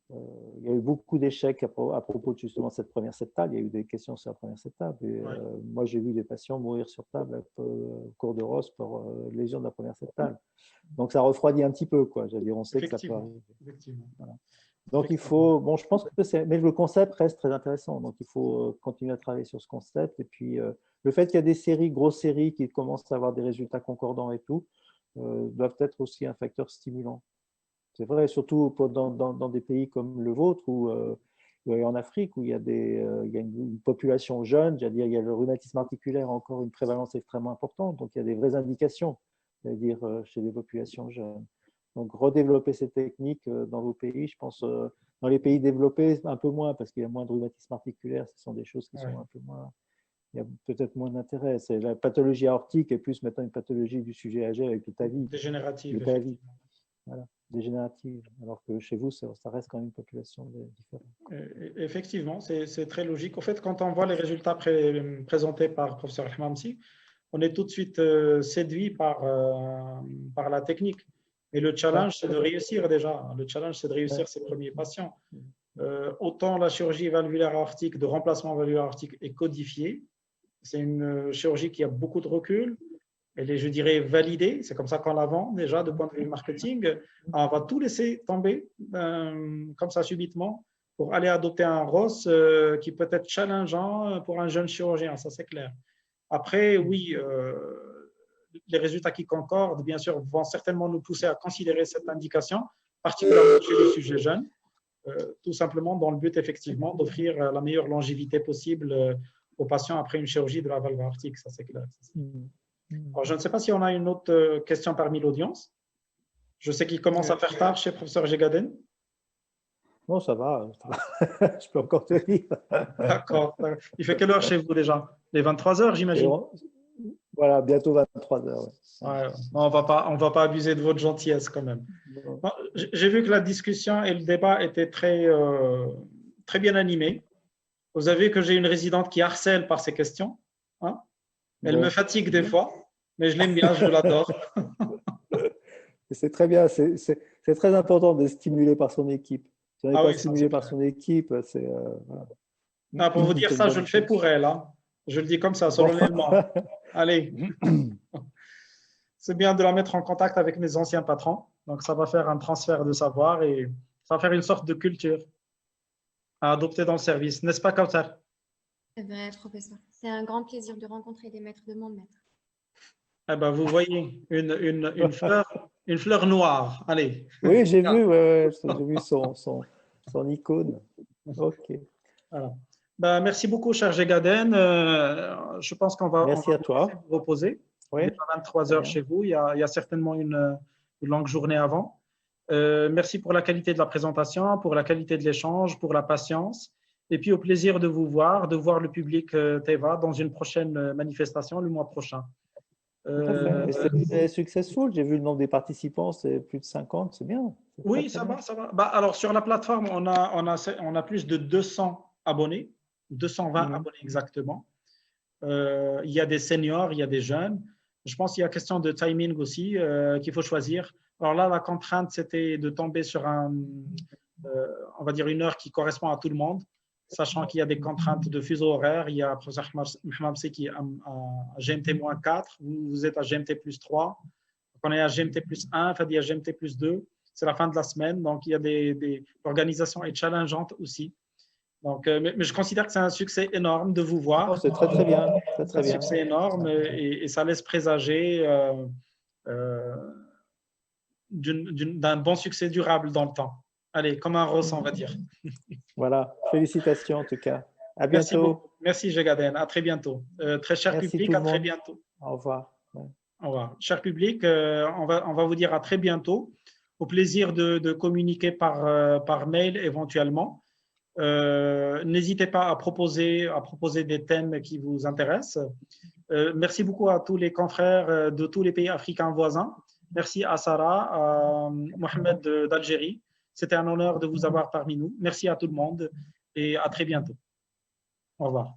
Il y a eu beaucoup d'échecs à propos de justement cette première septale. Il y a eu des questions sur la première septale. Et, moi, j'ai vu des patients mourir sur table au cours de Ross pour lésion de la première septale. Donc, ça refroidit un petit peu, quoi. J'allais dire, on sait que ça peut arriver. Voilà. Donc, il faut… Bon, je pense que c'est… Mais le concept reste très intéressant. Donc, il faut continuer à travailler sur ce concept. Et puis, le fait qu'il y a des séries, grosses séries, qui commencent à avoir des résultats concordants et tout, doivent être aussi un facteur stimulant. C'est vrai, surtout dans des pays comme le vôtre ou en Afrique, où il y a une population jeune, il y a le rhumatisme articulaire encore une prévalence extrêmement importante. Donc, il y a des vraies indications, c'est-à-dire chez les populations jeunes. Donc, redévelopper ces techniques dans vos pays, je pense, dans les pays développés, un peu moins, parce qu'il y a moins de rhumatisme articulaire, ce sont des choses qui sont un peu moins… Il y a peut-être moins d'intérêt. C'est la pathologie aortique et plus maintenant une pathologie du sujet âgé avec toute ta vie. Dégénérative. Voilà, dégénérative. Alors que chez vous, ça reste quand même une population différente. Effectivement, c'est très logique. En fait, quand on voit les résultats présentés par le professeur Hamamsi, on est tout de suite séduit par la technique. Et le challenge, c'est de réussir déjà. Le challenge, c'est de réussir ses premiers patients. Autant la chirurgie valvulaire aortique, de remplacement valvulaire aortique est codifiée. C'est une chirurgie qui a beaucoup de recul. Elle est, je dirais, validée. C'est comme ça qu'on la vend déjà de point de vue marketing. On va tout laisser tomber comme ça subitement pour aller adopter un ROS qui peut être challengeant pour un jeune chirurgien, ça c'est clair. Après, oui, les résultats qui concordent, bien sûr, vont certainement nous pousser à considérer cette indication, particulièrement chez les sujets jeunes, tout simplement dans le but, effectivement, d'offrir la meilleure longévité possible aux patients après une chirurgie de la valve aortique, ça c'est clair. Alors, je ne sais pas si on a une autre question parmi l'audience. Je sais qu'il commence à faire tard chez le professeur Jegaden. Non, ça va. Je peux encore te lire. D'accord. Il fait quelle heure chez vous déjà? Les 23 heures, j'imagine. Voilà, bientôt 23 heures. Ouais. Ouais, on va pas abuser de votre gentillesse quand même. J'ai vu que la discussion et le débat étaient très bien animés. Vous avez vu que j'ai une résidente qui harcèle par ces questions. Hein? Elle me fatigue des fois, mais je l'aime bien, je l'adore. C'est très bien, c'est très important d'être stimulé par son équipe. Si on n'est pas stimulé par son équipe, c'est… voilà. Pour vous dire ça, je le fais pour elle. Hein. Je le dis comme ça, solennellement. Allez. C'est bien de la mettre en contact avec mes anciens patrons. Donc, ça va faire un transfert de savoir et ça va faire une sorte de culture à adopter dans le service. N'est-ce pas, Kautar? C'est vrai, professeur. C'est un grand plaisir de rencontrer des maîtres de mon maître. Eh ben, vous voyez, une fleur noire. Allez. Oui, j'ai vu, j'ai vu son icône. OK. Voilà. Ben, merci beaucoup, cher Jegaden. Je pense qu'on va, merci à toi. Vous reposer. Oui. Il est 23 heures chez vous. Il y a certainement une longue journée avant. Merci pour la qualité de la présentation, pour la qualité de l'échange, pour la patience. Et puis au plaisir de vous voir, de voir le public Teva dans une prochaine manifestation le mois prochain. C'est successful. J'ai vu le nombre des participants, c'est plus de 50, c'est bien. Oui, ça va, ça va. Bah, alors sur la plateforme, on a plus de 200 abonnés, 220 abonnés exactement. Il y a des seniors, il y a des jeunes. Je pense qu'il y a question de timing aussi qu'il faut choisir. Alors là, la contrainte, c'était de tomber sur on va dire une heure qui correspond à tout le monde, sachant qu'il y a des contraintes de fuseau horaire. Il y a le professeur Mohamed qui est à GMT-4, vous êtes à GMT+3, on est à GMT+1, Fadi à GMT+2. C'est la fin de la semaine, donc il y a l'organisation est challengeante aussi. Donc, mais je considère que c'est un succès énorme de vous voir. Oh, c'est très, très bien. C'est un succès énorme et ça laisse présager d'un bon succès durable dans le temps. Allez, comme un rose, on va dire. Voilà, félicitations en tout cas. À bientôt. Merci Jegaden, à très bientôt. Très cher public, à très bientôt. Au revoir. Au revoir. Cher public, on va vous dire à très bientôt. Au plaisir de communiquer par mail éventuellement. N'hésitez pas à proposer des thèmes qui vous intéressent. Merci beaucoup à tous les confrères de tous les pays africains voisins. Merci à Sarah, à Mohamed d'Algérie. C'était un honneur de vous avoir parmi nous. Merci à tout le monde et à très bientôt. Au revoir.